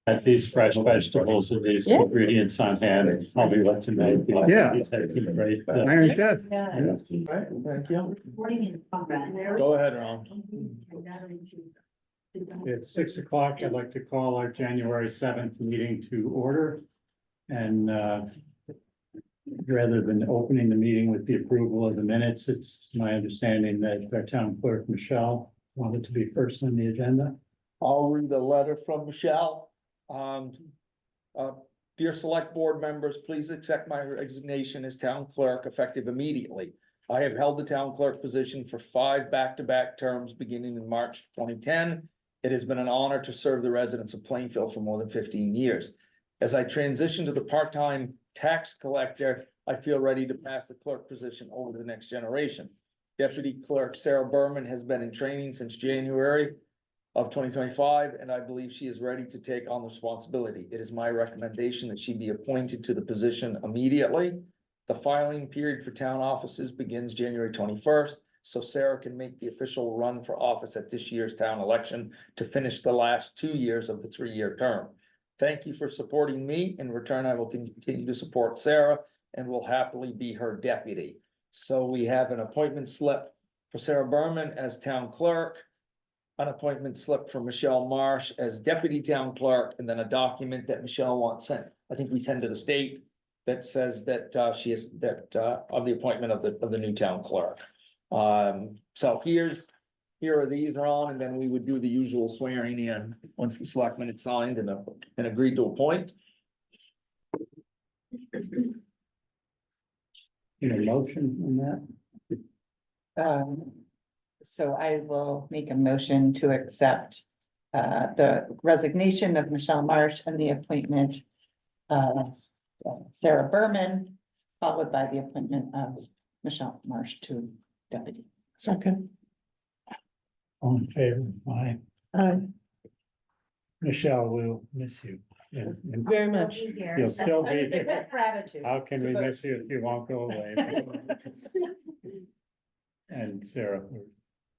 At these fresh vegetables and these Yeah. ingredients on hand, tell me what to make. Yeah. These are some great. Iron Chef. Thank you. Go ahead, Ron. It's 6 o'clock. I'd like to call our January 7th meeting to order. And rather than opening the meeting with the approval of the minutes, it's my understanding that our town clerk, Michelle, wanted to be first on the agenda. I'll read a letter from Michelle. Dear select board members, please accept my resignation as town clerk effective immediately. I have held the town clerk position for 5 back-to-back terms beginning in March 2010. It has been an honor to serve the residents of Plainfield for more than 15 years. As I transition to the part-time tax collector, I feel ready to pass the clerk position over to the next generation. Deputy Clerk Sarah Berman has been in training since January of 2025, and I believe she is ready to take on the responsibility. It is my recommendation that she be appointed to the position immediately. The filing period for town offices begins January 21st, so Sarah can make the official run for office at this year's town election to finish the last 2 years of the 3-year term. Thank you for supporting me. In return, I will continue to support Sarah and will happily be her deputy. So we have an appointment slip for Sarah Berman as town clerk, an appointment slip for Michelle Marsh as deputy town clerk, and then a document that Michelle wants sent. I think we send to the state that says that she is of the appointment of the new town clerk. So here are these, Ron, and then we would do the usual swearing in once the selectmen had signed and agreed to appoint. Need a motion on that? So I will make a motion to accept the resignation of Michelle Marsh and the appointment of Sarah Berman, followed by the appointment of Michelle Marsh to deputy. Second. All in favor? Aye. Aye. Michelle, we'll miss you. And Very much. You'll still be here. Gratitude. How can we miss you if you won't go away? And Sarah,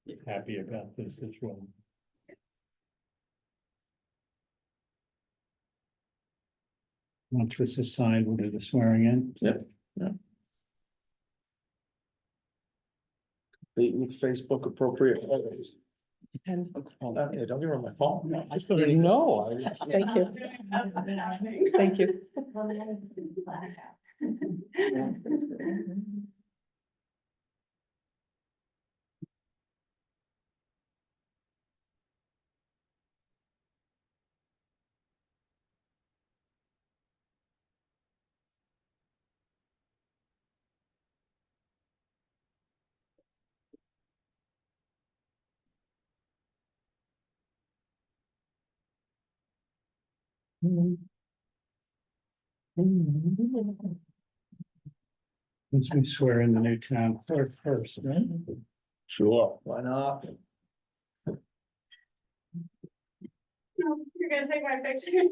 we're happy about this as well. Once this is signed, we'll do the swearing in. Complete with Facebook appropriate photos. And Yeah, don't give her my phone. no, thank you. Thank you. Once we swear in the new town clerk first, right? Sure, why not? You're gonna take my pictures.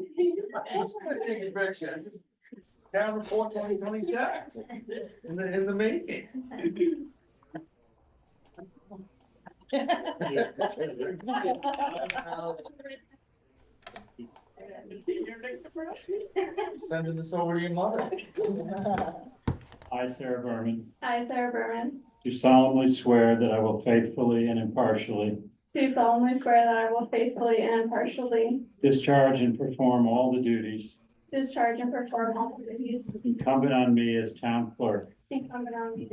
Town report 2026 in the making. Sending this over to your mother. I, Sarah Berman, I, Sarah Berman, do solemnly swear that I will faithfully and impartially do solemnly swear that I will faithfully and impartially discharge and perform all the duties discharge and perform all the duties incumbent on me as town clerk, incumbent on me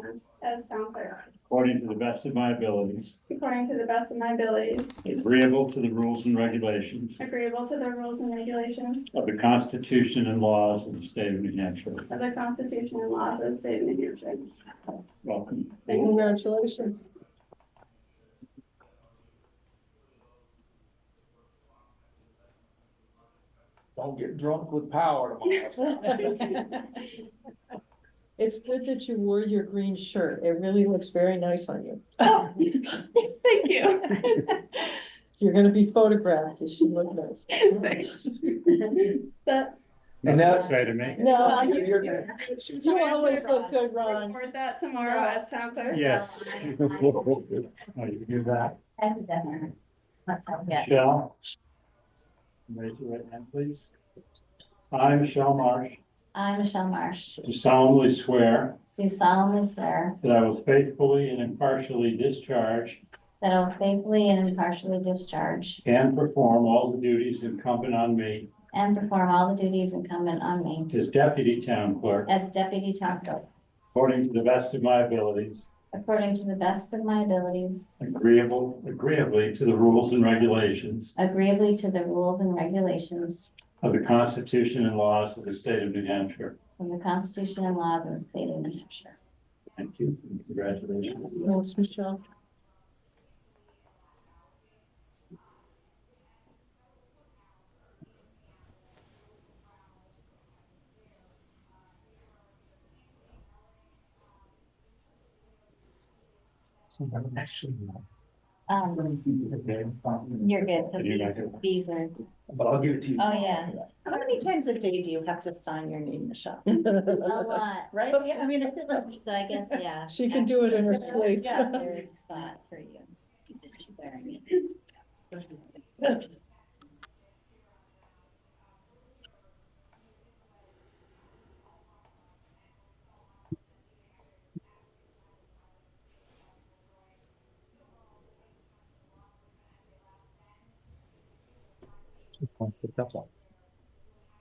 as town clerk, according to the best of my abilities, according to the best of my abilities, agreeable to the rules and regulations agreeable to the rules and regulations of the Constitution and laws of the state of New Hampshire. of the Constitution and laws of the state of New Hampshire. Welcome. Congratulations. Don't get drunk with power tomorrow. It's good that you wore your green shirt. It really looks very nice on you. Oh, thank you. You're gonna be photographed. It should look nice. Thanks. That, And Nothing to that- say to me. No, You're you always look good, Ron. report that tomorrow as town clerk. Yes. Oh, you do that. Yeah. Michelle, Raise your right hand, please. I, Michelle Marsh, I, Michelle Marsh, do solemnly swear do solemnly swear that I will faithfully and impartially discharge that I will faithfully and impartially discharge and perform all the duties incumbent on me and perform all the duties incumbent on me as deputy town clerk as deputy town clerk, according to the best of my abilities, according to the best of my abilities, agreeably to the rules and regulations agreeably to the rules and regulations of the Constitution and laws of the state of New Hampshire. of the Constitution and laws of the state of New Hampshire. Thank you. Congratulations. Yes, Michelle. Actually, You're good. You're not good. These are, But I'll give it to you. oh, yeah, How many times a day do you have to sign your name, Michelle? a lot. Right? Yeah, I mean, I feel like. So I guess, yeah. She can do it in her sleep. Yeah. There is a spot for you. Wearing it.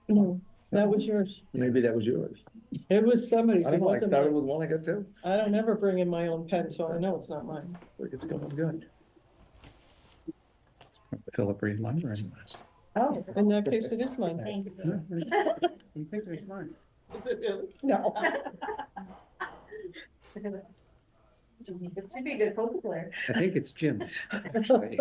No, that was yours. Maybe that was yours. It was somebody's, I it don't know, I wasn't started mine. with one, I got two. I don't ever bring in my own pen, so I know it's not mine. Like it's going good. Philip read mine or? Oh, in that case, it is mine. Thank you. You think there's mine? No. It should be a good poker player. I think it's Jim's, actually.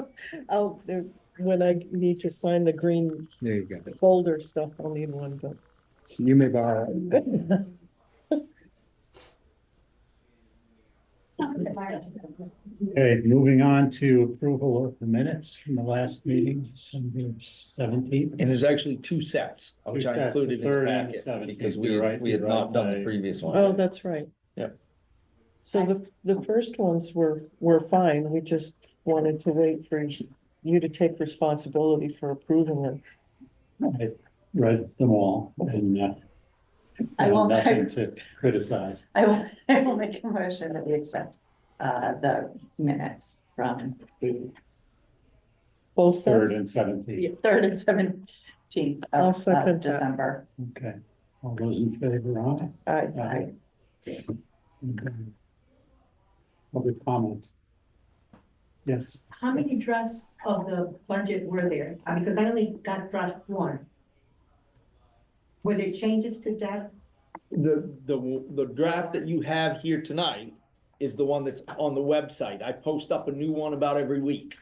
Oh, there, when I need to sign the green There you go. folder stuff, I'll need one, but. You may borrow. it. Okay, moving on to approval of the minutes from the last meeting, December 17th. And there's actually two sets, which Two I sets, included the in the third and the packet, 17th. because You're right, we had you're not right. done the previous one. Oh, that's right. Yep. So the first ones were fine. We just wanted to wait for you to take responsibility for approving them. I read them all and I will- nothing to criticize. I will make a motion that we accept, the minutes from the Both Third sets? and 17th. 3rd and 17th I'll of second that. December. Okay, all those in favor, aye? Aye. Okay. Public comment. Yes, How many drafts of the budget were there? Because I only got draft one. Were there changes to that? The draft that you have here tonight is the one that's on the website. I post up a new one about every week.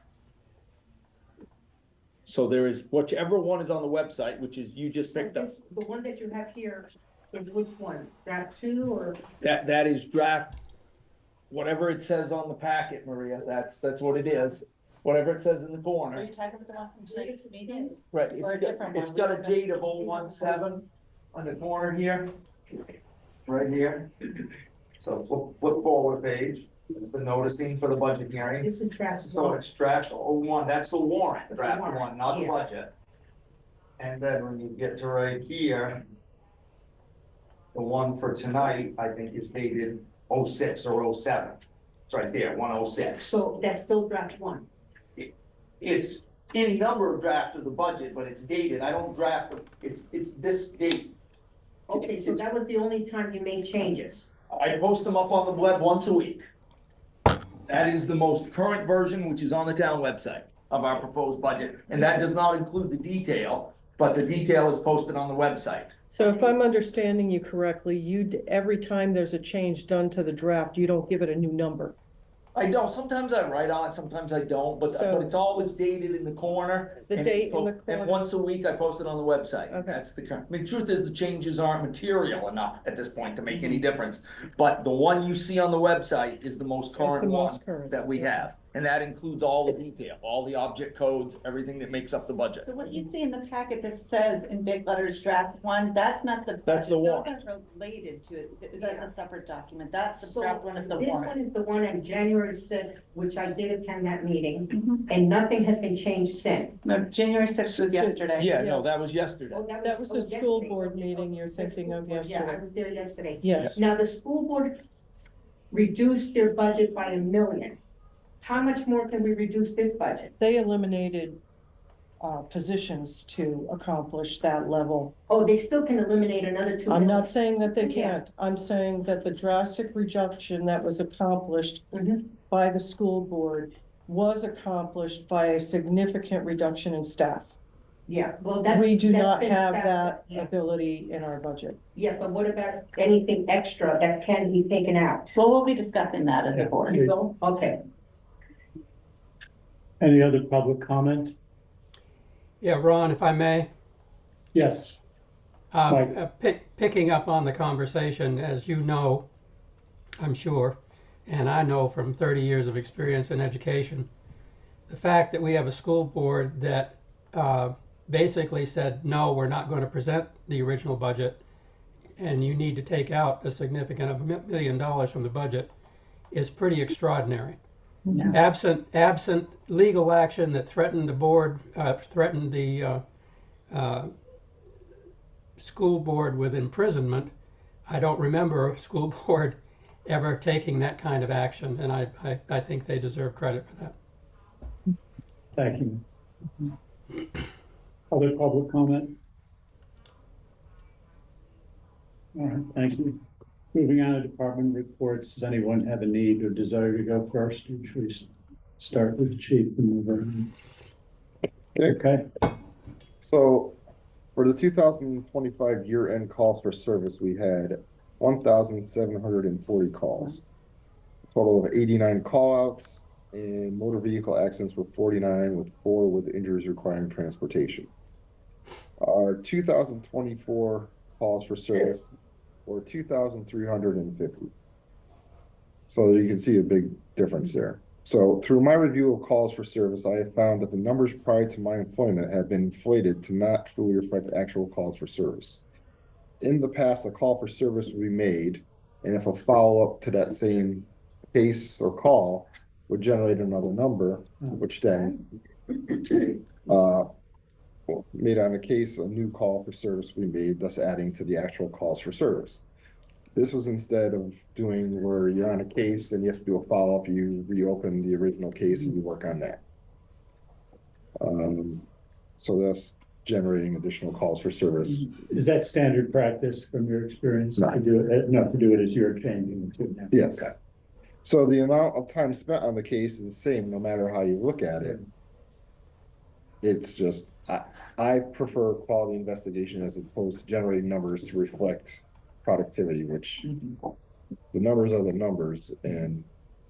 So there is, whichever one is on the website, which is you just picked up, The one that you have here is which one? Draft 2 or? that is draft. Whatever it says on the packet, Maria, that's what it is. Whatever it says in the Are corner. you talking about the one from tonight's meeting? Right, Or a different it's one. got a date of 017 on the corner here. Right here. So flip forward page, it's the noticing for the budget hearing. This is draft So 1. it's draft 01, that's the warrant, draft warrant, one, not the yeah. budget. And then when you get to right here, the one for tonight, I think is dated 06 or 07. It's right there, 106. So that's still draft 1. It's any number of draft of the budget, but it's dated, I don't draft, it's this date. Okay, so that was the only time you made changes. I post them up on the web once a week. That is the most current version, which is on the town website of our proposed budget, and that does not include the detail, but the detail is posted on the website. So if I'm understanding you correctly, every time there's a change done to the draft, you don't give it a new number. I don't, sometimes I write on it, sometimes I don't, but So- it's always dated in the corner. The and it's date in the And corner. once a week, I post it on the website. Okay. That's the current, I mean, the truth is, the changes aren't material enough at this point to make any difference. But the one you see on the website is the most It's the current one most current. that we have. And that includes all the detail, all the object codes, everything that makes up the budget. So what you see in the packet that says in big letters draft one, that's not the. That's the budget. warrant. Those aren't related to it, that's a separate document, that's the So draft one of the this warrant. one is the one on January sixth, which I did attend that meeting, Mhm. and nothing has been changed since. No, January sixth was yesterday. Yeah, no, that was yesterday. Oh, That was oh, the school yesterday. board Okay, meeting okay, you're the thinking school of board. Yeah, I yesterday. was there yesterday. Yes, Now, the school board reduced their budget by $1 million. How much more can we reduce this budget? they eliminated positions to accomplish that level. Oh, they still can eliminate another 2 I'm million. not saying that they Yeah. can't. I'm saying that the drastic reduction that was accomplished Mhm. by the school board was accomplished by a significant reduction in staff. Yeah, well, that's. We do that's not been have staffed that up, yeah. ability in our budget. Yeah, but what about anything extra that can be taken out? Well, we'll be discussing that as a board. You will? Okay. Any other public comment? Yeah, Ron, if I may, Yes, Mike. picking up on the conversation, as you know, I'm sure, and I know from 30 years of experience in education, the fact that we have a school board that basically said, no, we're not going to present the original budget, and you need to take out a significant of $1 million from the budget is pretty extraordinary. Yeah. Absent legal action that threatened the board, threatened the school board with imprisonment, I don't remember a school board ever taking that kind of action, and I think they deserve credit for that. thank you. Other public comment? All right, thank you. Moving on to department reports, does anyone have a need or desire to go first? Or should we start with the chief and move on? Okay, So for the 2025 year-end calls for service, we had 1,740 calls. A total of 89 call-outs, and motor vehicle accidents were 49, with 4 with injuries requiring transportation. Our 2024 calls for service were 2,350. So you can see a big difference there. So through my review of calls for service, I have found that the numbers prior to my employment have been inflated to not truly reflect actual calls for service. In the past, a call for service would be made, and if a follow-up to that same case or call would generate another number, which then made on a case, a new call for service would be made, thus adding to the actual calls for service. This was instead of doing where you're on a case and you have to do a follow-up, you reopen the original case and you work on that. So that's generating additional calls for service. is that standard practice from your experience No. to do it, not to do it as you're changing it to now? Yes. Okay. So the amount of time spent on the case is the same, no matter how you look at it. It's just, I prefer quality investigation as opposed to generating numbers to reflect productivity, which the numbers are the numbers, and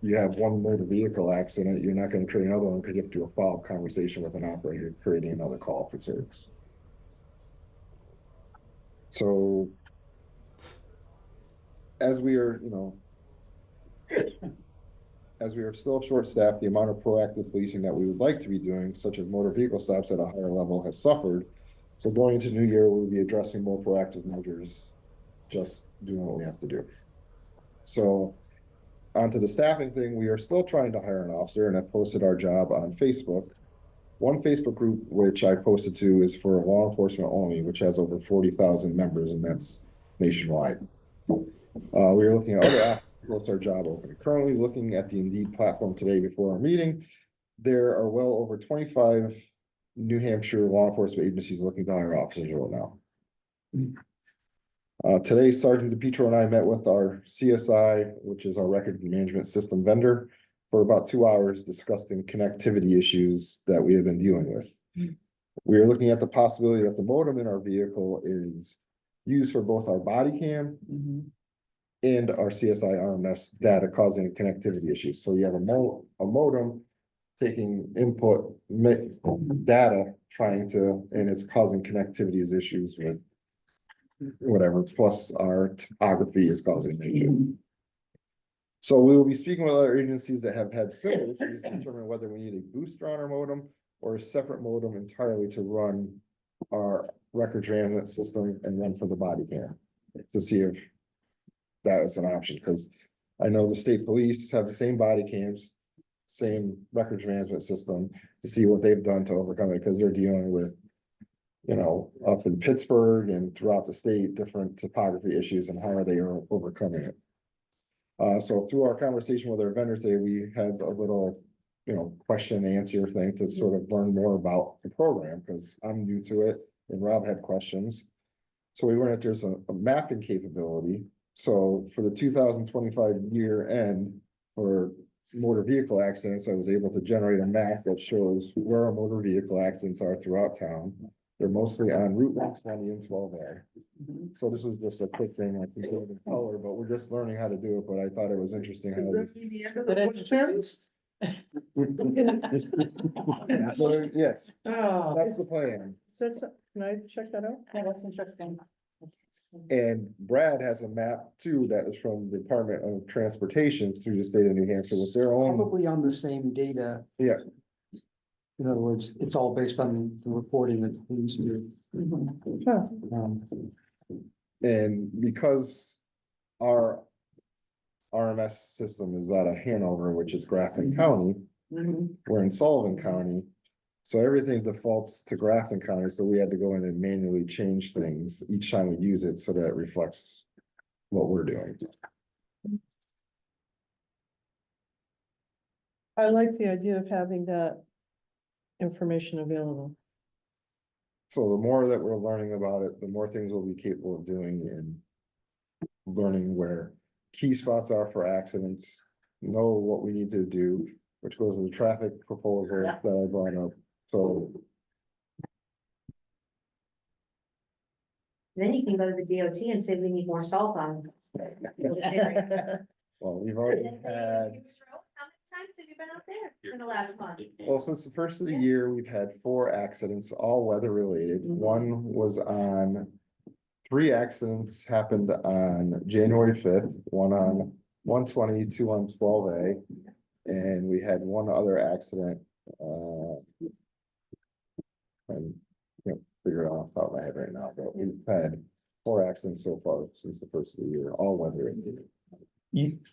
you have one motor vehicle accident, you're not going to create another one because you have to do a follow-up conversation with an operator, creating another call for service. So as we are, as we are still short-staffed, the amount of proactive policing that we would like to be doing, such as motor vehicle stops at a higher level, has suffered. So going into the new year, we'll be addressing more proactive measures, just doing what we have to do. So onto the staffing thing, we are still trying to hire an officer, and I posted our job on Facebook. One Facebook group which I posted to is for law enforcement only, which has over 40,000 members, and that's nationwide. We are looking at other options to post our job open. Currently looking at the Indeed platform today before our meeting, there are well over 25 New Hampshire law enforcement agencies looking to hire officers right now. Today, Sergeant DePietro and I met with our CSI, which is our record management system vendor, for about 2 hours discussing connectivity issues that we have been dealing with. We are looking at the possibility that the modem in our vehicle is used for both our body cam and our CSI RMS data, causing connectivity issues. So you have a modem taking input data, and it's causing connectivity issues with whatever, plus our topography is causing an issue. So we will be speaking with other agencies that have had similar issues to determine whether we need a booster on our modem or a separate modem entirely to run our record management system and run for the body cam to see if that is an option, because I know the state police have the same body cams, same records management system, to see what they've done to overcome it, because they're dealing with, you know, up in Pittsburgh and throughout the state, different topography issues and how are they overcoming it. So through our conversation with our vendors today, we had a little, you know, question and answer thing to sort of learn more about the program, because I'm new to it and Rob had questions. So we learned that there's a mapping capability. So for the 2025 year end for motor vehicle accidents, I was able to generate a map that shows where our motor vehicle accidents are throughout town. They're mostly on Route 120 and 12A. So this was just a quick thing, I can do it in color, but we're just learning how to do it, but I thought it was interesting how this. That's what it- Yes, Oh, that's the plan. can I check that out? Yeah, that's interesting. And Brad has a map too, that is from the Department of Transportation through the state of New Hampshire with their own, Probably on the same data. yeah. In other words, it's all based on the reporting that the police do. And because our RMS system is out of Hanover, which is Grafton County, we're in Sullivan County. So everything defaults to Grafton County, so we had to go in and manually change things each time we use it so that it reflects what we're doing. I like the idea of having that information available. So the more that we're learning about it, the more things we'll be capable of doing and learning where key spots are for accidents, know what we need to do, which goes to the traffic proposal that I brought up. So Then you can go to the DOT and say we need more salt on. well, we've already had, How many times have you been out there in the last month? well, since the first of the year, we've had 4 accidents, all weather related. One was on, 3 accidents happened on January 5th, one on 120, 2 on 12A. And we had 1 other accident, and can't figure it out off the top of my head right now, but we've had 4 accidents so far since the first of the year, all weather related.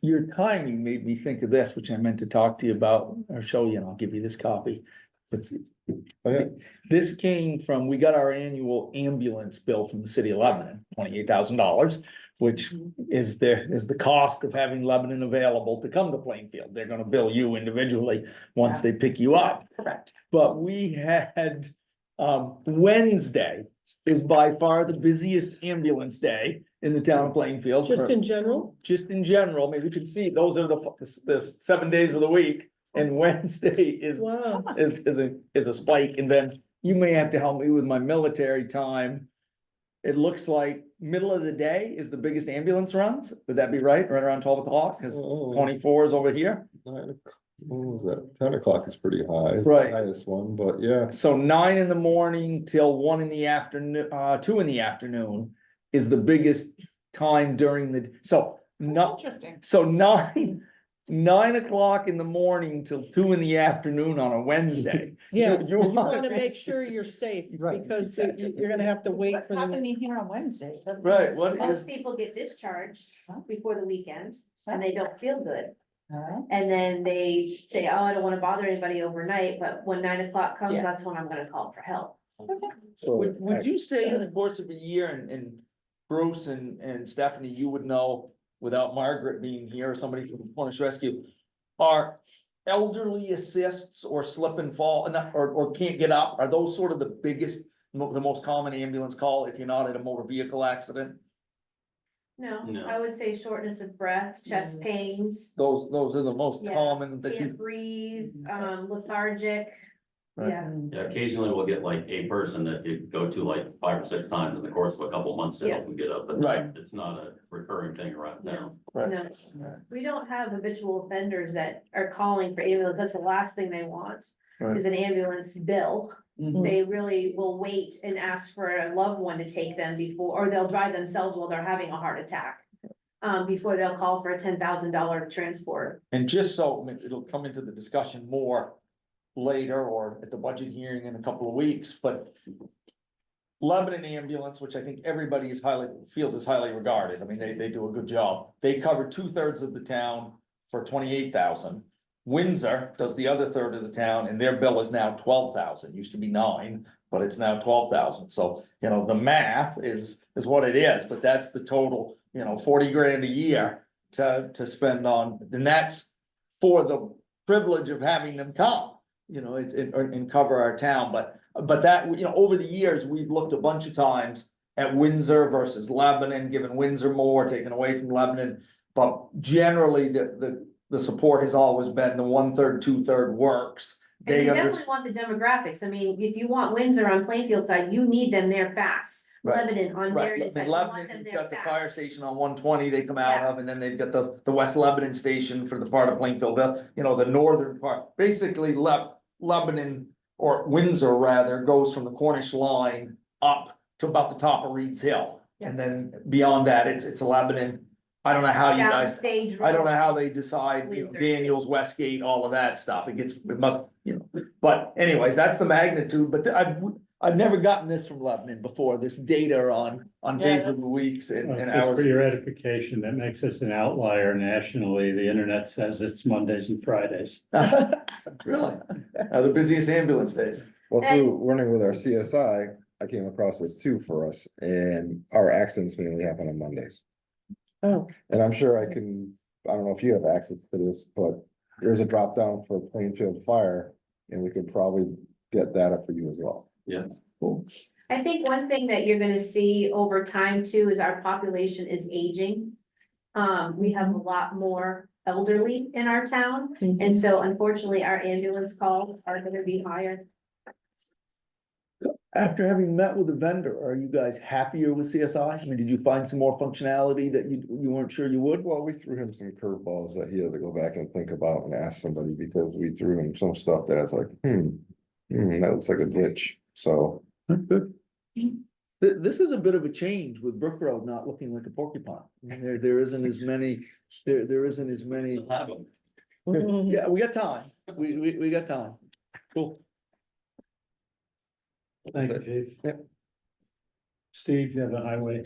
Your timing made me think of this, which I meant to talk to you about, or show you, and I'll give you this copy. But Oh, yeah. this came from, we got our annual ambulance bill from the city of Lebanon, $28,000, which is the cost of having Lebanon available to come to Plainfield. They're gonna bill you individually once they pick you up. Correct. But we had, Wednesday is by far the busiest ambulance day in the town of Plainfield. Just in general? Just in general, maybe you can see, those are the 7 days of the week, and Wednesday is Wow. is a spike, and then you may have to help me with my military time. It looks like middle of the day is the biggest ambulance runs, would that be right, right around 12 o'clock, cause 24 is over here? What was that? 10 o'clock is pretty high. It's the Right. highest one, but yeah. So 9 in the morning till 1 in the afternoon, 2 in the afternoon is the biggest time during the, so not, Interesting. so 9 o'clock in the morning till 2 in the afternoon on a Wednesday. Yeah, You you wanna wanna- make sure you're safe, Right. because you're gonna have to wait What's for the. happening here on Wednesday? Right, what is, Most people get discharged before the weekend and they don't feel good. Alright. And then they say, oh, I don't wanna bother anybody overnight, but when 9 o'clock comes, Yeah. that's when I'm gonna call for help. So would you say in the course of a year, and Bruce and Stephanie, you would know without Margaret being here, or somebody from Cornish Rescue, are elderly assists or slip and fall, or can't get up, are those sort of the biggest, the most common ambulance call if you're not in a motor vehicle accident? No, No. I would say shortness of breath, chest pains, Those are the most Yeah. common that can't you, breathe, lethargic. Right. Yeah, Yeah, occasionally we'll get like a person that you go to like 5 or 6 times in the course of a couple months to help them get up, but Right. it's not a recurring thing right now. no, we don't have habitual offenders that are calling for ambulance. That's the last thing they want. Right. Is an ambulance bill. Mhm. They really will wait and ask for a loved one to take them before, or they'll drive themselves while they're having a heart attack. before they'll call for a $10,000 transport. And just so it'll come into the discussion more later or at the budget hearing in a couple of weeks, but Lebanon Ambulance, which I think everybody feels is highly regarded. I mean, they do a good job. They cover 2/3 of the town for 28,000. Windsor does the other third of the town and their bill is now 12,000. Used to be 9, but it's now 12,000. So, you know, the math is what it is, but that's the total, 40 grand a year to spend on, and that's for the privilege of having them come, and cover our town. But that, over the years, we've looked a bunch of times at Windsor versus Lebanon, giving Windsor more, taking away from Lebanon. But generally, the support has always been the 1/3, 2/3 works. And They you under- definitely want the demographics. I mean, if you want Windsor on Plainfield side, you need them there fast. Right. Lebanon on Right, Marion I side, mean, you want Lebanon, them you've there got the fire fast. station on 120 they come out Yeah. of, and then they've got the West Lebanon station for the part of Plainfield, the northern part. Basically, Lebanon, or Windsor rather, goes from the Cornish line up to about the top of Reed's Hill. And then beyond that, it's Lebanon. I don't know how you guys, Downstage I don't know how road. they decide, Windsor. Daniels, Westgate, all of that stuff. It must, but anyways, that's the magnitude, but I've never gotten this from Lebanon before, this data on Yeah, days of the weeks and Just hours. for your edification, that makes us an outlier nationally. The internet says it's Mondays and Fridays. Really? The busiest ambulance days. Well, through running with our CSI, I came across this too for us, and our accidents mainly happen on Mondays. Oh, And I'm sure I don't know if you have access to this, but there's a drop down for Plainfield Fire, and we could probably get data for you as well. I think one thing that you're gonna see over time too is our population is aging. We have a lot more elderly in our town, and so unfortunately, our ambulance calls are gonna be higher. After having met with the vendor, are you guys happier with CSI? I mean, did you find some more functionality that you weren't sure you would? Well, we threw him some curveballs that he had to go back and think about and ask somebody, because we threw him some stuff that I was like, that looks like a glitch, so. Good. This is a bit of a change with Brook Road not looking like a porcupine. I mean, there isn't as many, there isn't as many. Have them. Yeah, we got time. We got time. Cool. Thank you, Chief. Yep. Steve, you have the highway.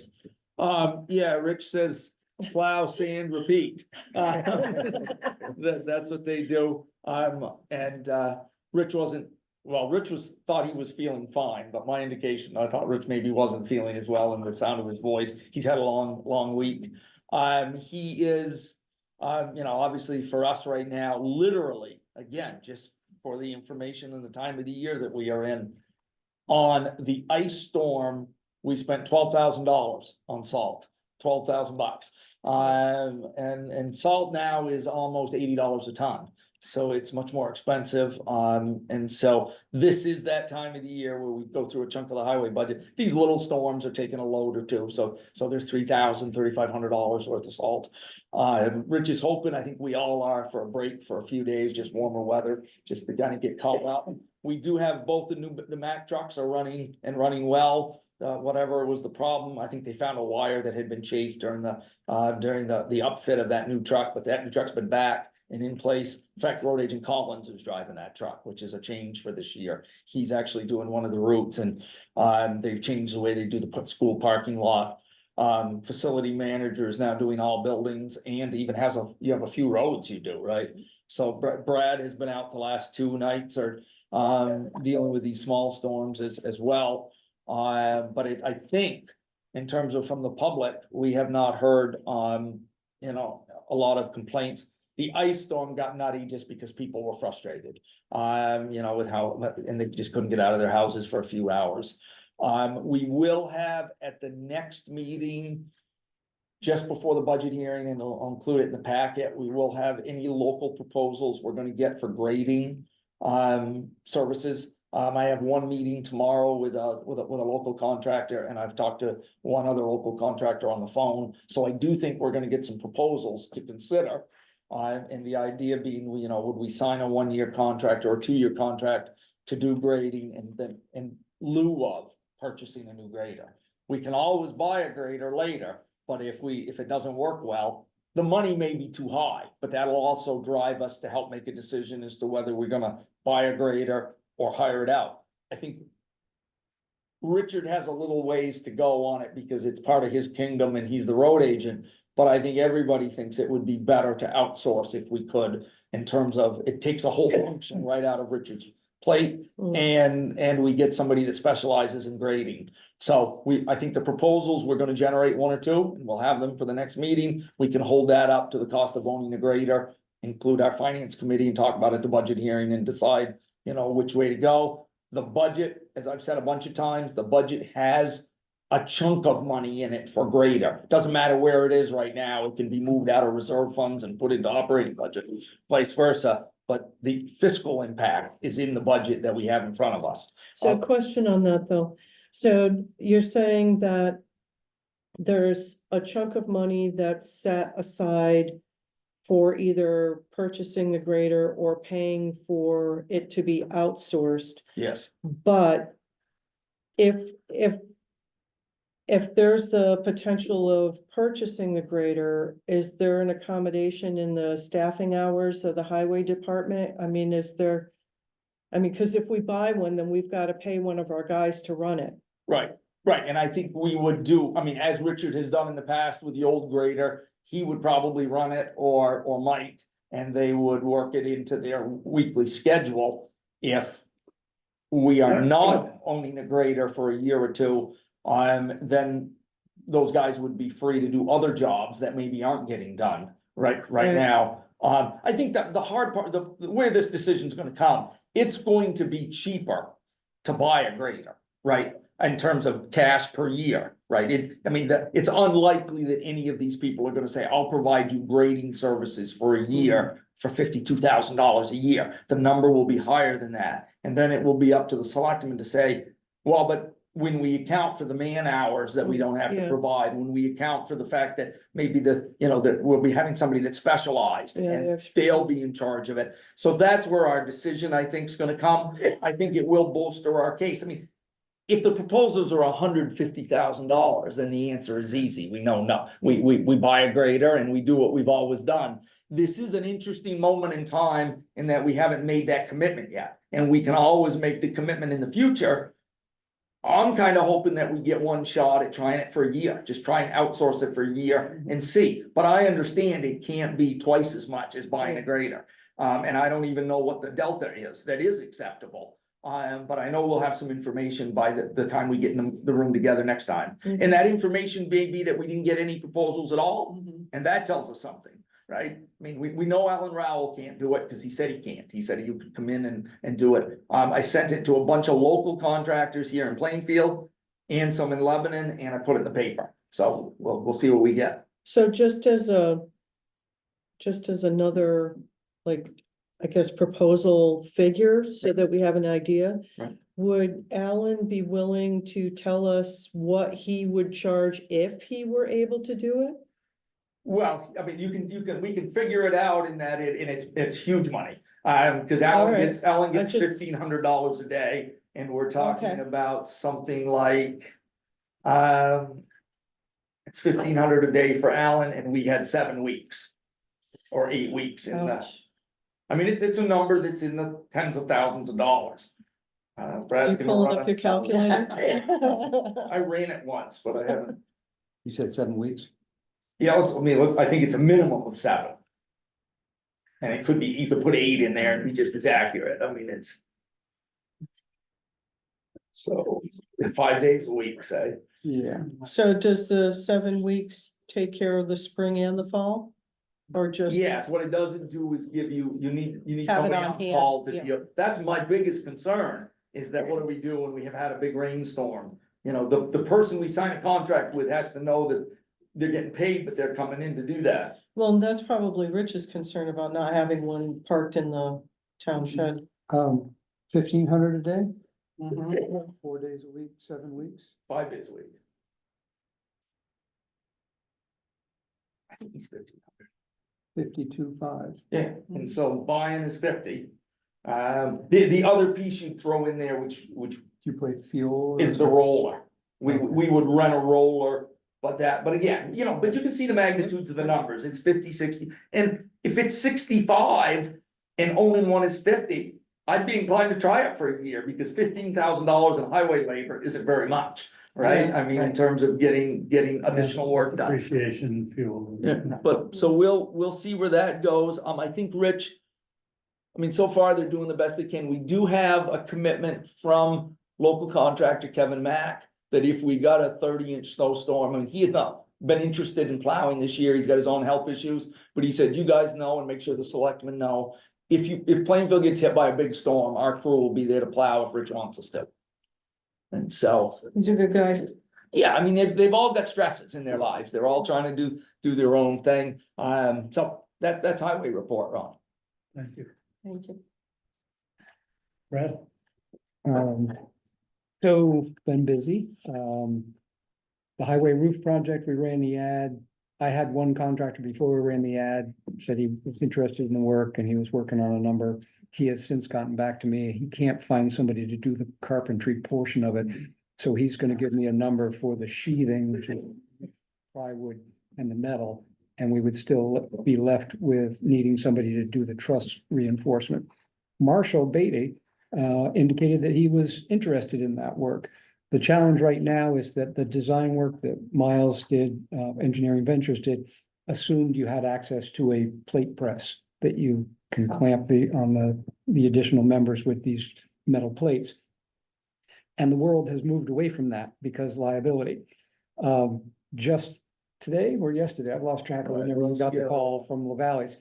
Yeah, Rich says plow, sand, repeat. That's what they do. Rich thought he was feeling fine, but my indication, I thought Rich maybe wasn't feeling as well in the sound of his voice. He's had a long week. He is, obviously for us right now, literally, again, just for the information and the time of the year that we are in. On the ice storm, we spent $12,000 on salt, $12,000. And salt now is almost $80 a ton. So it's much more expensive. And so this is that time of the year where we go through a chunk of the highway budget. These little storms are taking a load or two. So there's $3,000, $3,500 worth of salt. Rich is hoping, I think we all are, for a break for a few days, just warmer weather, just to kind of get caught up. We do have both the Mack trucks are running well. Whatever was the problem, I think they found a wire that had been chafed during the upfit of that new truck, but that new truck's been back and in place. In fact, Road Agent Collins is driving that truck, which is a change for this year. He's actually doing one of the routes, and they've changed the way they do the school parking lot. Facility manager is now doing all buildings, and even you have a few roads you do, right? So Brad has been out the last 2 nights or dealing with these small storms as well. But I think in terms of from the public, we have not heard a lot of complaints. The ice storm got nutty just because people were frustrated, with how, and they just couldn't get out of their houses for a few hours. We will have at the next meeting, just before the budget hearing, and I'll include it in the packet, we will have any local proposals we're gonna get for grading services. I have one meeting tomorrow with a local contractor, and I've talked to one other local contractor on the phone. So I do think we're gonna get some proposals to consider. And the idea being, would we sign a 1-year contract or a 2-year contract to do grading, and then in lieu of purchasing a new grader? We can always buy a grader later, but if it doesn't work well, the money may be too high, but that'll also drive us to help make a decision as to whether we're gonna buy a grader or hire it out. I think Richard has a little ways to go on it because it's part of his kingdom and he's the road agent. But I think everybody thinks it would be better to outsource if we could, in terms of, it takes a whole function right out of Richard's plate. And we get somebody that specializes in grading. So I think the proposals, we're gonna generate one or two, and we'll have them for the next meeting. We can hold that up to the cost of owning the grader, include our finance committee and talk about it at the budget hearing and decide, which way to go. The budget, as I've said a bunch of times, the budget has a chunk of money in it for grader. Doesn't matter where it is right now, it can be moved out of reserve funds and put into operating budget, vice versa. But the fiscal impact is in the budget that we have in front of us. So a question on that though. So you're saying that there's a chunk of money that's set aside for either purchasing the grader or paying for it to be outsourced. Yes. But if there's the potential of purchasing the grader, is there an accommodation in the staffing hours of the highway department? I mean, because if we buy one, then we've got to pay one of our guys to run it. Right, and I think we would do, as Richard has done in the past with the old grader, he would probably run it or Mike, and they would work it into their weekly schedule. If we are not owning a grader for a year or two, then those guys would be free to do other jobs that maybe aren't getting done right now. I think that the hard part, where this decision is gonna come, it's going to be cheaper to buy a grader, right? In terms of cash per year, right? It's unlikely that any of these people are gonna say, I'll provide you grading services for a year for $52,000 a year. The number will be higher than that. And then it will be up to the selectmen to say, well, but when we account for the man hours that we don't have to Yeah. provide, when we account for the fact that maybe that we'll be having somebody that's specialized Yeah, and that's- they'll be in charge of it. So that's where our decision, I think, is gonna come. I think it will bolster our case. If the proposals are $150,000, then the answer is easy. We know, no, we buy a grader and we do what we've always done. This is an interesting moment in time in that we haven't made that commitment yet, and we can always make the commitment in the future. I'm kind of hoping that we get one shot at trying it for a year, just try and outsource it for a year and see. But I understand it can't be twice as much as buying a grader. And I don't even know what the delta is that is acceptable. But I know we'll have some information by the time we get in the room together next time. And that information may be that we didn't get any proposals at all, and that tells us something, right? We know Alan Rowell can't do it because he said he can't. He said he could come in and do it. I sent it to a bunch of local contractors here in Plainfield and some in Lebanon, and I put it in the paper. So we'll see what we get. So just as another, I guess, proposal figure so that we have an idea. Right. Would Alan be willing to tell us what he would charge if he were able to do it? Well, we can figure it out in that it's huge money. Cause Alan Alright. gets That's just- $1,500 a day, and we're talking Okay. about something like. It's $1,500 a day for Alan, and we had 7 weeks. Or 8 weeks in that. Ouch. It's a number that's in the tens of thousands of dollars. Brad's You gonna pulling run up it. your calculator? I ran it once, but I haven't. You said 7 weeks? Yeah, I think it's a minimum of 7. And it could be, you could put 8 in there and be just as accurate. It's. So, 5 days a week, say. Yeah. So does the 7 weeks take care of the spring and the fall? Or just? Yes, what it doesn't do is give you need Have it somebody on on hand, call to yeah. deal. That's my biggest concern, is that what do we do when we have had a big rainstorm? The person we sign a contract with has to know that they're getting paid, but they're coming in to do that. Well, and that's probably Rich's concern about not having one parked in the town shed. 1,500 a day, Mm-hmm. 4 days a week, 7 weeks. 5 days a week. I think he's 1,500. 52.5. Yeah, and so buying is 50. The other piece you throw in there, which Do you pay fuel? is the roller. We would rent a roller, but again, you know, but you can see the magnitudes of the numbers, it's 50, 60, and if it's 65 and only one is 50. I'd be inclined to try it for a year, because $15,000 in highway labor isn't very much, right? I mean, in terms of getting additional work done. Appreciation, fuel. Yeah, but so we'll see where that goes. I think Rich. I mean, so far they're doing the best they can. We do have a commitment from local contractor Kevin Mack that if we got a 30-inch snowstorm, I mean, he has not been interested in plowing this year. He's got his own health issues, but he said, you guys know, and make sure the selectmen know. If Plainville gets hit by a big storm, our crew will be there to plow if Rich wants us to. And so, He's a good guy. yeah, I mean, they've all got stresses in their lives. They're all trying to do their own thing. So that's highway report, Ron. Thank you. Thank you. Brad? So been busy. The highway roof project, we ran the ad. I had one contractor before we ran the ad, said he was interested in the work and he was working on a number. He has since gotten back to me. He can't find somebody to do the carpentry portion of it. So he's gonna give me a number for the sheathing, which is plywood and the metal. And we would still be left with needing somebody to do the truss reinforcement. Marshall Beatty indicated that he was interested in that work. The challenge right now is that the design work that Miles did, Engineering Ventures did, assumed you had access to a plate press that you can clamp on the additional members with these metal plates. And the world has moved away from that because liability. Just today or yesterday, I've lost track of when everyone got the call from LaValleys.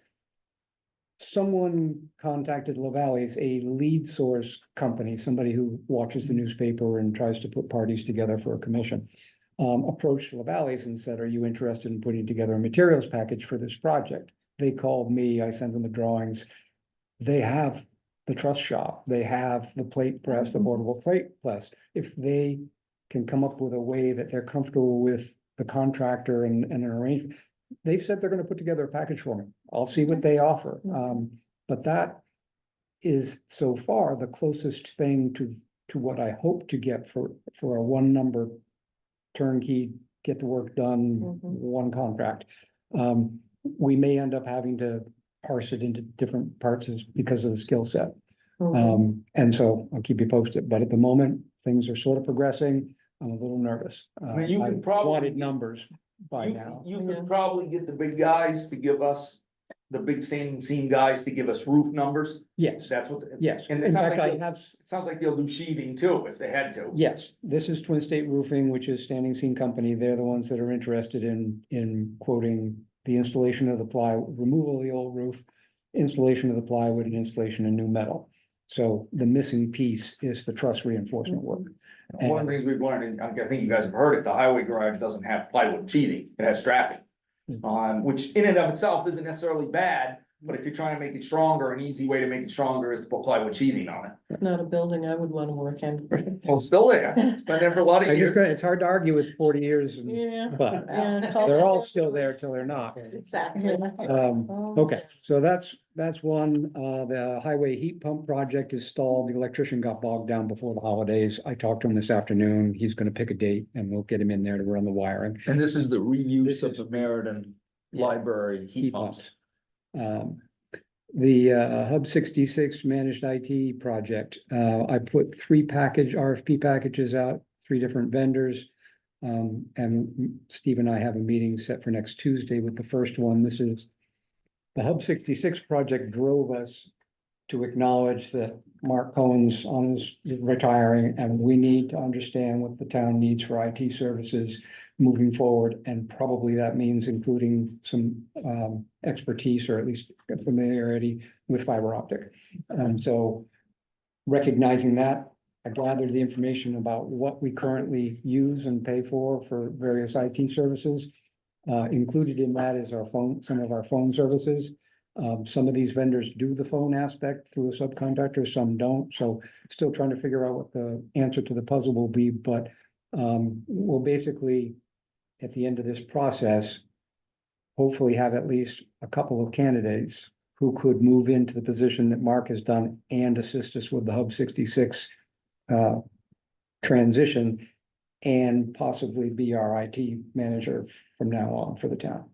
Someone contacted LaValleys, a lead source company, somebody who watches the newspaper and tries to put parties together for a commission. Approached LaValleys and said, are you interested in putting together a materials package for this project? They called me, I sent them the drawings. They have the truss shop, they have the plate press, the portable plate press. If they can come up with a way that they're comfortable with the contractor and an arrangement, they've said they're gonna put together a package for me. I'll see what they offer. But that is so far the closest thing to what I hope to get for a one number turnkey, get the work done, one contract. We may end up having to parse it into different parts because of the skill set. And so I'll keep you posted, but at the moment, things are sort of progressing. I'm a little nervous. I mean, you I could probably- wanted numbers by now. You could probably get the big guys to give us, the big standing seam guys to give us roof numbers. Yes, That's what. yes. And In it sounds fact, like, I have, it sounds like they'll do sheathing too, if they had to. yes, this is Twin State Roofing, which is Standing Seam Company. They're the ones that are interested in quoting the installation of the removal of the old roof, installation of the plywood and installation of new metal. So the missing piece is the truss reinforcement work. One of the things we've learned, and I think you guys have heard it, the highway garage doesn't have plywood sheathing, it has strapping. Which in and of itself isn't necessarily bad, but if you're trying to make it stronger, an easy way to make it stronger is to put plywood sheathing on it. Not a building I would want to work in. Well, it's still there, it's been there for a lot of years. It's hard to argue with 40 years, Yeah. but Yeah. they're all still there till they're not. Exactly. Okay, so that's one. The highway heat pump project is stalled. The electrician got bogged down before the holidays. I talked to him this afternoon. He's gonna pick a date and we'll get him in there to run the wiring. And this is the reuse This of is- the Meriden Yeah. Library heat Heat pumps. pumps. The Hub 66 managed IT project, I put 3 RFP packages out, 3 different vendors. And Steve and I have a meeting set for next Tuesday with the first one. This is the Hub 66 project drove us to acknowledge that Mark Cohen's retiring, and we need to understand what the town needs for IT services moving forward, and probably that means including some expertise or at least familiarity with fiber optic. And so recognizing that, I gathered the information about what we currently use and pay for various IT services. Included in that is some of our phone services. Some of these vendors do the phone aspect through a subcontractor, some don't. So still trying to figure out what the answer to the puzzle will be, but we'll basically, at the end of this process, hopefully have at least a couple of candidates who could move into the position that Mark has done and assist us with the Hub 66 transition. and possibly be our IT manager from now on for the town.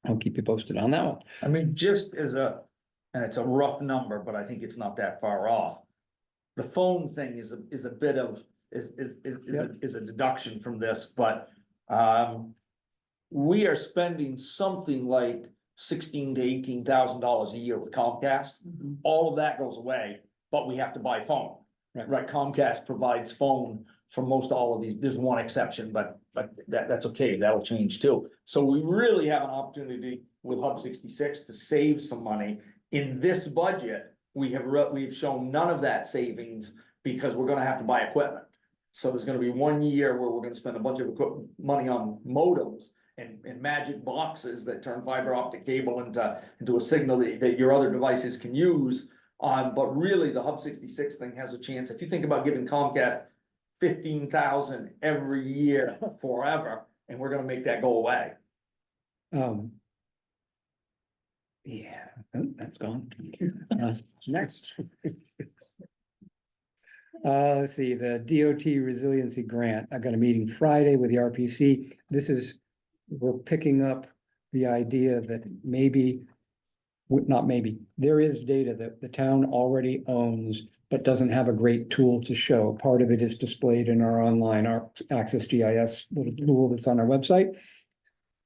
I'll keep you posted on that one. I mean, just as a, and it's a rough number, but I think it's not that far off. The phone thing is a bit of, is a deduction from this, but, we are spending something like $16,000 to $18,000 a year with Comcast. All of that goes away, but we have to buy phone. Right, Comcast provides phone for most all of these, there's one exception, but that's okay, that'll change too. So we really have an opportunity with Hub 66 to save some money. In this budget, we've shown none of that savings because we're gonna have to buy equipment. So there's gonna be 1 year where we're gonna spend a bunch of money on modems and magic boxes that turn fiber optic cable into a signal that your other devices can use. But really, the Hub 66 thing has a chance. If you think about giving Comcast 15,000 every year forever, and we're gonna make that go away. Yeah, that's gone. Next. Let's see, the DOT resiliency grant. I got a meeting Friday with the RPC. We're picking up the idea that maybe, not maybe, there is data that the town already owns, but doesn't have a great tool to show. Part of it is displayed in our online, our Access GIS little tool that's on our website,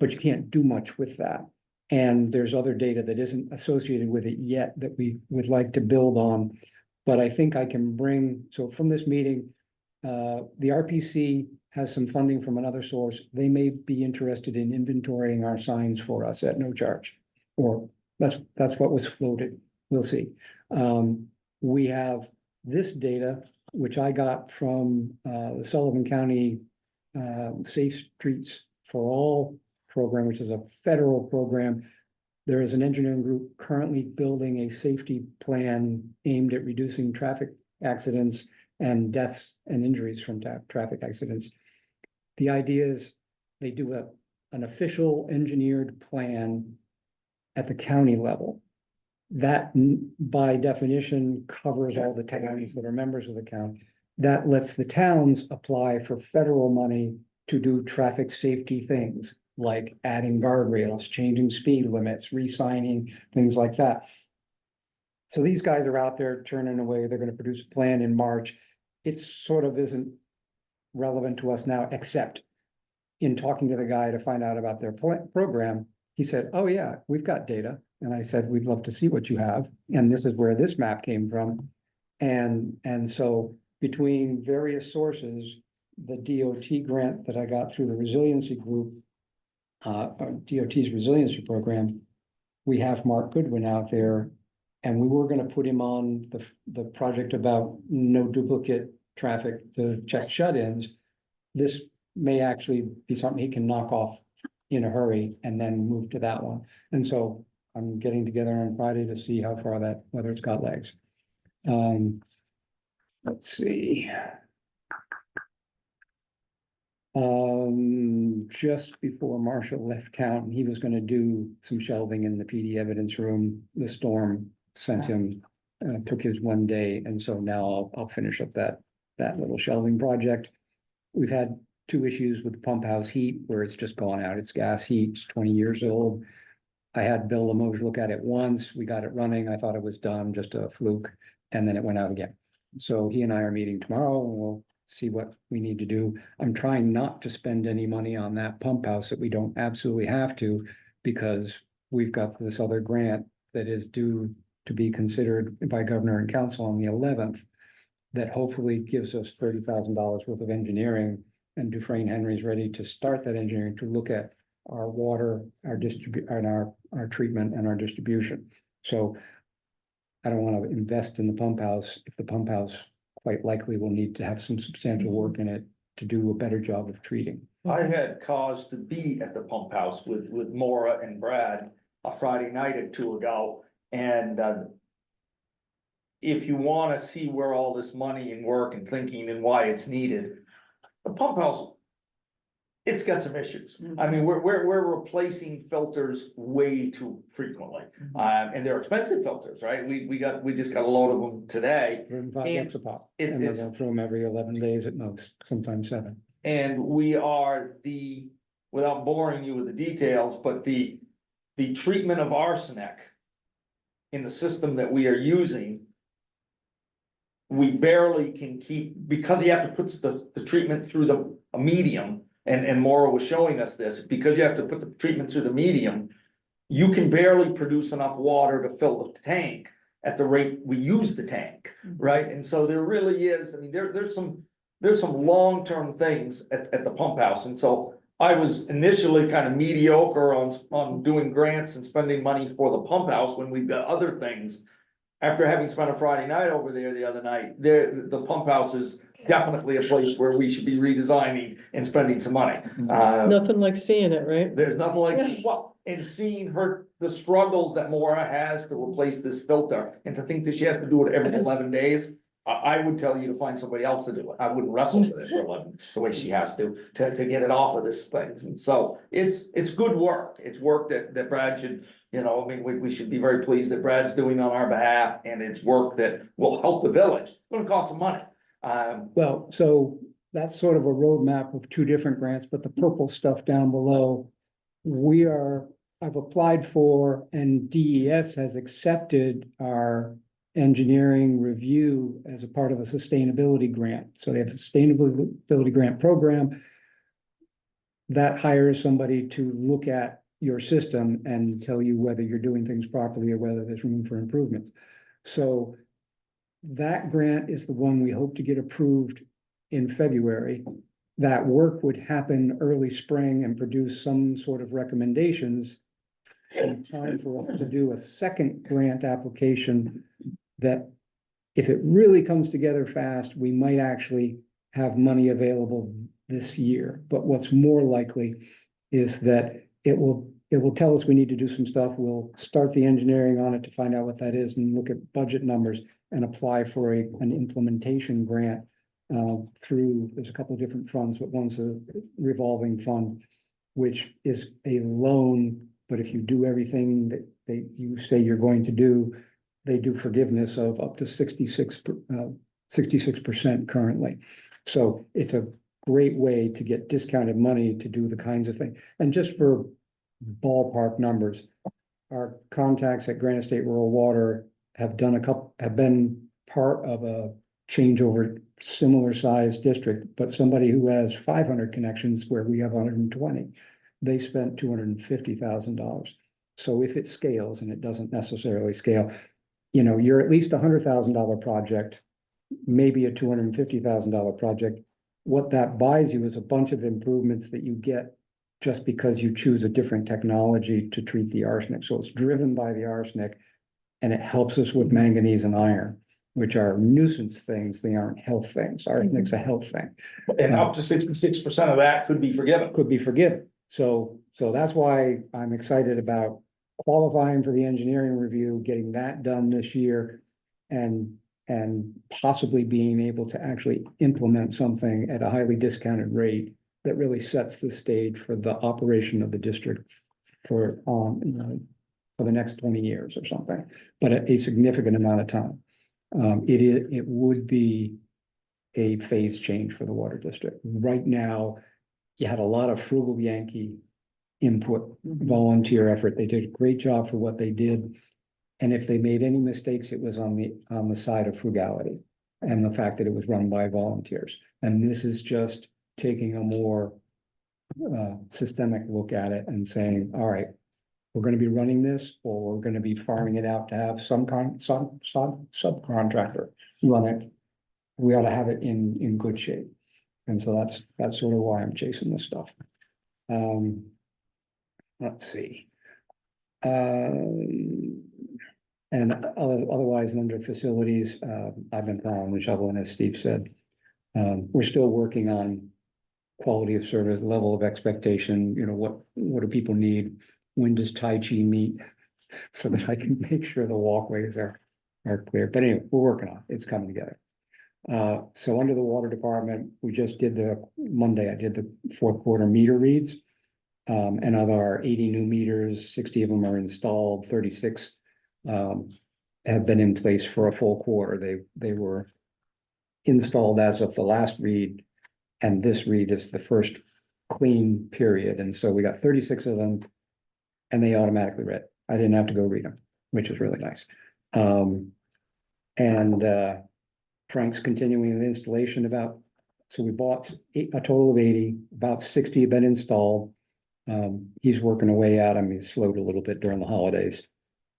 but you can't do much with that. And there's other data that isn't associated with it yet that we would like to build on. But I think I can bring, so from this meeting, the RPC has some funding from another source. They may be interested in inventorying our signs for us at no charge. Or that's what was floated. We'll see. We have this data, which I got from the Sullivan County Safe Streets for All program, which is a federal program. There is an engineering group currently building a safety plan aimed at reducing traffic accidents and deaths and injuries from traffic accidents. The idea is they do an official engineered plan at the county level. That by definition covers all the towns that are members of the county. That lets the towns apply for federal money to do traffic safety things like adding guardrails, changing speed limits, re-signing, things like that. So these guys are out there churning away. They're going to produce a plan in March. It sort of isn't relevant to us now, except in talking to the guy to find out about their program, he said, oh yeah, we've got data. And I said, we'd love to see what you have. And this is where this map came from. And so between various sources, the DOT grant that I got through the resiliency group, DOT's resiliency program, we have Mark Goodwin out there, and we were going to put him on the project about no duplicate traffic to check shut-ins. This may actually be something he can knock off in a hurry and then move to that one. And so I'm getting together on Friday to see how far whether it's got legs. Let's see. Just before Marshall left town, he was going to do some shelving in the PD evidence room. The storm sent him, took his 1 day. And so now I'll finish up that little shelving project. We've had 2 issues with the pump house heat where it's just gone out. It's gas heat, it's 20 years old. I had Bill Limoges look at it once. We got it running. I thought it was done, just a fluke, and then it went out again. So he and I are meeting tomorrow and we'll see what we need to do. I'm trying not to spend any money on that pump house that we don't absolutely have to, because we've got this other grant that is due to be considered by governor and council on the 11th. That hopefully gives us $30,000 worth of engineering, and Dufresne Henry's ready to start that engineering to look at our water, our our treatment and our distribution. So I don't want to invest in the pump house if the pump house quite likely will need to have some substantial work in it to do a better job of treating. I had cause to be at the pump house with Maura and Brad a Friday night or 2 ago, and if you want to see where all this money and work and thinking and why it's needed, the pump house, it's got some issues. I mean, we're replacing filters way too frequently, and they're expensive filters, right? We just got a load of them today. $5 a pop, and we're going through them every 11 days at most, sometimes 7. And we are without boring you with the details, but the treatment of arsenic in the system that we are using, we barely can keep, because you have to put the treatment through a medium, and Maura was showing us this, because you have to put the treatment through the medium, you can barely produce enough water to fill the tank at the rate we use the tank, right? And so there really is, I mean, there's some long-term things at the pump house, and so I was initially kind of mediocre on doing grants and spending money for the pump house when we've got other things. After having spent a Friday night over there the other night, the pump house is definitely a place where we should be redesigning and spending some money. Nothing like seeing it, right? There's nothing like, well, and seeing the struggles that Maura has to replace this filter, and to think that she has to do it every 11 days. I would tell you to find somebody else to do it. I wouldn't wrestle with it for 11, the way she has to get it off of this thing. And so it's good work. It's work that Brad should, I mean, we should be very pleased that Brad's doing on our behalf, and it's work that will help the village. It's gonna cost some money. Well, so that's sort of a roadmap of two different grants, but the purple stuff down below, I've applied for, and DES has accepted our engineering review as a part of a sustainability grant. So they have a sustainability grant program that hires somebody to look at your system and tell you whether you're doing things properly or whether there's room for improvements. So that grant is the one we hope to get approved in February. That work would happen early spring and produce some sort of recommendations in time for us to do a second grant application that, if it really comes together fast, we might actually have money available this year. But what's more likely is that it will tell us we need to do some stuff. We'll start the engineering on it to find out what that is and look at budget numbers and apply for an implementation grant there's a couple of different funds, but one's a revolving fund, which is a loan, but if you do everything that you say you're going to do, they do forgiveness of up to 66% currently. So it's a great way to get discounted money to do the kinds of things. And just for ballpark numbers, our contacts at Granite State Rural Water have been part of a changeover similar size district, but somebody who has 500 connections where we have 120, they spent $250,000. So if it scales, and it doesn't necessarily scale, you're at least $100,000 project, maybe a $250,000 project. What that buys you is a bunch of improvements that you get just because you choose a different technology to treat the arsenic. So it's driven by the arsenic, and it helps us with manganese and iron, which are nuisance things. They aren't health things. Arsenic's a health thing. And up to 66% of that could be forgiven. So that's why I'm excited about qualifying for the engineering review, getting that done this year, and possibly being able to actually implement something at a highly discounted rate that really sets the stage for the operation of the district for the next 20 years or something, but a significant amount of time. It would be a phase change for the water district. Right now, you had a lot of frugal Yankee input, volunteer effort. They did a great job for what they did. And if they made any mistakes, it was on the side of frugality and the fact that it was run by volunteers. And this is just taking a more systemic look at it and saying, all right, we're going to be running this, or we're going to be farming it out to have some subcontractor run it. We ought to have it in good shape. And so that's sort of why I'm chasing this stuff. Let's see. And otherwise, under facilities, I've been plowing and shoveling, as Steve said. We're still working on quality of service, level of expectation. What do people need? When does Tai Chi meet? So that I can make sure the walkways are clear. But anyway, we're working on it. It's coming together. So under the water department, we just did Monday, I did the fourth quarter meter reads. And of our 80 new meters, 60 of them are installed, 36 have been in place for a full quarter. They were installed as of the last read, And this read is the first clean period, and so we got 36 of them. And they automatically read. I didn't have to go read them, which is really nice. And Frank's continuing the installation so we bought a total of 80, about 60 have been installed. He's working away at them. He's slowed a little bit during the holidays.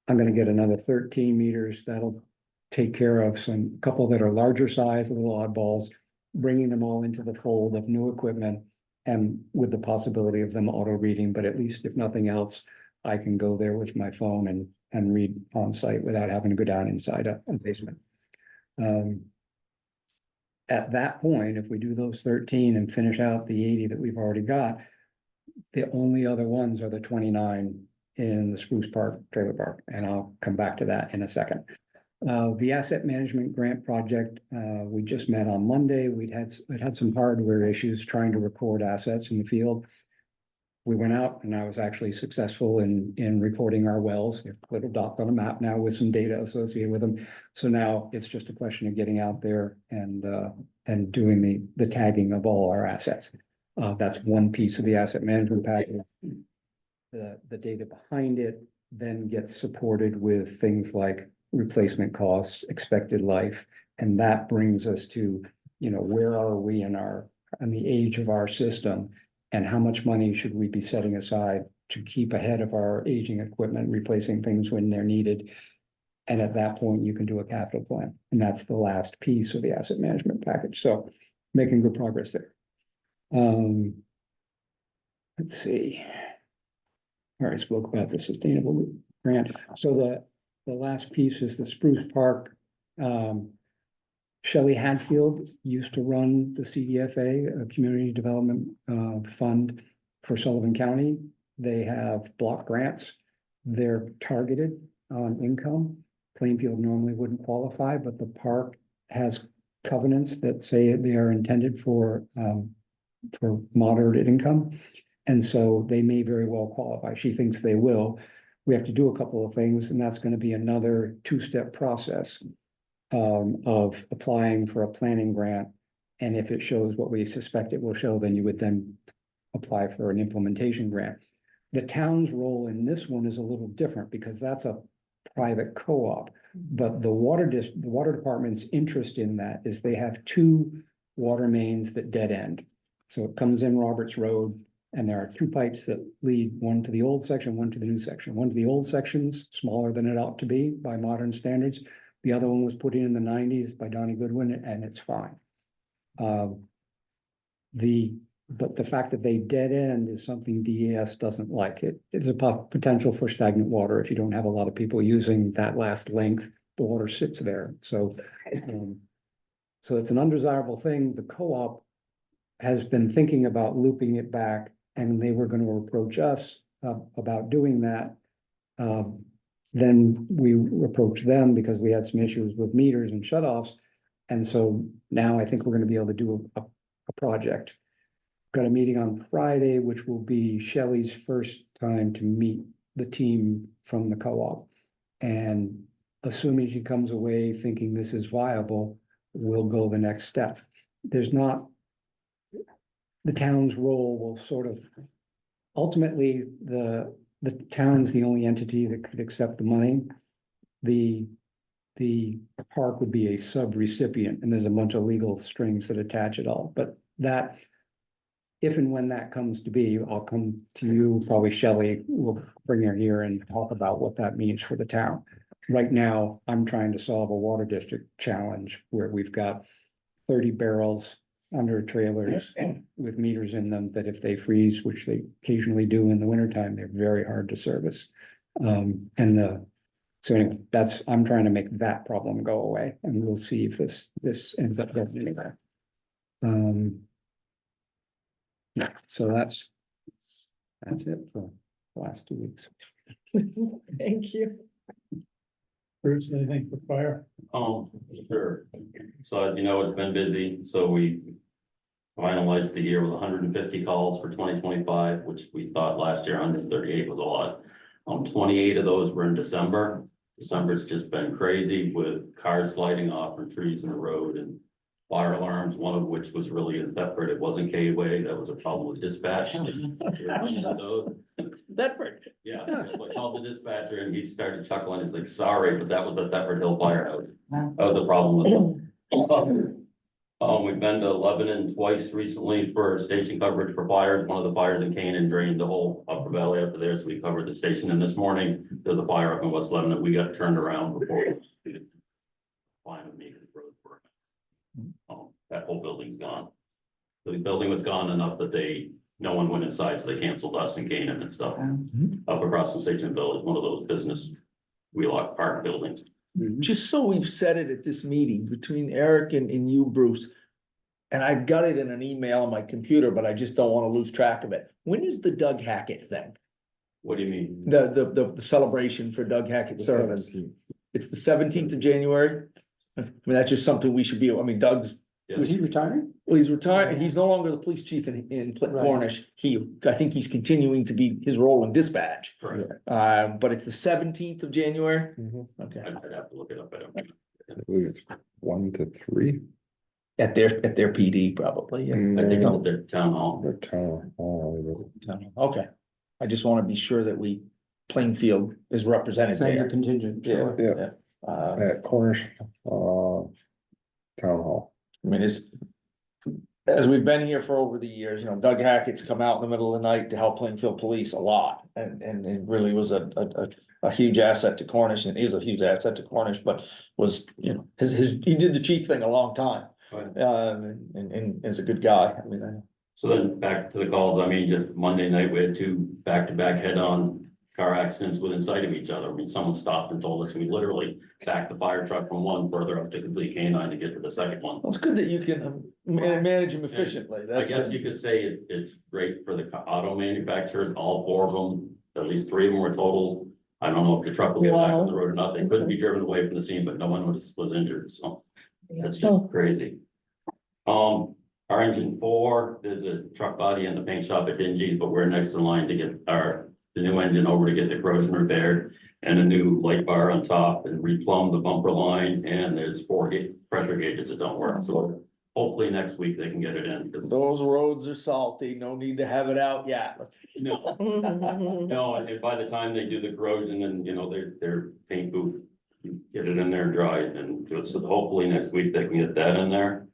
I'm gonna get another 13 meters. That'll take care of some, couple that are larger size, little oddballs, bringing them all into the fold of new equipment. And with the possibility of them auto reading, but at least if nothing else, I can go there with my phone and read on site without having to go down inside a basement. At that point, if we do those 13 and finish out the 80 that we've already got, the only other ones are the 29 in the Spruce Park Trailer Park, and I'll come back to that in a second. The asset management grant project, we just met on Monday. We'd had some hardware issues trying to record assets in the field. We went out and I was actually successful in recording our wells. They're little dots on a map now with some data associated with them. So now it's just a question of getting out there and doing the tagging of all our assets. That's one piece of the asset management package. The data behind it then gets supported with things like replacement costs, expected life, and that brings us to, where are we in the age of our system, and how much money should we be setting aside to keep ahead of our aging equipment, replacing things when they're needed. And at that point, you can do a capital plan, and that's the last piece of the asset management package. So making good progress there. Let's see. All right, spoke about the sustainable grant. So the last piece is the Spruce Park. Shelley Hadfield used to run the CDFA, a community development fund for Sullivan County. They have block grants. They're targeted on income. Plainfield normally wouldn't qualify, but the park has covenants that say they are intended for moderate income. And so they may very well qualify. She thinks they will. We have to do a couple of things, and that's going to be another two-step process of applying for a planning grant. And if it shows what we suspect it will show, then you would then apply for an implementation grant. The town's role in this one is a little different because that's a private co-op, but the water department's interest in that is they have two water mains that dead end. So it comes in Roberts Road, and there are two pipes that lead, one to the old section, one to the new section. One to the old section's smaller than it ought to be by modern standards. The other one was put in the 90s by Donnie Goodwin, and it's fine. But the fact that they dead end is something DES doesn't like. It's a potential for stagnant water. If you don't have a lot of people using that last length, the water sits there. So it's an undesirable thing. The co-op has been thinking about looping it back, and they were going to approach us about doing that. Then we approached them because we had some issues with meters and shutoffs. And so now I think we're going to be able to do a project. Got a meeting on Friday, which will be Shelley's first time to meet the team from the co-op. And assuming she comes away thinking this is viable, we'll go the next step. The town's role will sort of, ultimately, the town's the only entity that could accept the money. The park would be a sub-recipient, and there's a bunch of legal strings that attach it all. But that, if and when that comes to be, I'll come to you, probably Shelley will bring her here and talk about what that means for the town. Right now, I'm trying to solve a water district challenge where we've got 30 barrels under trailers with meters in them that if they freeze, which they occasionally do in the wintertime, they're very hard to service. So anyway, I'm trying to make that problem go away, and we'll see if this ends up going anywhere. Yeah, so that's it for the last 2 weeks. Thank you. Bruce, anything for fire? Oh, sure. So as you know, it's been busy, so we finalized the year with 150 calls for 2025, which we thought last year 138 was a lot. 28 of those were in December. December's just been crazy with cars lighting off and trees in the road and fire alarms, one of which was really in Thetford. It wasn't K-way. That was a problem with dispatch. Thetford. Yeah, I called the dispatcher and he started chuckling. He's like, sorry, but that was a Thetford Hill firehouse. That was the problem with them. We've been to Lebanon twice recently for station coverage for fires. One of the fires in Canaan drained the whole upper valley up to there, so we covered the station. And this morning, there's a fire up in West Lebanon. We got turned around before. Fine with me, the road for that whole building's gone. The building was gone enough that no one went inside, so they canceled us in Canaan and stuff. Up across from Station Village, one of those business Wheelock Park buildings. Just so we've said it at this meeting between Eric and you, Bruce. And I've got it in an email on my computer, but I just don't wanna lose track of it. When is the Doug Hackett thing? What do you mean? The celebration for Doug Hackett's service? 17th. It's the 17th of January? I mean, that's just something we should be, I mean, Doug's, Yes. he retiring? well, he's retired, he's no longer the police chief in Right. Cornish. I think he's continuing to be his role in dispatch. Correct. But it's the 17th of January? Mhm. Okay, I'd have to look it up. I don't. I believe it's 1 to 3. at their PD probably, yeah. I think it's at their town hall. The town hall. Okay, I just wanna be sure that Plainfield is represented Sends a there. contingent, Yeah, sure. yeah. At Cornish, Town Hall. I mean, as we've been here for over the years, Doug Hackett's come out in the middle of the night to help Plainfield Police a lot. And it really was a huge asset to Cornish, and is a huge asset to Cornish, but was, he did the chief thing a long time. Right. And is a good guy. I mean, So then back to the calls, I mean, just Monday night, we had 2 back-to-back head-on car accidents within sight of each other. I mean, someone stopped and told us, we literally backed the fire truck from one further up to complete canine to get to the second one. well, it's good that you can manage them efficiently. I That's guess good. you could say it's great for the auto manufacturers, all 4 of them, at least 3 of them were totaled. I don't know if the truck will get back on the road or not, they couldn't be driven away from the scene, but no one was injured, so. That's just crazy. Our engine 4, there's a truck body in the paint shop at Dingy's, but we're next in line to get the new engine over to get the corrosion repaired. And a new light bar on top and replumb the bumper line, and there's 4 pressure gauges that don't work, so hopefully next week they can get it in. 'Cause Those roads are salty, no need to have it out yet. No, no, and by the time they do the corrosion and, their paint booth, get it in there dry and do it. So hopefully next week they can get that in there.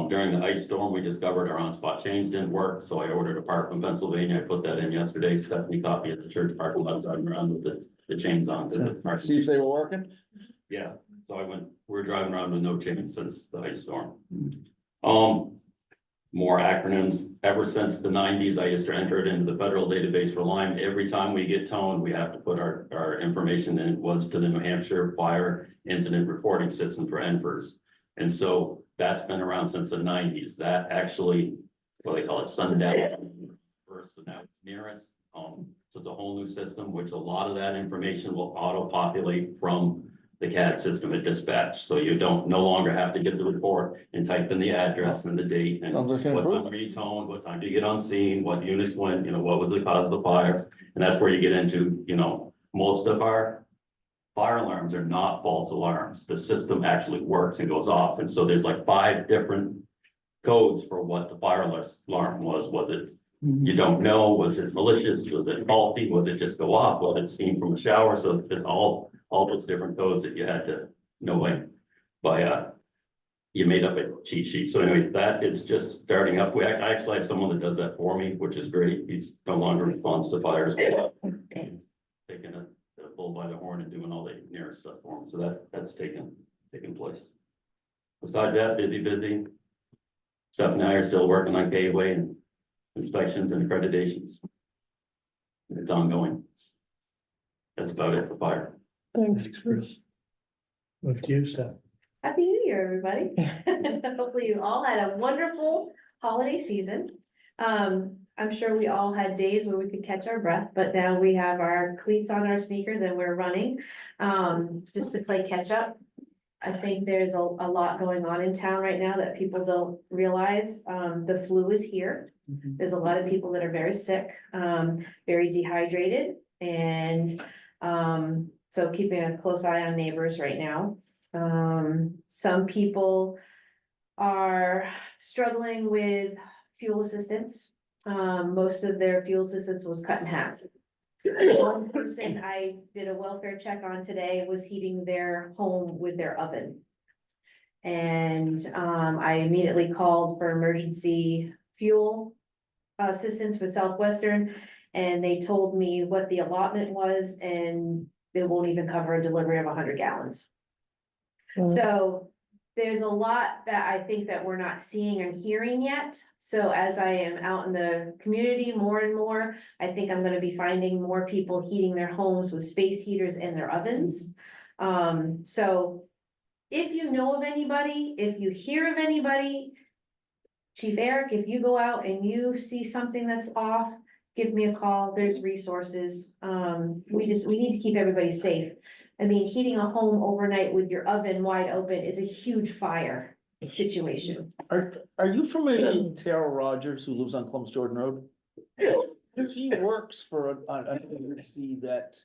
During the ice storm, we discovered our on-spot chains didn't work, so I ordered a part from Pennsylvania. I put that in yesterday. Stephanie caught me at the church parking lot driving around with the chains on. See if they were working. Yeah, so we're driving around with no chains since the ice storm. More acronyms. Ever since the 90s, I used to enter it into the federal database for Lyme. Every time we get towed, we have to put our information in. It was to the New Hampshire Fire Incident Reporting System for NFIRS. And so that's been around since the 90s. That actually, what they call it, sundown first, so now it's nearest. So it's a whole new system, which a lot of that information will auto-populate from the CAD system at dispatch. So you no longer have to get the report and type in the address and the date and Sounds like an what time improvement. were you towed, what time do you get on scene, what units went, what was the cause of the fire? And that's where you get into, most of our fire alarms are not false alarms. The system actually works and goes off. And so there's like 5 different codes for what the fire alarm was. Was it, you don't know, was it malicious, was it faulty, was it just go off, was it steam from a shower? So it's all those different codes that you had to know you made up a cheat sheet. So anyway, that is just starting up. I actually have someone that does that for me, which is great. He's no longer responds to fires. Taking a bull by the horn and doing all the nearest stuff for him. So that's taken place. Besides that, busy. Steph and I are still working on gateway and inspections and accreditations. It's ongoing. That's about it for fire. Thanks. Bruce. Move to you, Steph. Happy New Year, everybody. Hopefully you all had a wonderful holiday season. I'm sure we all had days where we could catch our breath, but now we have our cleats on our sneakers and we're running, just to play catch up. I think there's a lot going on in town right now that people don't realize. The flu is here. There's a lot of people that are very sick, very dehydrated, and so keeping a close eye on neighbors right now. Some people are struggling with fuel assistance. Most of their fuel assistance was cut in half. One person I did a welfare check on today was heating their home with their oven. And I immediately called for emergency fuel assistance with Southwestern. And they told me what the allotment was, and they won't even cover a delivery of 100 gallons. So there's a lot that I think that we're not seeing and hearing yet. So as I am out in the community more and more, I think I'm gonna be finding more people heating their homes with space heaters and their ovens. So if you know of anybody, if you hear of anybody, Chief Eric, if you go out and you see something that's off, give me a call. There's resources. We need to keep everybody safe. I mean, heating a home overnight with your oven wide open is a huge fire situation. Are you familiar with Tara Rogers, who lives on Columbus Jordan Road? She works for an agency that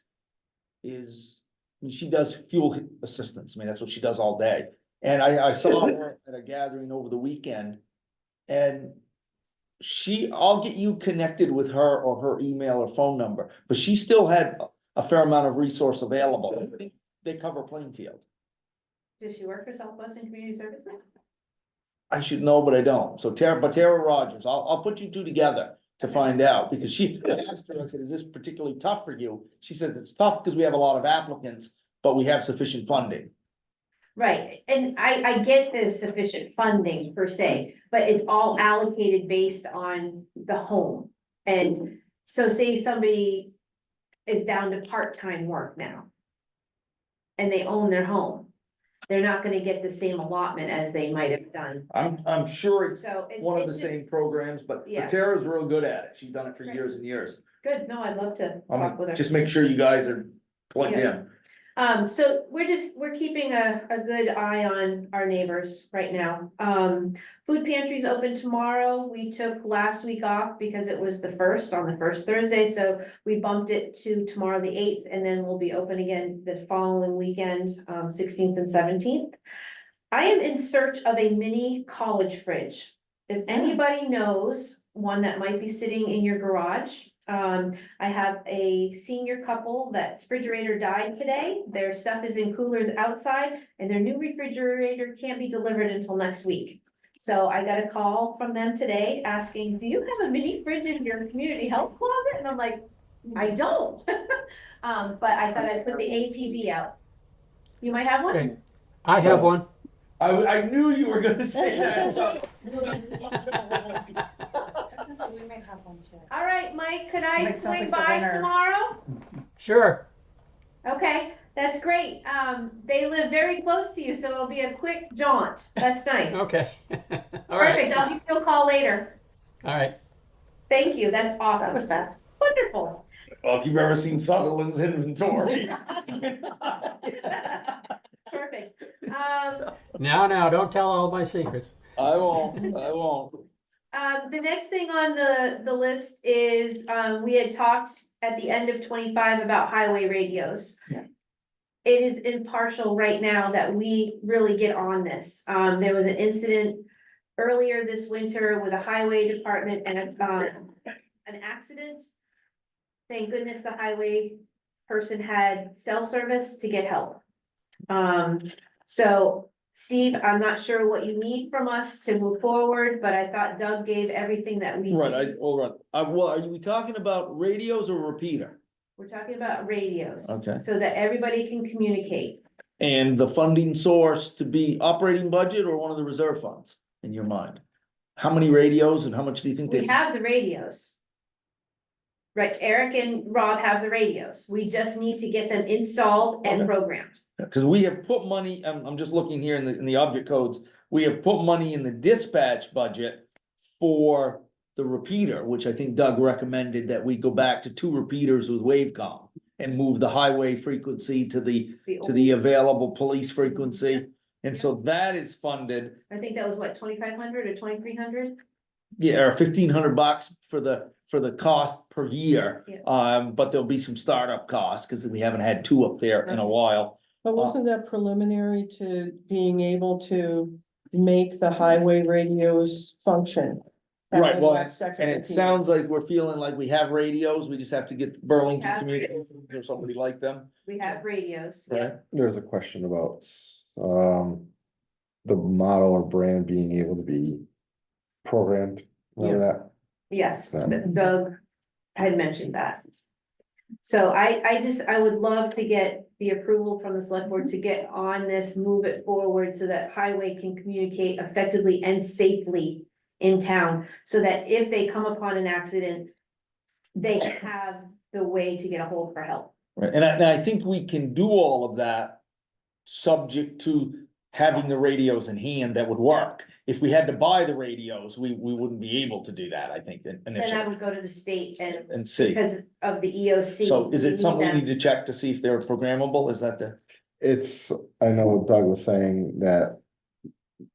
is, I mean, she does fuel assistance. I mean, that's what she does all day. And I saw her at a gathering over the weekend. And I'll get you connected with her or her email or phone number, but she still had a fair amount of resource available. I think they cover Plainfield. Does she work for Southwestern Community Services? I should know, but I don't. So Tara Rogers, I'll put you two together to find out, because I asked her, I said, is this particularly tough for you? She said, it's tough because we have a lot of applicants, but we have sufficient funding. Right, and I get the sufficient funding per se, but it's all allocated based on the home. And so say somebody is down to part-time work now. And they own their home, they're not gonna get the same allotment as they might have done. I'm sure it's So it's. one of the it's just- same programs, but Yeah. Tara's real good at it. She's done it for Right. years and years. Good, no, I'd love to talk with her. Just make sure you guys are plugged Yeah. in. So we're keeping a good eye on our neighbors right now. Food pantry's open tomorrow. We took last week off because it was the first Thursday, so we bumped it to tomorrow, the 8th, and then we'll be open again the following weekend, 16th and 17th. I am in search of a mini college fridge. If anybody knows one that might be sitting in your garage, I have a senior couple that's refrigerator died today. Their stuff is in coolers outside and their new refrigerator can't be delivered until next week. So I got a call from them today asking, do you have a mini fridge in your community health closet? And I'm like, I don't. But I thought I'd put the APB out. You might have one? Okay, I have one. I knew you were gonna say that, so. We may have one too. All right, Mike, could I Mike sounds swing like the by winner. tomorrow? Sure. Okay, that's great. They live very close to you, so it'll be a quick jaunt. That's nice. Okay. All right. Perfect. I'll give you a call later. All right. Thank you. That's awesome. That was fast. Wonderful. Well, if you've ever seen Sutherland's inventory. Perfect. Now, don't tell all my secrets. I won't. The next thing on the list is, we had talked at the end of 25 about highway radios. Yeah. It is impartial right now that we really get on this. There was an incident earlier this winter with a highway department and an accident. Thank goodness the highway person had cell service to get help. So Steve, I'm not sure what you need from us to move forward, but I thought Doug gave everything that we. Right, well, are we talking about radios or repeater? We're talking about radios. Okay. So that everybody can communicate. And the funding source to be operating budget or one of the reserve funds in your mind? How many radios and how much do you think We they? have the radios. Right, Eric and Rob have the radios. We just need to get them installed and Okay. programmed. Cause we have put money, I'm just looking here in the object codes, we have put money in the dispatch budget for the repeater, which I think Doug recommended that we go back to 2 repeaters with Wavecom and move the highway frequency to the available police frequency. And so that is funded, I think that was what, 2,500 or 2,300? yeah, or $1,500 for the cost per year. Yeah. But there'll be some startup costs, cause we haven't had 2 up there in a while. But wasn't that preliminary to being able to make the highway radios function. That Right, little well, second and it repeater. sounds like we're feeling like we have radios, we just have to get Burlington have Communications or somebody like them. We have radios, yeah. Right. There's a question about, the model or brand being able to be programmed, remember that? Yes, Yeah. Doug had mentioned that. So I would love to get the approval from the select board to get on this, move it forward so that highway can communicate effectively and safely in town. So that if they come upon an accident, they have the way to get a hold for help. Right, and I think we can do all of that, subject to having the radios in hand that would work. If we had to buy the radios, we wouldn't be able to do that, I think, Then I initially, would go to the state and and see. because of the EOC. So is we it something we them. need to check to see if they're programmable? Is that the? It's, I know Doug was saying that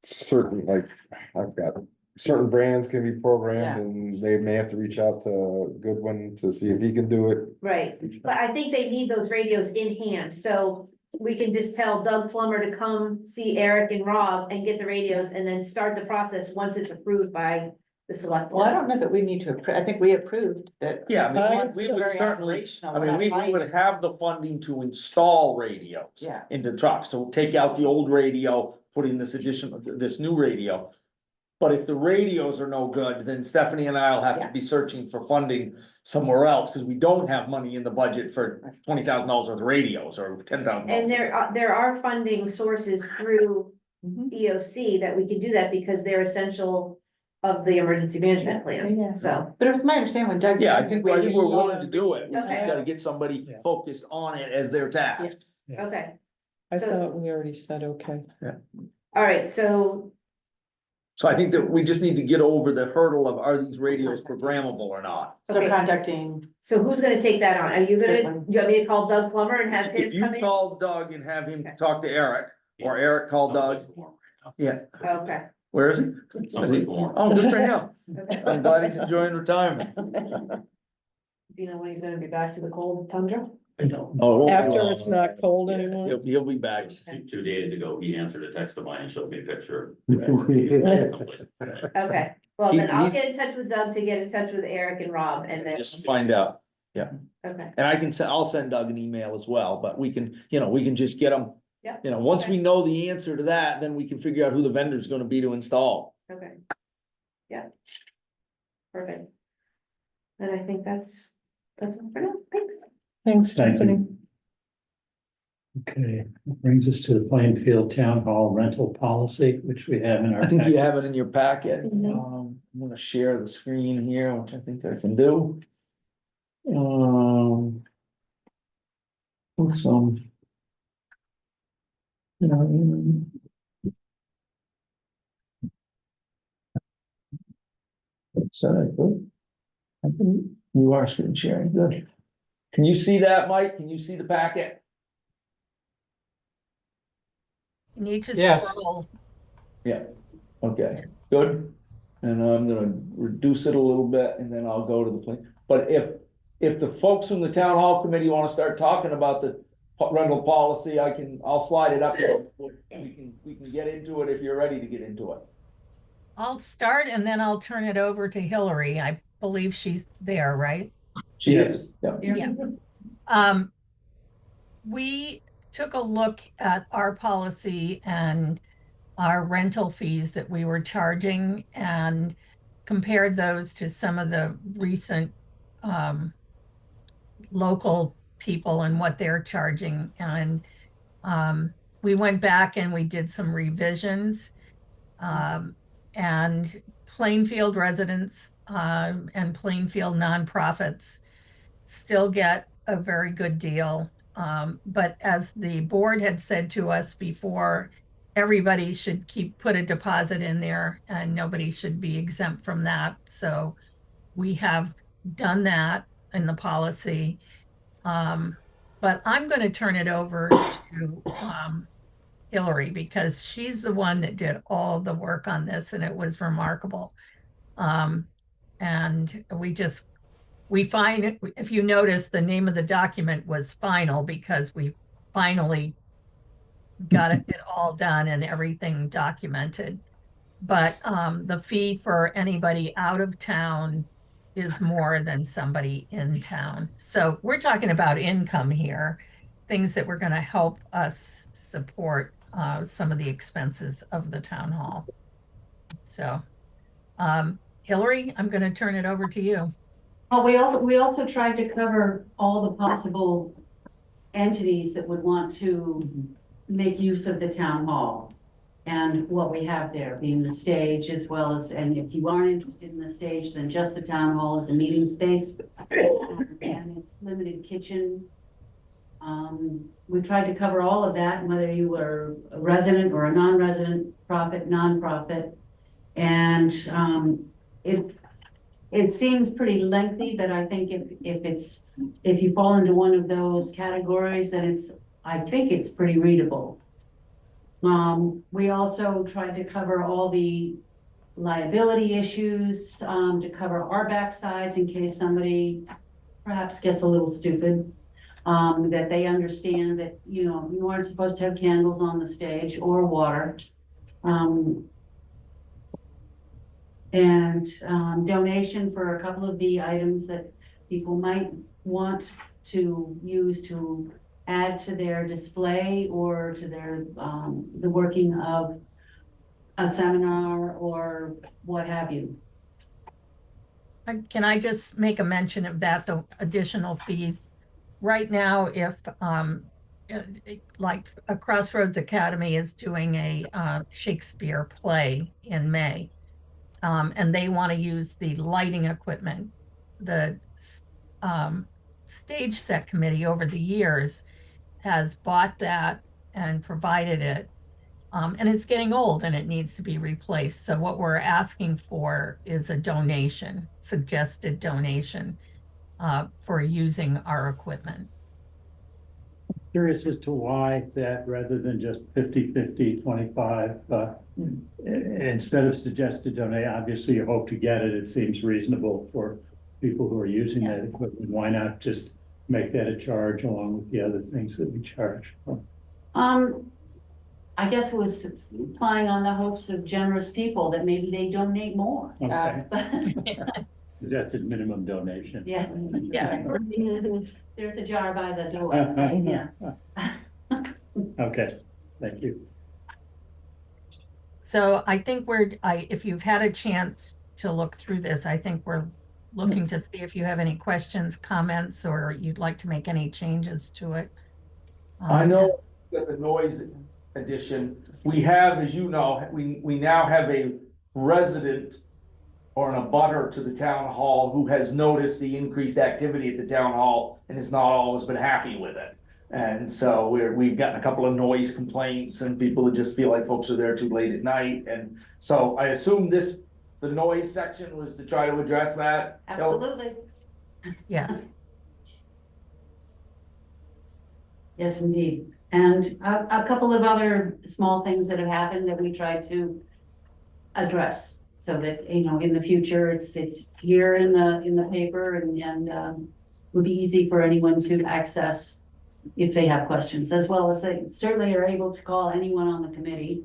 certain, like, I've got, certain brands can be programmed and they may have to reach out to Goodwin to see if he can do it. Right, but I think they need those radios in hand, so we can just tell Doug Plummer to come see Eric and Rob and get the radios and then start the process once it's approved by the select Well, I board. don't know that we need to approve. I think we approved that. Yeah, I mean, It's we still would very certainly, operational, I mean, we but would have the funding to install radios. Yeah. Into trucks, so take out the old radio, put in this addition, this new radio. But if the radios are no good, then Stephanie and I'll have to Yeah. be searching for funding somewhere else, because we don't have money in the budget for $20,000 worth of radios or $10,000. And there are funding sources through Mhm. EOC that we can do that because they're essential of the emergency management plan, Yeah. so. But it was my understanding when Doug. Yeah, I think we're willing to do it, we just Okay. gotta get somebody Yeah. focused on it as their task. Yes. Okay, I So- thought we already said, okay. all right, so So I think that we just need to get over the hurdle of, are these radios programmable or not? So Okay. contacting, So who's gonna take that on? Are you gonna, you want me to call Doug Plummer and have him If you come in? call Doug and have him talk to Eric, or Eric call Doug, yeah, Okay, where is he? Somebody's born. Oh, good for him, okay. I'm glad he's enjoying retirement. Do you know when he's gonna be back to the cold tundra? Oh, After it's not cold anymore. He'll be back. 2 days ago, he answered a text of mine and showed me a picture. Okay, well, He- then I'll he's- get in touch with Doug to get in touch with Eric and Rob and then, Just find out, okay, and I can send, I'll send Doug an email as well, but we can, we can just get them. Yep. Once we know the answer to that, then we can figure out who the vendor's gonna be to install. okay. Yeah. Perfect. And I think that's all for now, thanks. Thanks, Thank you. Stephanie. Okay, that brings us to the Plainfield Town Hall rental policy, which we have in our. I think you packet. have it in your packet. Mhm. I'm gonna share the screen here, which I think I can do. Some. So that good. You are screen sharing, good. Can you see that, Mike? Can you see the packet? Need to Yes. scroll. Yeah, okay, good. And I'm gonna reduce it a little bit and then I'll go to the plan. But if the folks from the town hall committee wanna start talking about the rental policy, I'll slide it up there. We can get into it if you're ready to get into it. I'll start and then I'll turn it over to Hillary. I believe she's there, right? She Yes. is, yeah. Yeah. We took a look at our policy and our rental fees that we were charging and compared those to some of the recent local people and what they're charging. And we went back and we did some revisions. And Plainfield residents and Plainfield nonprofits still get a very good deal. But as the board had said to us before, everybody should put a deposit in there and nobody should be exempt from that. So we have done that in the policy. But I'm going to turn it over to Hillary because she's the one that did all the work on this and it was remarkable. And we find, if you notice, the name of the document was final because we finally got it all done and everything documented. But the fee for anybody out of town is more than somebody in town. So we're talking about income here, things that were going to help us support some of the expenses of the town hall. So, Hillary, I'm going to turn it over to you. Oh, we also tried to cover all the possible entities that would want to make use of the town hall. And what we have there being the stage as well as, and if you aren't interested in the stage, then just the town hall is a meeting space. And it's limited kitchen. We tried to cover all of that, whether you were a resident or a non-resident, profit, nonprofit. And it seems pretty lengthy, but I think if you fall into one of those categories, then I think it's pretty readable. We also tried to cover all the liability issues, to cover our backsides in case somebody perhaps gets a little stupid. That they understand that, you know, you aren't supposed to have candles on the stage or water. And donation for a couple of the items that people might want to use to add to their display or to their the working of a seminar or what have you. Can I just make a mention of that, the additional fees? Right now, if like a Crossroads Academy is doing a Shakespeare play in May, and they want to use the lighting equipment, the stage set committee over the years has bought that and provided it. And it's getting old and it needs to be replaced. So what we're asking for is a donation, suggested donation for using our equipment. Curious as to why that rather than just 50-50, 25, instead of suggested donate, obviously you hope to get it. It seems reasonable for people who are using that equipment. Why not just make that a charge along with the other things that we charge for? I guess it was applying on the hopes of generous people that maybe they donate more. Okay. Suggested minimum donation. Yes. Yeah. There's a jar by the door. Yeah. Okay, thank you. So I think if you've had a chance to look through this, I think we're looking to see if you have any questions, comments, or you'd like to make any changes to it. I know that the noise addition, we have, as you know, we now have a resident or an abutter to the town hall who has noticed the increased activity at the town hall and has not always been happy with it. And so we've gotten a couple of noise complaints and people that just feel like folks are there too late at night. And so I assume the noise section was to try to address that. Absolutely. Yes. Yes, indeed. And a couple of other small things that have happened that we tried to address so that, you know, in the future, it's here in the paper and would be easy for anyone to access if they have questions, as well as they certainly are able to call anyone on the committee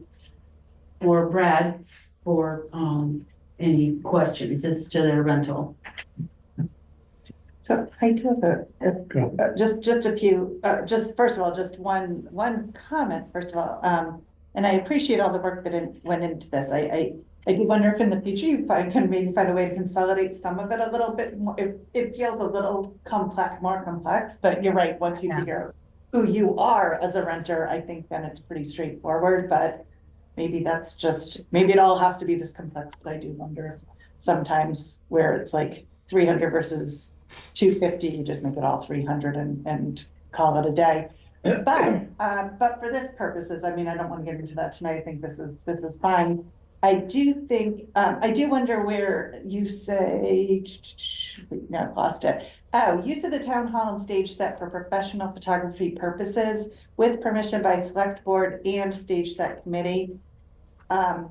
or Brad for any questions as to their rental. So I do have just a few, just first of all, just one comment, first of all, and I appreciate all the work that went into this. I do wonder if in the future you can maybe find a way to consolidate some of it a little bit more. It feels a little more complex, but you're right. Once you figure out who you are as a renter, I think then it's pretty straightforward, but maybe that's just, maybe it all has to be this complex, but I do wonder if sometimes where it's like 300 versus 250, you just make it all 300 and call it a day. But for this purposes, I mean, I don't want to get into that tonight. I think this is fine. I do think, I do wonder where you say, no, I've lost it. Oh, use of the town hall and stage set for professional photography purposes with permission by select board and stage set committee. I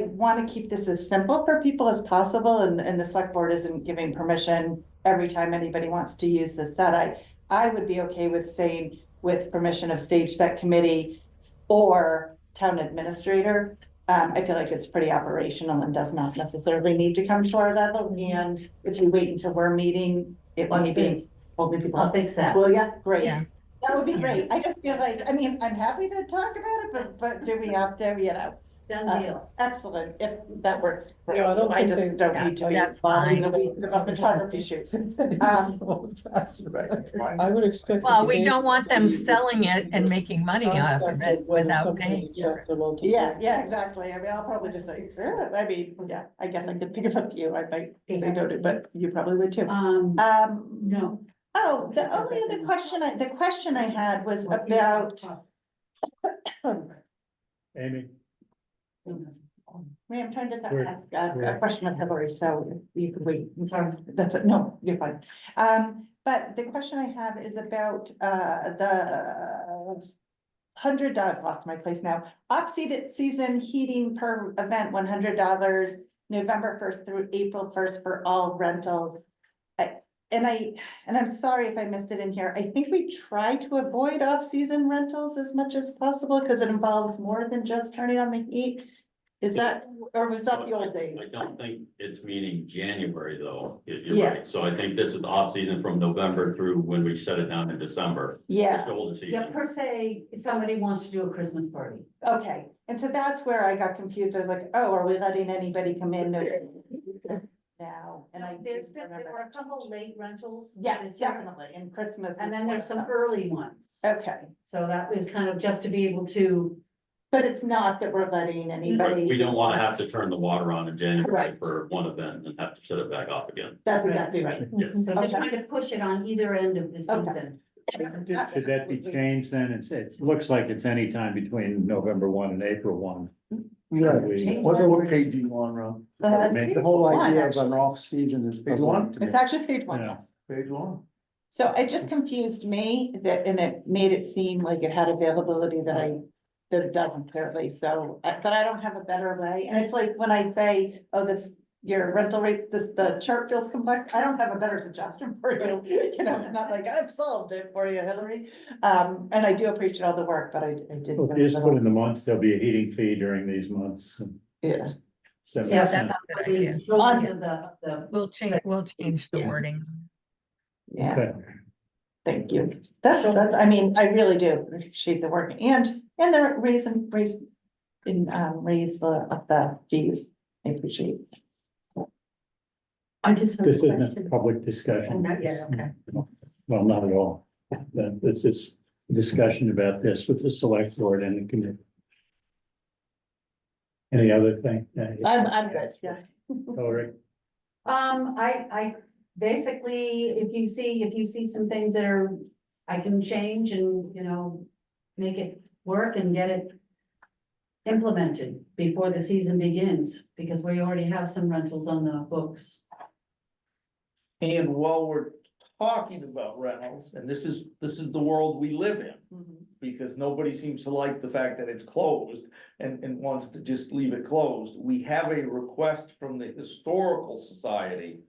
want to keep this as simple for people as possible, and the select board isn't giving permission every time anybody wants to use the set. I would be okay with saying with permission of stage set committee or town administrator. I feel like it's pretty operational and does not necessarily need to come to our level, and if you wait until we're meeting, it may be holding people I'll up. fix that. Well, yeah, great. Yeah. That would be great. I just feel like, I mean, I'm happy to talk about it, but do we have to, you know? Done deal. Excellent, if that works. for Yeah, I don't I think just they- don't need to be That's involved in the fine. weeds of a photography shoot. I would expect. the Well, we state don't want to them be selling it and making money off of contacted it whether without something is paying for it. acceptable to Yeah, do. yeah, exactly. I mean, I'll probably just say, sure, I mean, yeah, I guess I could think of a few, I might say no to, but you probably would too. No. Oh, the only other question I had was about. Amy, Ray, I'm trying to Where- ask a where? question of Hillary, so you can wait. I'm sorry. That's it, no, you're fine. But the question I have is about, the $100, lost my place now, off-season heating per event, $100, November 1st through April 1st for all rentals. And I'm sorry if I missed it in here, I think we try to avoid off-season rentals as much as possible, because it involves more than just turning on the heat. Is that, or was that the old days? I don't think it's meaning January though, you're Yeah. right, so I think this is off season from November through when we shut it down in December. Yeah, Shoulder Yeah, season. per se, if somebody wants to do a Christmas party. okay, and so that's where I got confused, I was like, oh, are we letting anybody come in now? And I. There remember. were a couple late rentals. Yes, this year, definitely, and Christmas. And then is there's some one of early ones. them. Okay, So that was kind of just to be able to, but it's not that we're letting anybody. We don't wanna have to turn the water on in January Right. for one event and have to shut it back off again. That's exactly right. Yeah. so just trying to push it on either end of the Okay. season. should that be changed then? It looks like it's any time between November 1 and April 1. Yeah, We- what page are you on, Ron? It's The page The whole one, idea of an actually. off-season is. It's actually page one, Yeah. yes. Page one. So it just confused me that, and it made it seem like it had availability that it doesn't clearly, so, but I don't have a better way, and it's like when I say, oh, your rental rate, the chart feels complex, I don't have a better suggestion for you, you know, it's not like I've solved it for you, Hillary. And I do appreciate all the work, but I did. Well, if you just put in the months, there'll be a heating fee during these months. Yeah, So that Yeah, makes that's sense. a good idea. The We'll change the wording. yeah. Okay. Thank you. That's, I mean, I really do appreciate the work and the raise the fees. I appreciate. I just. have a This isn't a question. public discussion. Oh, not yet, okay. Well, not at all. This is a discussion about this with the select board and the committee. Any other thing? I'm good, yeah. Hillary? I basically, if you see some things that are, I can change and, you know, make it work and get it implemented before the season begins, because we already have some rentals on the books. And while we're talking about rentals, and this is the world we live in, because nobody seems to like the fact that it's closed and wants to just leave it closed. We have a request from the Historical Society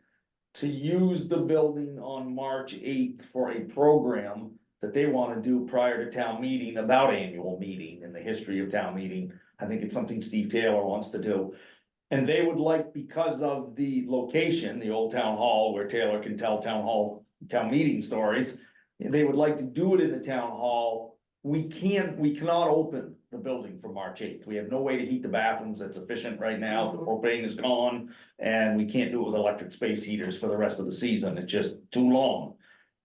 to use the building on March 8th for a program that they want to do prior to town meeting about annual meeting and the history of town meeting. I think it's something Steve Taylor wants to do. And they would like, because of the location, the old town hall where Taylor can tell town meeting stories, they would like to do it in the town hall. We cannot open the building for March 8th. We have no way to heat the bathrooms that's efficient right now. The propane is gone. And we can't do it with electric space heaters for the rest of the season. It's just too long.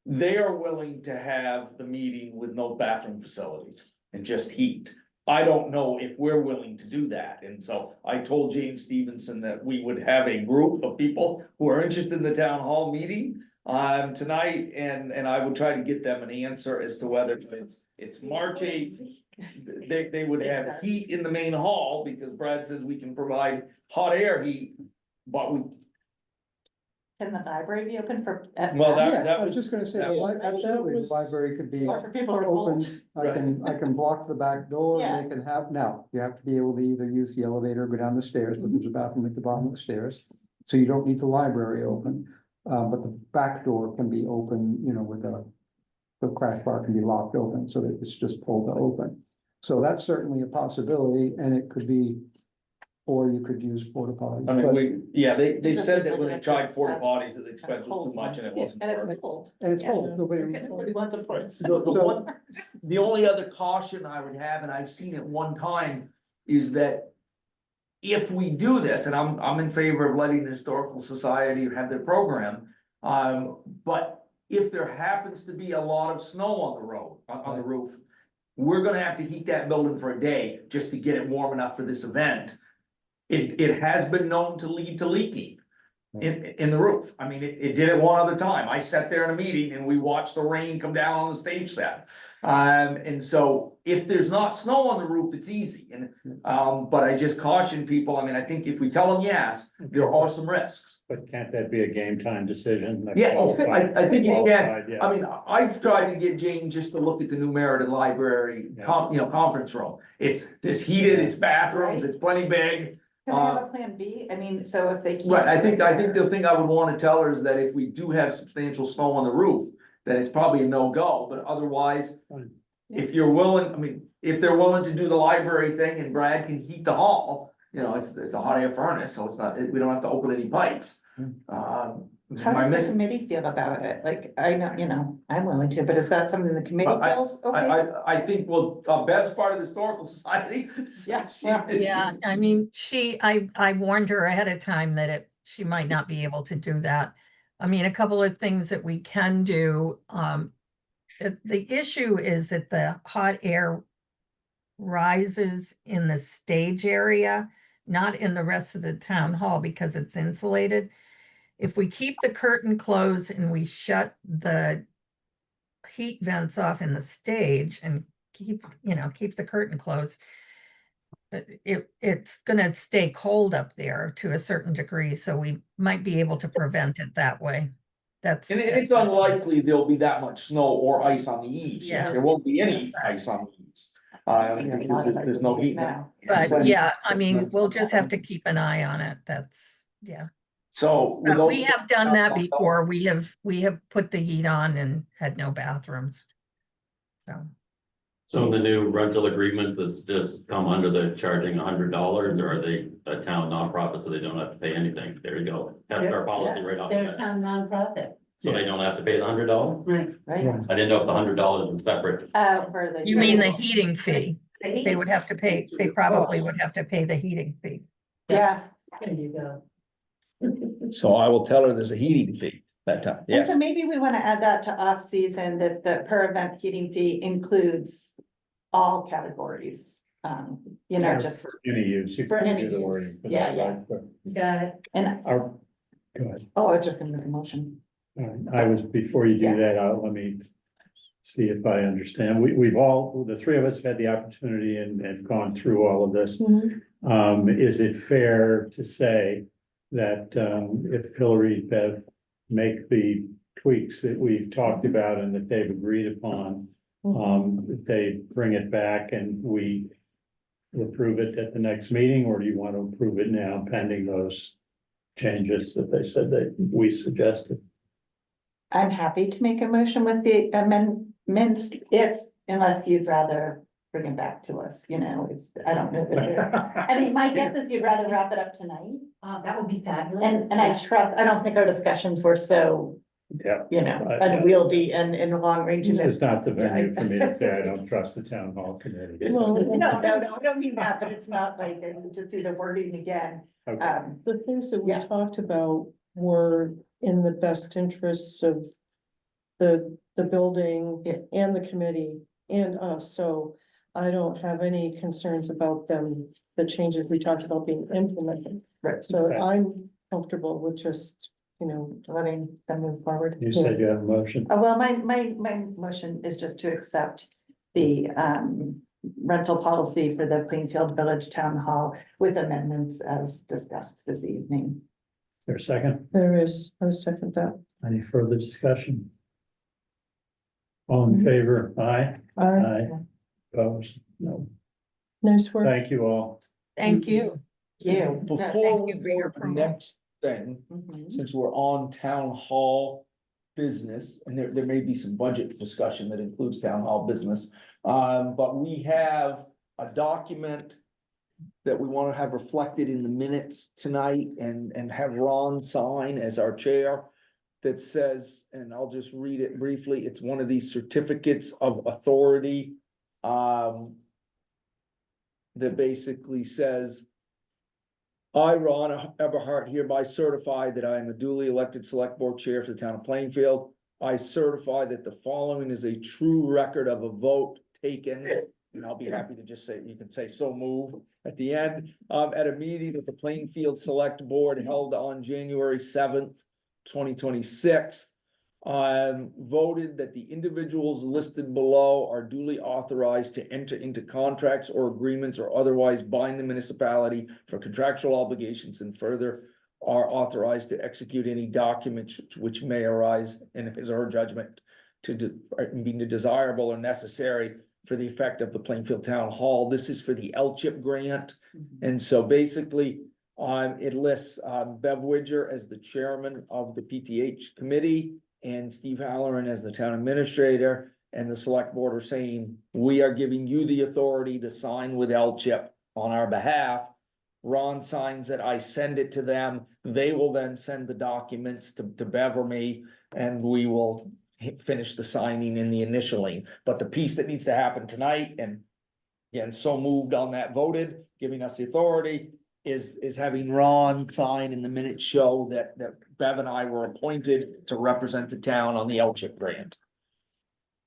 They are willing to have the meeting with no bathroom facilities and just heat. I don't know if we're willing to do that. And so I told Jane Stevenson that we would have a group of people who are interested in the town hall meeting tonight, and I would try to get them an answer as to whether it's March 8th. They would have heat in the main hall because Brad says we can provide hot air heat, but we. Can the library be open for? Well, Yeah, that I was was, just gonna say, that was- absolutely, the library could be Or for people who are old? open. I can block the back door Yeah. and they can have, now, you have to be able to either use the elevator or go down the stairs, but there's a bathroom at the bottom of the stairs. So you don't need the library open, but the back door can be open, you know, with the crash bar can be locked open, so that it's just pulled to open. So that's certainly a possibility, and it could be, or you could use porta potties. I mean, but- they just said looks that like when an they tried expense porta of potties, the expense was too much and it wasn't. And worth it's it. cold. And it's cold, nobody. Everybody wants a foot. The only other caution I would have, and I've seen it one time, is that if we do this, and I'm in favor of letting the Historical Society have their program, but if there happens to be a lot of snow on the road, on the roof, we're gonna have to heat that building for a day just to get it warm enough for this event. It has been known to lead to leaking in the roof. I mean, it did it one other time. I sat there in a meeting and we watched the rain come down on the stage set. And so if there's not snow on the roof, it's easy. And, but I just caution people. I mean, I think if we tell them yes, there are some risks. But can't that be a game time decision? Yeah, I think you can. Qualified, yes. I mean, I've tried to get Jane just to look at the new Meriden Library, conference room. There's heated, it's bathrooms, it's plenty big. Can they have a plan B? I mean, so if they can't. Right, I do think it there- the thing I would wanna tell her is that if we do have substantial snow on the roof, then it's probably a no-go, but otherwise, Fine. if you're willing, I mean, if they're willing to do the library thing and Brad can heat the hall, it's a hot air furnace, so it's not, we don't have to open any pipes. How Am I does the missing? committee feel about it? Like, I know, I'm willing to, but is that something the committee feels okay? I think, well, Bev's part of the Historical Society. Yeah, Yeah, I mean, I warned her ahead of time that she might not be able to do that. I mean, a couple of things that we can do, the issue is that the hot air rises in the stage area, not in the rest of the town hall because it's insulated. If we keep the curtain closed and we shut the heat vents off in the stage and keep the curtain closed, it's gonna stay cold up there to a certain degree, so we might be able to prevent it that way. And it's unlikely there'll be that much snow or ice on the eaves. Yeah. There won't be any ice on the eaves. Because there's no heat. But yeah, I mean, we'll just have to keep an eye on it. Yeah. So. with But we those- have done that before. We have put the heat on and had no bathrooms. So the new rental agreement does just come under the charging $100, or are they a town nonprofit, so they don't have to pay anything? There you go. That's our policy right off. the They're a bat. town nonprofit, So they don't have to pay the $100? right? Right. I didn't know if the $100 was separate. For the. You mean the heating fee? They would have to pay, they probably would have to pay the heating fee. Yeah. There you go. So I will tell her there's a heating fee that time, And yes. so maybe we want to add that to off-season, that the per event heating fee includes all categories. Yeah, Just, for any use. You For can any do the use. wording for Yeah, that, yeah. right? But Got it. and, our, go ahead. I was just gonna make a motion. I was, before you do that, let me see if I understand. We've all, the three of us have had the opportunity and have gone through all of this. Is it fair to say that, if Hillary, Bev, make the tweaks that we've talked about and that they've agreed upon, that they bring it back and we approve it at the next meeting, or do you want to approve it now pending those changes that they said that we suggested? I'm happy to make a motion with the amendments unless you'd rather bring it back to us, I don't know that. I mean, my guess is you'd rather wrap it up tonight. That would be fabulous. And I don't think our discussions were so, Yeah. unwieldy and in long range. This is not the venue for me to say I don't trust the town hall committee. No, I don't mean that, but it's not like, just do the wording again. Okay. The things that we Yeah. talked about were in the best interests of the building Yeah. and the committee and us, so I don't have any concerns about them, the changes we talked about being implemented. Right. So Okay. I'm comfortable with just, Letting them move forward. You said you have a motion. Well, my motion is just to accept the rental policy for the Plainfield Village Town Hall with amendments as discussed this evening. Is there a second? there is, I second that. Any further discussion? All in favor? Aye. Aye. Opposed? No. Nice work. Thank you all. Thank you. You. Before Thank we you for your go to the approval. next thing, Mhm. since we're on town hall, business, and there may be some budget discussion that includes town hall business. But we have a document that we want to have reflected in the minutes tonight and have Ron sign as our chair. That says, and I'll just read it briefly, it's one of these certificates of authority. That basically says. I, Ron Eberhart, hereby certify that I am a duly elected select board chair for the town of Plainfield. I certify that the following is a true record of a vote taken, and I'll be happy to just say, you can say so move at the end, at a meeting that the Plainfield Select Board held on January 7th, 2026. Voted that the individuals listed below are duly authorized to enter into contracts or agreements or otherwise bind the municipality for contractual obligations, and further are authorized to execute any documents which may arise in his or her judgment to be desirable or necessary for the effect of the Plainfield Town Hall. This is for the LCHIP grant. And so basically, it lists Bev Widger as the chairman of the PTH committee and Steve Halloran as the town administrator, and the select board are saying, we are giving you the authority to sign with LCHIP on our behalf. Ron signs it, I send it to them, they will then send the documents to Bev or me, and we will finish the signing and the initialing. But the piece that needs to happen tonight, and again, so moved on that voted, giving us the authority, is having Ron sign in the minutes show that Bev and I were appointed to represent the town on the LCHIP grant.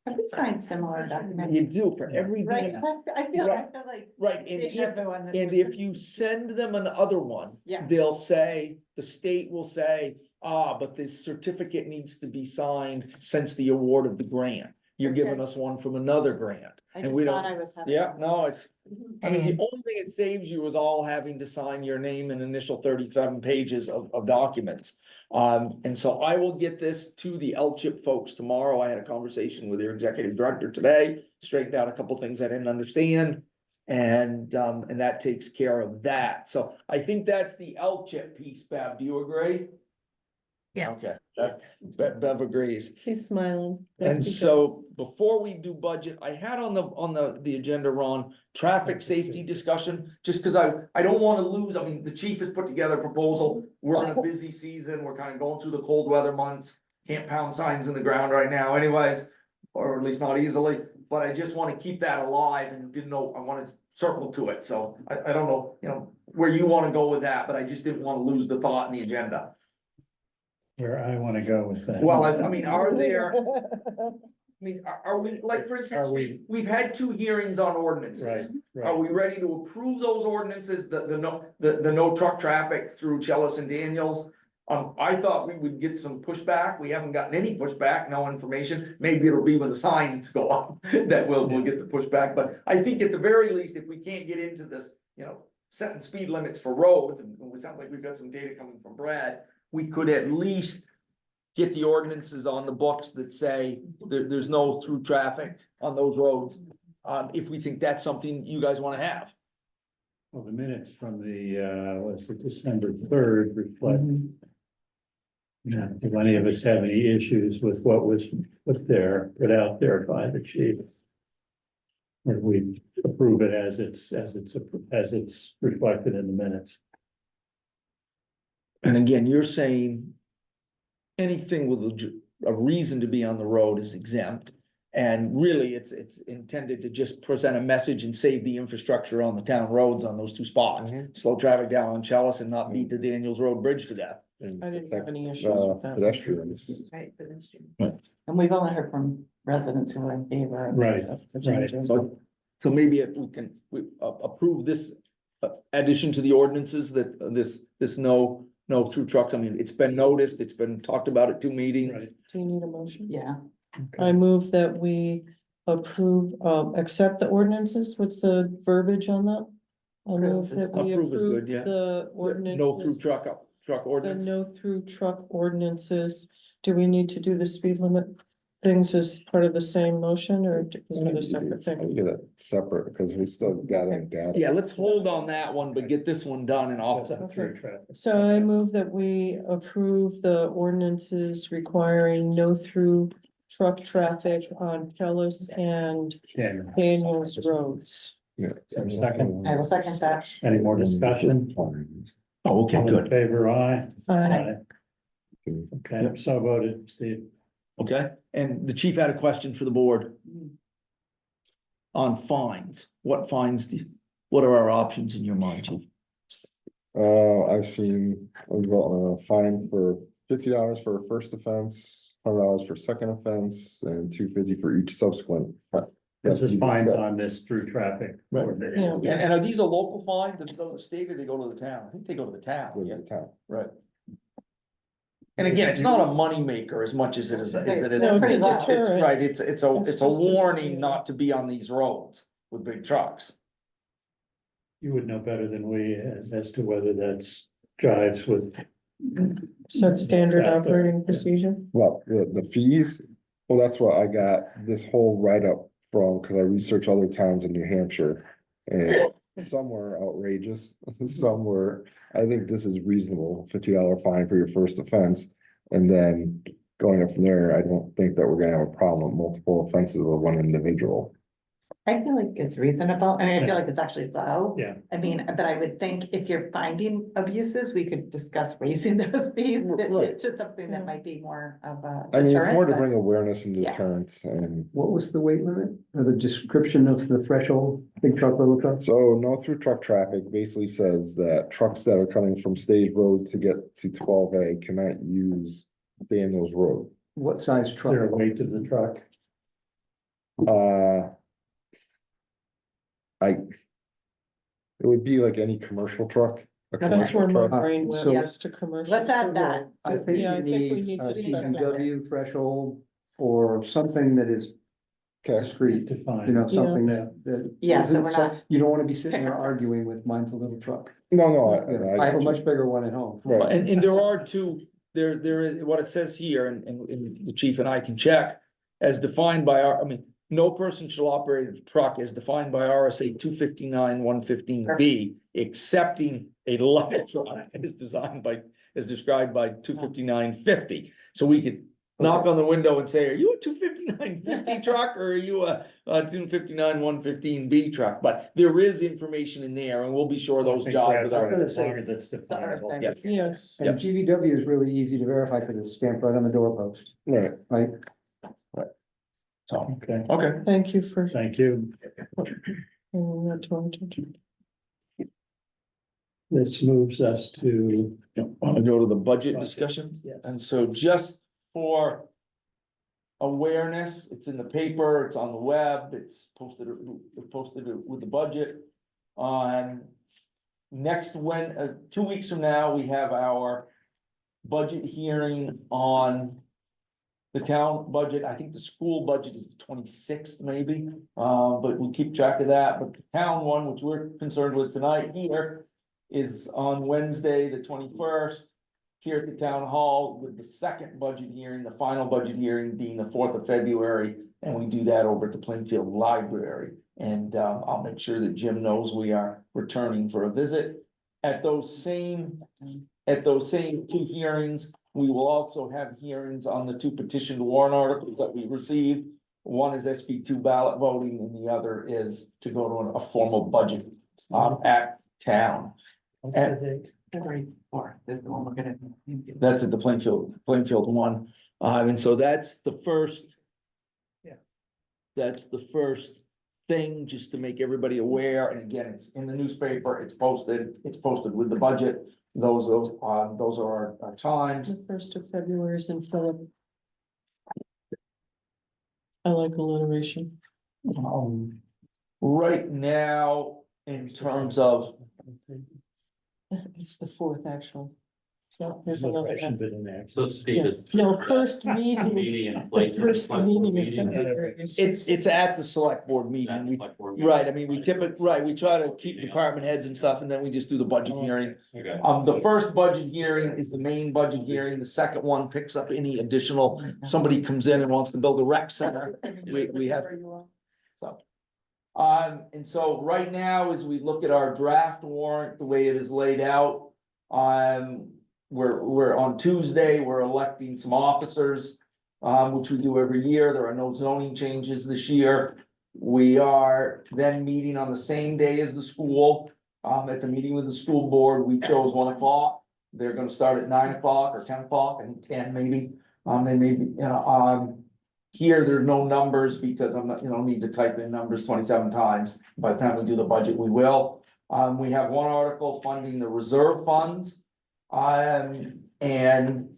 Have we signed similar documents? You do for every. Right, I feel Right. like. Right, and if you send them another one. Yeah. They'll say, the state will say, but this certificate needs to be signed since the award of the grant. You're giving Okay. us one from another grant. I And just we thought don't, I was having. yeah, no, it's, I mean, the And- only thing it saves you is all having to sign your name and initial 37 pages of documents. And so I will get this to the LCHIP folks tomorrow. I had a conversation with their executive director today, straightened out a couple things I didn't understand. And that takes care of that. So I think that's the LCHIP piece, Bev. Do you agree? Yes. Okay, Bev agrees. She's smiling. And so before we do budget, I had on the agenda, Ron, traffic safety discussion, just because I don't want to lose, I mean, the chief has put together a proposal. We're in a busy season, we're kind of going through the cold weather months, can't pound signs in the ground right now anyways, or at least not easily, but I just want to keep that alive and didn't know, I wanted to circle to it, so I don't know, where you want to go with that, but I just didn't want to lose the thought in the agenda. Where I wanna go with that. Well, I mean, are there, I mean, are we, like, for instance, Are we- we've had 2 hearings on Right, ordinances. Are right. we ready to approve those ordinances, the no truck traffic through Chalice and Daniels? I thought we would get some pushback. We haven't gotten any pushback, no information. Maybe it'll be when the signs go up that we'll get the pushback. But I think at the very least, if we can't get into this, setting speed limits for roads, and it sounds like we've got some data coming from Brad, we could at least get the ordinances on the books that say there's no through traffic on those roads. If we think that's something you guys wanna have. Well, the minutes from the, was it December 3rd reflect. If any of us have any issues with what was put out there by the chief. Or we approve it as it's reflected in the minutes. And again, you're saying anything with a reason to be on the road is exempt. And really, it's intended to just present a message and save the infrastructure on the town roads on those 2 spots. Slow traffic down on Chalice and not beat the Daniels Road Bridge to death. And I didn't have any protect, issues with that. pedestrians. Right, pedestrian. Right. And we've only heard from residents who are in favor. of Right, the right. changes. So maybe if we approve this addition to the ordinances that this no through trucks. I mean, it's been noticed, it's been talked about at 2 meetings. Right. Do you need a motion? Yeah, I move that we approve, accept the ordinances. What's the verbiage on that? I move that we Approve is approve good, yeah. the ordinances. No through truck The ordinance. no through truck ordinances. Do we need to do the speed limit things as part of the same motion, or is it a separate I thing? get it separate, because we still gathering data. Yeah, let's hold on that one, but get this one done and off. That's through traffic. So I move that we approve the ordinances requiring no through truck traffic on Kellis and Daniel. Daniels roads. Yeah. there a second? I will second that. Any more discussion? Oh, okay, All in good. favor, aye. Aye. Okay, so voted, Steve. Okay, and the chief had a question for the board. On fines, what fines what are our options in your mind, chief? I've seen a fine for $50 for a first offense, $100 for second offense, and $250 for each subsequent. This is fines on this through traffic. Right. ordinance. Yeah. And are these a local fine? Does it go to the state or they go to the town? I think they go to the town, With yeah, the town. right. And again, it's not a moneymaker as much as it is. No, pretty low. It's right, it's It's a just warning not to be on these roads with big trucks. You would know better than we as to whether that's jives with. Set standard Exactly. operating procedure. Well, the fees, well, that's what I got this whole write-up from, because I researched other towns in New Hampshire. And some were outrageous, some were, I think this is reasonable, $50 fine for your first offense. And then going up from there, I don't think that we're gonna have a problem with multiple offenses with one individual. I feel like it's reasonable, I mean, I feel like it's actually low. Yeah. I mean, but I would think if you're finding abuses, we could discuss raising those fees. Right. It's just something that might be more of a I mean, it's more deterrent, to but- bring awareness and Yeah. deterrence and. What was the weight limit or the description of the threshold, big truck, little truck? So no through truck traffic basically says that trucks that are coming from Stage Road to get to 12A cannot use Daniels Road. What size Is truck? there a weight to the truck? It would be like any commercial truck. A That's where commercial my truck. brain went, So- yes, to commercial. Let's add that. I think Yeah, I you think we need need a to do that. CPW threshold or something that is Okay, discreet, Defined. you know, something that. Yeah, so isn't we're so- not- You don't wanna be sitting there Pick up arguing with mine's a little truck. no, You know, I have a got much you. bigger one at home. Right. And there are two, there is, what it says here, and the chief and I can check. As defined by our, I mean, no person shall operate a truck as defined by RSA 259-115B, excepting a light truck as designed by, as described by 259-50. So we could knock on the window and say, are you a 259-50 truck or are you a 259-115B truck? But there is information in there and we'll be sure those I think jobs that's are. right, gonna as say- long as it's definable. RSA. Yes. Yes, And GVW is really easy to verify because it's stamped right on the doorpost, Right, right? So, Okay, okay. thank you for thank you. bringing that to our attention. This moves us to. Want to go to the budget discussion? Yes. And so just for awareness, it's in the paper, it's on the web, it's posted with the budget. On next 2 weeks from now, we have our budget hearing on the town budget. I think the school budget is the 26th maybe, but we'll keep track of that. But the town one, which we're concerned with tonight here, is on Wednesday, the 21st. Here at the town hall with the second budget hearing, the final budget hearing being the 4th of February. And we do that over at the Plainfield Library. And I'll make sure that Jim knows we are returning for a visit. At those same 2 hearings, we will also have hearings on the 2 petitioned warrant articles that we received. One is SB2 ballot voting and the other is to go to a formal budget at town. February 4th is the one we're gonna. That's at the Plainfield one, and so that's the first. Yeah. That's the first thing, just to make everybody aware, and again, it's in the newspaper, it's posted with the budget. Those are our times. The 1st of February is in Philip. I like alliteration. Right now, in terms of, It's the 4th, actually. No, there's No another. question been in there. So Steve is. No, first meeting, Meeting in the place. first meeting in Meeting. February. It's at the select board meeting. Right, I mean, we we try to keep department heads and stuff, and then we just do the budget hearing. Okay. The first budget hearing is the main budget hearing, the second one picks up any additional, somebody comes in and wants to build a rec center, we have, so. And so right now, as we look at our draft warrant, the way it is laid out, we're on Tuesday, we're electing some officers, which we do every year. There are no zoning changes this year. We are then meeting on the same day as the school. At the meeting with the school board, we chose 1 o'clock. They're gonna start at 9 o'clock or 10 o'clock, I think 10 maybe. They may be, here, there are no numbers because I'm not, need to type in numbers 27 times. By the time we do the budget, we will. We have one article funding the reserve funds. And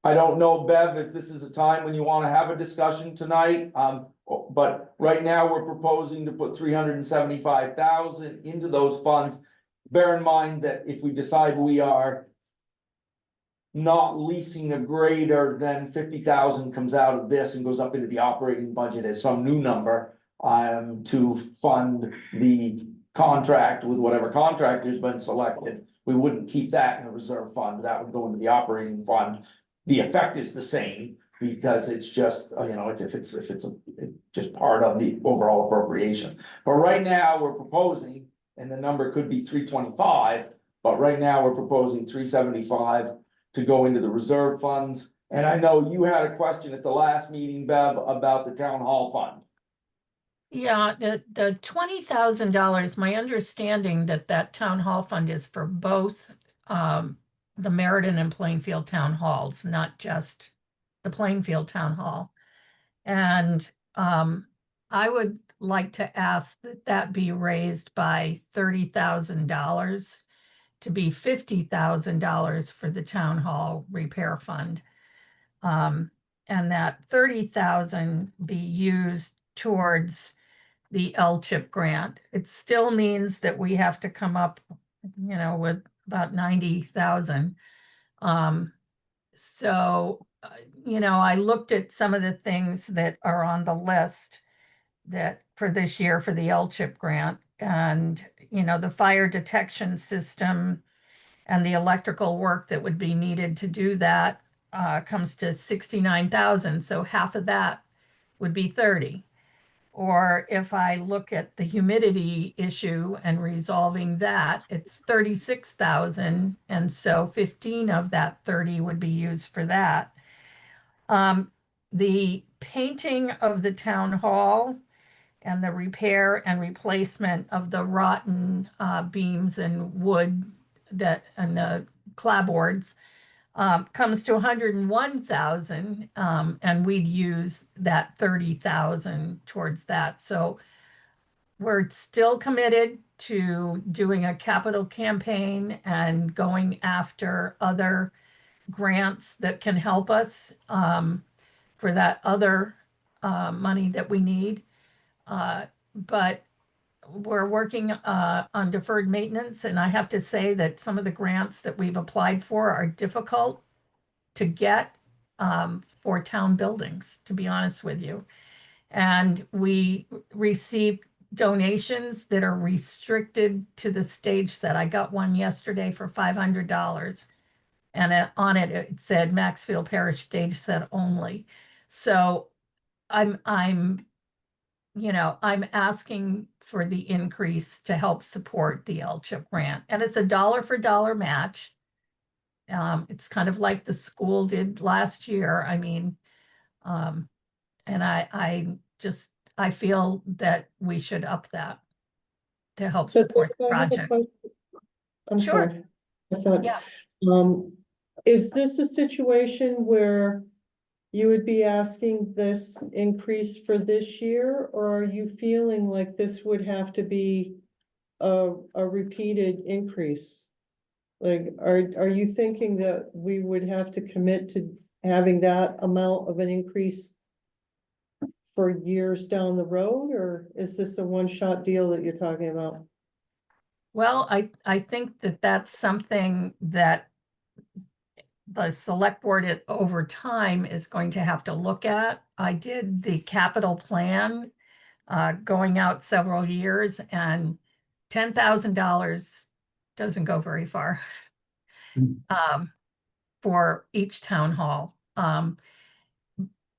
I don't know, Bev, if this is a time when you wanna have a discussion tonight, but right now we're proposing to put 375,000 into those funds. Bear in mind that if we decide we are not leasing a grader, then 50,000 comes out of this and goes up into the operating budget as some new number, to fund the contract with whatever contractor's been selected. We wouldn't keep that in a reserve fund, that would go into the operating fund. The effect is the same, because it's just, it's just part of the overall appropriation. But right now, we're proposing, and the number could be 325, but right now, we're proposing 375 to go into the reserve funds. And I know you had a question at the last meeting, Bev, about the town hall fund. Yeah, the $20,000, my understanding that town hall fund is for both the Meriden and Plainfield town halls, not just the Plainfield town hall. And I would like to ask that be raised by $30,000 to be $50,000 for the town hall repair fund. And that 30,000 be used towards the LCHIP grant. It still means that we have to come up, with about 90,000. So, I looked at some of the things that are on the list that for this year for the LCHIP grant, and, the fire detection system and the electrical work that would be needed to do that comes to 69,000. So half of that would be 30. Or if I look at the humidity issue and resolving that, it's 36,000. And so 15 of that 30 would be used for that. The painting of the town hall and the repair and replacement of the rotten beams and wood and the clapboards comes to 101,000, and we'd use that 30,000 towards that. So we're still committed to doing a capital campaign and going after other grants that can help us for that other money that we need. But we're working on deferred maintenance, and I have to say that some of the grants that we've applied for are difficult to get for town buildings, to be honest with you. And we receive donations that are restricted to the stage set. I got one yesterday for $500, and on it, it said Maxfield Parish stage set only. So I'm asking for the increase to help support the LCHIP grant. And it's a dollar for dollar match. It's kind of like the school did last year. I mean, and I feel that we should up that to help support the project. I'm Sure. sorry. I thought, Yeah. Is this a situation where you would be asking this increase for this year, or are you feeling like this would have to be a repeated increase? Like, are you thinking that we would have to commit to having that amount of an increase for years down the road, or is this a one-shot deal that you're talking about? Well, I think that that's something that the select board over time is going to have to look at. I did the capital plan going out several years, and $10,000 doesn't go very far for each town hall.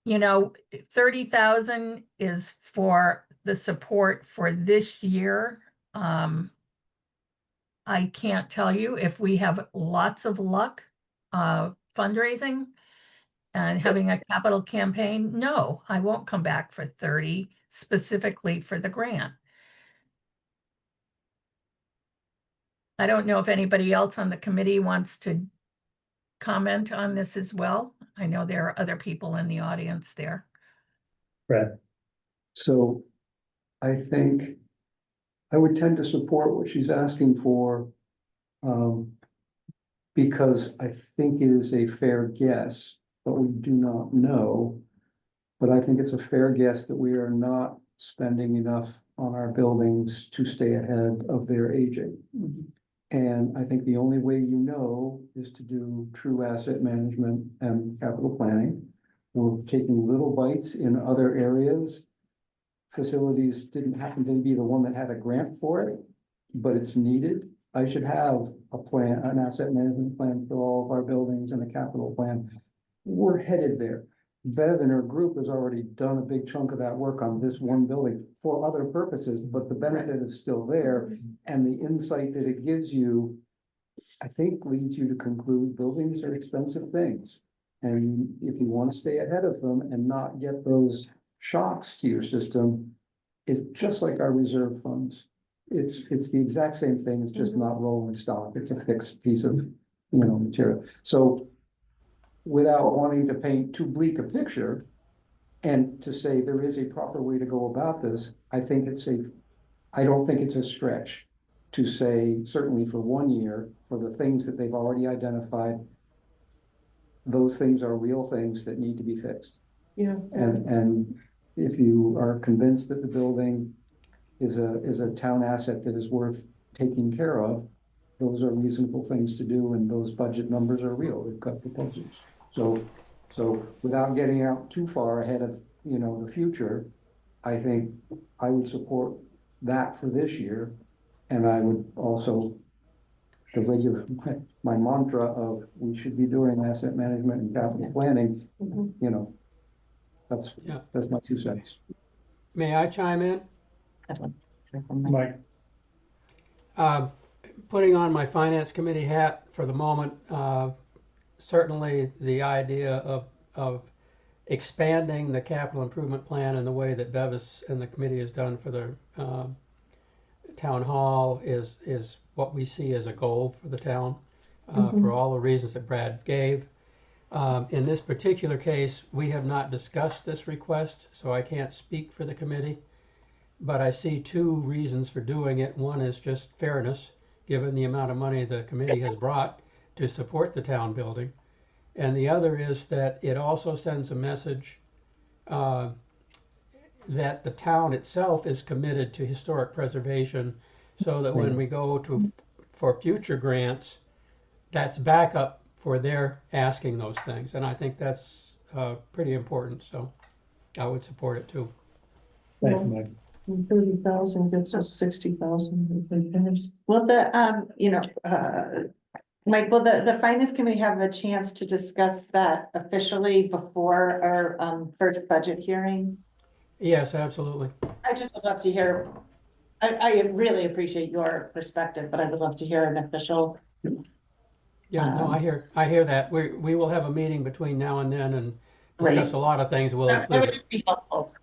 You know, 30,000 is for the support for this year. I can't tell you if we have lots of luck fundraising and having a capital campaign. No, I won't come back for 30 specifically for the grant. I don't know if anybody else on the committee wants to comment on this as well. I know there are other people in the audience there. Brad, So I think I would tend to support what she's asking for. Because I think it is a fair guess, but we do not know. But I think it's a fair guess that we are not spending enough on our buildings to stay ahead of their aging. And I think the only way you know is to do true asset management and capital planning. We're taking little bites in other areas. Facilities didn't happen to be the one that had a grant for it, but it's needed. I should have a plan, an asset management plan for all of our buildings and a capital plan. We're headed there. Bev and her group has already done a big chunk of that work on this one building for other purposes, but the benefit is still there. And the insight that it gives you, I think, leads you to conclude buildings are expensive things. And if you want to stay ahead of them and not get those shocks to your system, it's just like our reserve funds. It's the exact same thing. It's just not rolling stock. It's a fixed piece of, material. So without wanting to paint too bleak a picture and to say there is a proper way to go about this, I don't think it's a stretch to say, certainly for 1 year, for the things that they've already identified, those things are real things that need to be fixed. Yeah. And if you are convinced that the building is a town asset that is worth taking care of, those are reasonable things to do, and those budget numbers are real. We've got proposals. So without getting out too far ahead of, the future, I think I would support that for this year. And I would also, my mantra of we should be doing asset management and capital planning, that's my 2 cents. May I chime in? Mike, Putting on my finance committee hat for the moment, certainly the idea of expanding the capital improvement plan in the way that Bevis and the committee has done for the town hall is what we see as a goal for the town, for all the reasons that Brad gave. In this particular case, we have not discussed this request, so I can't speak for the committee. But I see 2 reasons for doing it. One is just fairness, given the amount of money the committee has brought to support the town building. And the other is that it also sends a message that the town itself is committed to historic preservation, so that when we go for future grants, that's backup for their asking those things. And I think that's pretty important. So I would support it too. thank you, Mike. 30,000 gets us 60,000. Will Mike, will the finance committee have a chance to discuss that officially before our first budget hearing? Yes, absolutely. I just would love to hear, I really appreciate your perspective, but I would love to hear an official. Yeah, no, I hear that. We will have a meeting between now and then and discuss a lot of things. We'll That include would it. be helpful.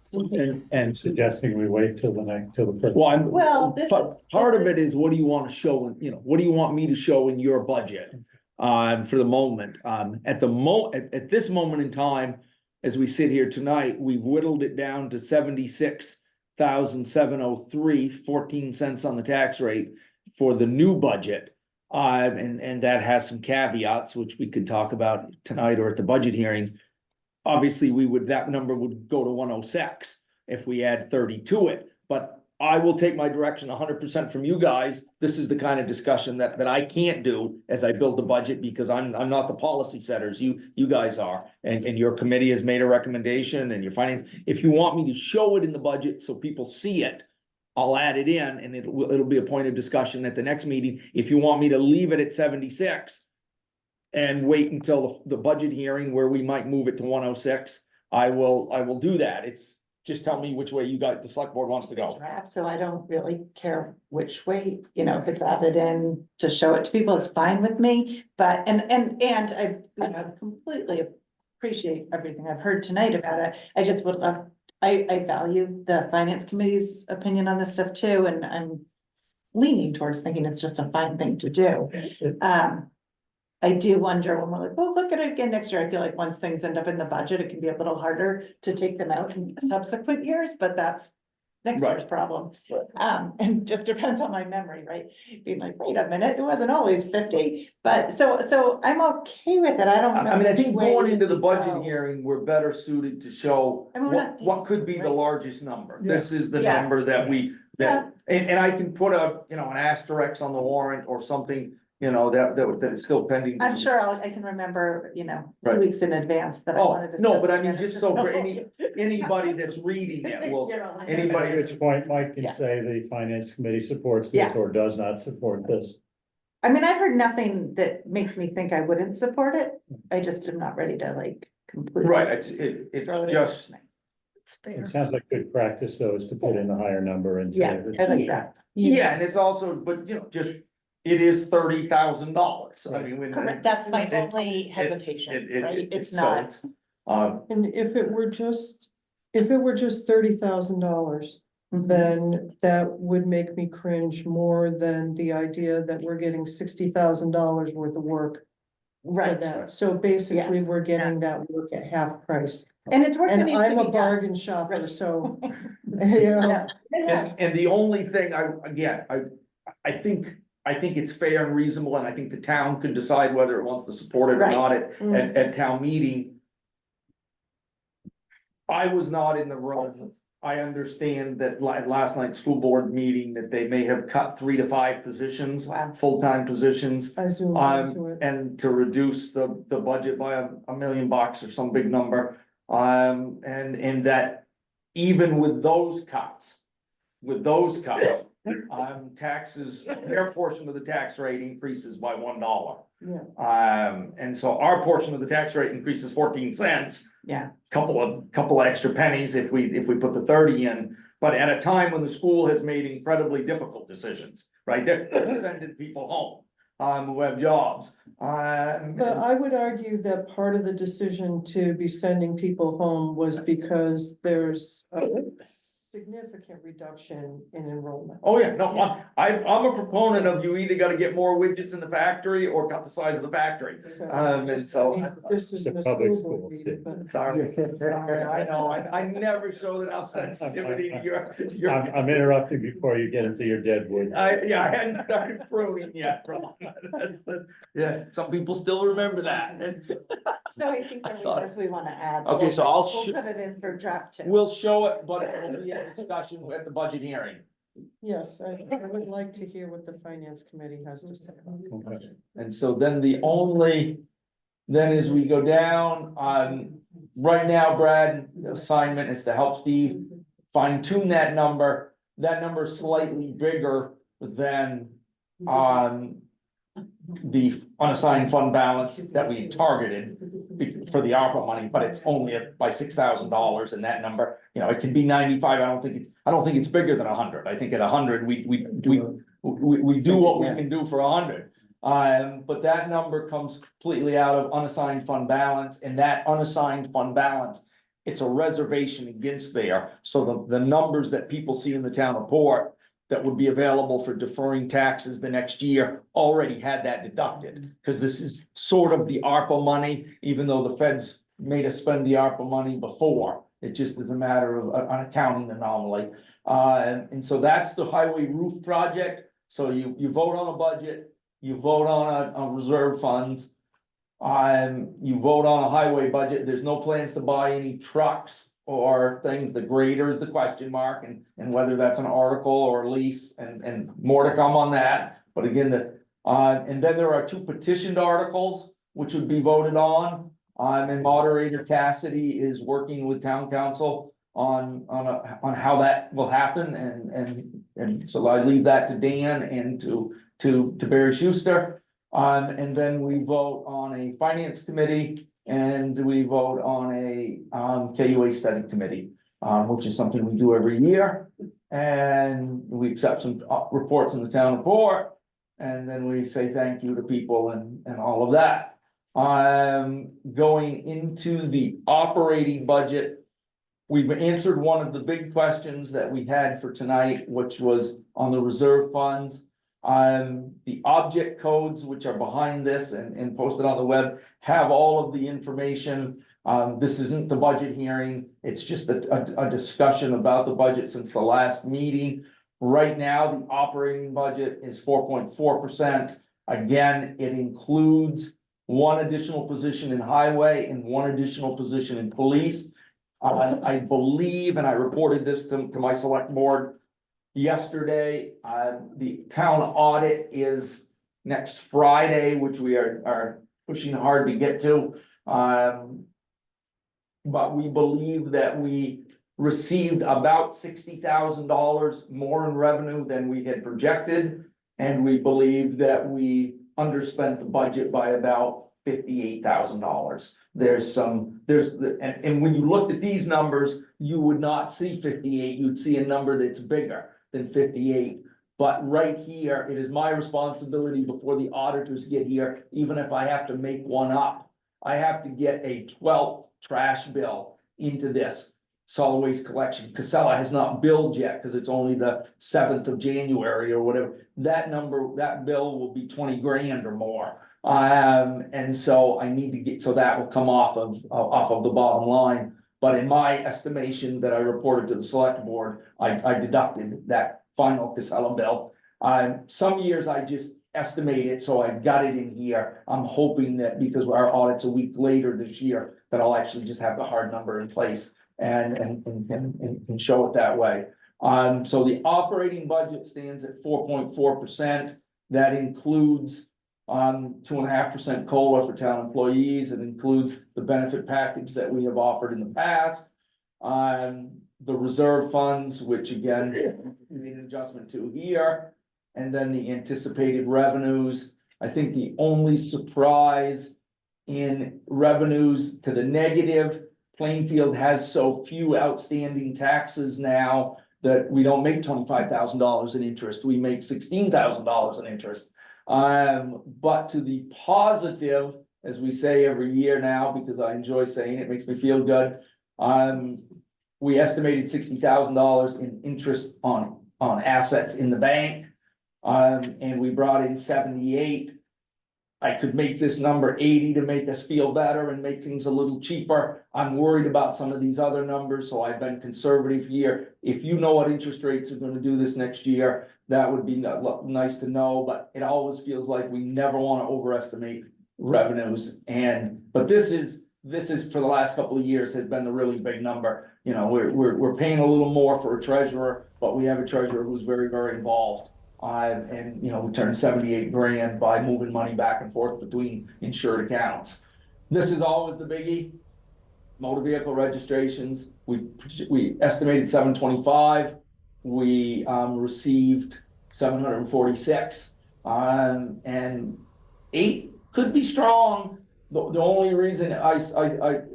And suggesting we wait till the first. Well, this Part of it is, what do you want to show, what do you want me to show in your budget? For the moment, at this moment in time, as we sit here tonight, we've whittled it down to 76,703, 14 cents on the tax rate for the new budget. And that has some caveats, which we could talk about tonight or at the budget hearing. Obviously, that number would go to 106 if we add 30 to it, but I will take my direction 100% from you guys. This is the kind of discussion that I can't do as I build the budget, because I'm not the policy setters. You guys are. And your committee has made a recommendation, and your finance, if you want me to show it in the budget so people see it, I'll add it in, and it'll be a point of discussion at the next meeting. If you want me to leave it at 76 and wait until the budget hearing where we might move it to 106, I will do that. It's just tell me which way you got, the select board wants to go. Draft, so I don't really care which way, if it's added in to show it to people, it's fine with me. But, and I, completely appreciate everything I've heard tonight about it. I just would love, I value the finance committee's opinion on this stuff too, and I'm leaning towards thinking it's just a fine thing to do. I do wonder when we're like, well, look at it again next year. I feel like once things end up in the budget, it can be a little harder to take them out in subsequent years, but that's next year's Right. problem. And just depends on my memory, right? Being like, wait a minute, it wasn't always 50, but so I'm okay with it. I don't know. I mean, I think which way going into the we budget go. hearing, we're better suited to show I mean, we're not- what could be the right. largest number. This is the Yeah. number that and I can put an asterisk on the warrant or something, that is still pending. I'm sure I can remember, 2 Right. weeks in advance that I Oh, wanted to. no, stuff but I mean, together. just so for anybody that's reading it, anybody At that's, which point Mike can Yeah. say the finance committee supports this Yeah. or does not support this. I mean, I've heard nothing that makes me think I wouldn't support it. I just am not ready to completely. right, it's throw it in just, tonight. It's fair. It sounds like good practice though, is to put in a higher number and. say Yeah, that- I like that. yeah, and it's also, but it is $30,000. I mean, when. Correct, that's my it- only hesitation, right? It's so not. it's, And if it were just $30,000, Mhm. then that would make me cringe more than the idea that we're getting $60,000 worth of work for Right, that. So basically, Yes. we're getting that work at half price. and it's work that And needs to I'm be a done. bargain shopper, Right. so, Yeah. and the only thing I think it's fair and reasonable, and I think the town can decide whether it wants to support it or Right. not Mm. at town meeting. I was not in the room. I understand that last night's school board meeting that they may have cut 3 to 5 positions, Wow. full-time positions. I zoomed into it. And to reduce the budget by $1 million or some big number. And that even with those cuts, taxes, their portion of the tax rate increases by $1. Yeah. And so our portion of the tax rate increases 14 cents. Yeah. Couple extra pennies if we put the 30 in, but at a time when the school has made incredibly difficult decisions, right? They're sending people home, who have jobs. But I would argue that part of the decision to be sending people home was because there's a significant reduction in enrollment. Oh, yeah, no, I'm a proponent of you either gotta get more widgets in the factory or cut the size of the factory. So, And so- This isn't a public school board schools, meeting, but. Sorry, I know, I never showed enough sensitivity to your. I'm interrupting before you get into your dead wood. I hadn't started pruning yet. Yeah, some people still remember that. So I think there was we want to add. Okay, so I'll We'll put it in for draft 2. We'll show it, but it'll be a discussion at the budget hearing. Yes, I would like to hear what the finance committee has to say. Okay. And so then then as we go down, right now, Brad, the assignment is to help Steve fine tune that number. That number is slightly bigger than, the unassigned fund balance that we targeted for the ARPA money, but it's only by $6,000 and that number, it can be 95. I don't think it's bigger than 100. I think at 100, we do what we can do for 100. But that number comes completely out of unassigned fund balance, and that unassigned fund balance, it's a reservation against there. So the numbers that people see in the town report that would be available for deferring taxes the next year already had that deducted. Cause this is sort of the ARPA money, even though the feds made us spend the ARPA money before. It just is a matter of an accounting anomaly. And so that's the highway roof project. So you vote on a budget, you vote on reserve funds. You vote on a highway budget. There's no plans to buy any trucks or things, the greater is the question mark, and whether that's an article or lease, and more to come on that. But again, and then there are 2 petitioned articles, which would be voted on. And moderator Cassidy is working with town council on how that will happen, and so I leave that to Dan and to Barry Schuster. And then we vote on a finance committee, and we vote on a KUA study committee, which is something we do every year. And we accept some reports in the town report, and then we say thank you to people and all of that. Going into the operating budget, we've answered one of the big questions that we had for tonight, which was on the reserve funds. The object codes, which are behind this and posted on the web, have all of the information. This isn't the budget hearing, it's just a discussion about the budget since the last meeting. Right now, the operating budget is 4.4%. Again, it includes 1 additional position in highway and 1 additional position in police. I believe, and I reported this to my select board yesterday, the town audit is next Friday, which we are pushing hard to get to. But we believe that we received about $60,000 more in revenue than we had projected. And we believe that we underspent the budget by about $58,000. And when you looked at these numbers, you would not see 58, you'd see a number that's bigger than 58. But right here, it is my responsibility before the auditors get here, even if I have to make one up, I have to get a 12th trash bill into this solid waste collection. Casella has not billed yet because it's only the 7th of January or whatever. That bill will be 20 grand or more. And so I need to get, so that will come off of the bottom line. But in my estimation that I reported to the select board, I deducted that final Casella bill. Some years I just estimate it, so I got it in here. I'm hoping that because our audit's a week later this year, that I'll actually just have the hard number in place and show it that way. So the operating budget stands at 4.4%. That includes 2.5% COLA for town employees. It includes the benefit package that we have offered in the past. The reserve funds, which again, we made an adjustment to here. And then the anticipated revenues. I think the only surprise in revenues to the negative, Plainfield has so few outstanding taxes now that we don't make $25,000 in interest. We make $16,000 in interest. But to the positive, as we say every year now, because I enjoy saying it, makes me feel good. We estimated $60,000 in interest on assets in the bank. And we brought in 78. I could make this number 80 to make us feel better and make things a little cheaper. I'm worried about some of these other numbers, so I've been conservative here. If you know what interest rates are going to do this next year, that would be nice to know, but it always feels like we never want to overestimate revenues. But this is for the last couple of years has been the really big number. You know, we're paying a little more for a treasurer, but we have a treasurer who's very, very involved. And you know, we turned 78 grand by moving money back and forth between insured accounts. This is always the biggie. Motor vehicle registrations, we estimated 725. We received 746. And 8 could be strong. The only reason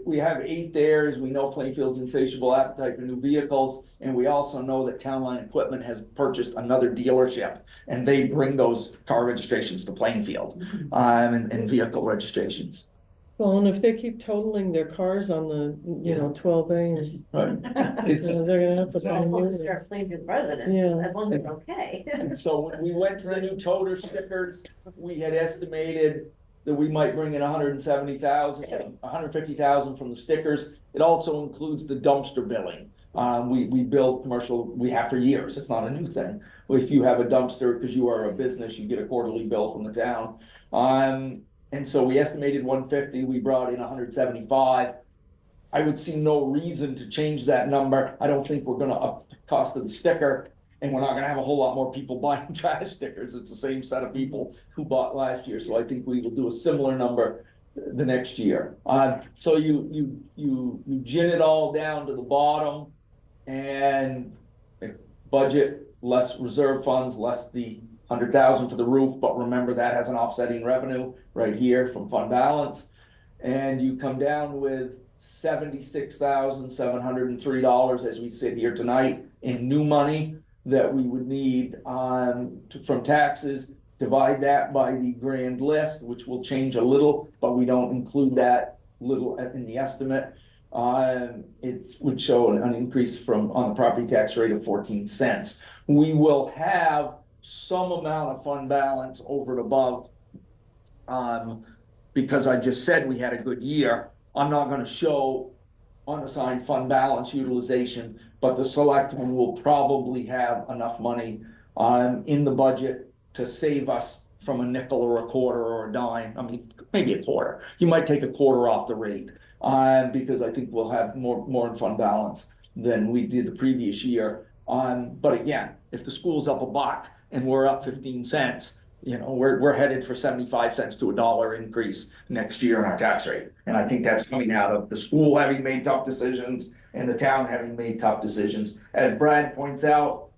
we have 8 there is we know Plainfield's insatiable appetite for new vehicles, and we also know that Town Line Equipment has purchased another dealership, and they bring those car registrations to Plainfield, and vehicle registrations. Well, and if they keep totaling their cars on the, 12A, and they're gonna have to buy As long new as they're ones. Plainfield residents, Yeah. as long as they're okay. And so when we went to the new toter stickers, we had estimated that we might bring in 170,000, 150,000 from the stickers. It also includes the dumpster billing. We bill commercial, we have for years, it's not a new thing. If you have a dumpster, because you are a business, you get a quarterly bill from the town. And so we estimated 150, we brought in 175. I would see no reason to change that number. I don't think we're gonna up the cost of the sticker. And we're not gonna have a whole lot more people buying trash stickers. It's the same set of people who bought last year, so I think we will do a similar number the next year. So you gin it all down to the bottom and budget less reserve funds, less the 100,000 for the roof, but remember that has an offsetting revenue right here from fund balance. And you come down with $76,703 as we sit here tonight in new money that we would need from taxes. Divide that by the grand list, which will change a little, but we don't include that little in the estimate. It would show an increase on the property tax rate of 14 cents. We will have some amount of fund balance over and above, because I just said we had a good year. I'm not gonna show unassigned fund balance utilization, but the selectmen will probably have enough money in the budget to save us from a nickel or a quarter or a dime. I mean, maybe a quarter. You might take a quarter off the rate, because I think we'll have more in fund balance than we did the previous year. But again, if the school's up $1 and we're up 15 cents, you know, we're headed for 75 cents to $1 increase next year in our tax rate. And I think that's coming out of the school having made tough decisions and the town having made tough decisions. As Brad points out,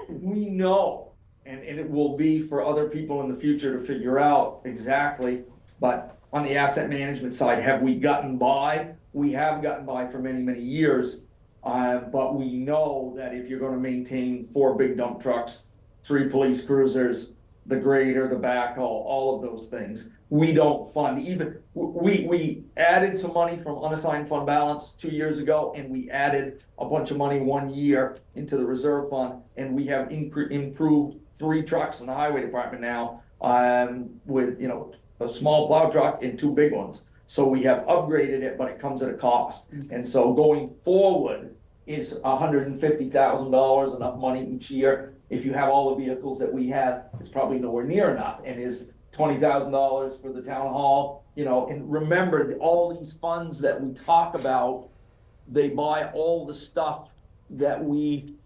we know, and it will be for other people in the future to figure out exactly, but on the asset management side, have we gotten by? We have gotten by for many, many years. But we know that if you're gonna maintain 4 big dump trucks, 3 police cruisers, the grader, the backhoe, all of those things, we don't fund even, we added some money from unassigned fund balance 2 years ago, and we added a bunch of money 1 year into the reserve fund, and we have improved 3 trucks in the highway department now, with, you know, a small plow truck and 2 big ones. So we have upgraded it, but it comes at a cost. And so going forward is $150,000 enough money each year. If you have all the vehicles that we have, it's probably nowhere near enough. And is $20,000 for the town hall, you know, and remember all these funds that we talk about, they buy all the stuff that we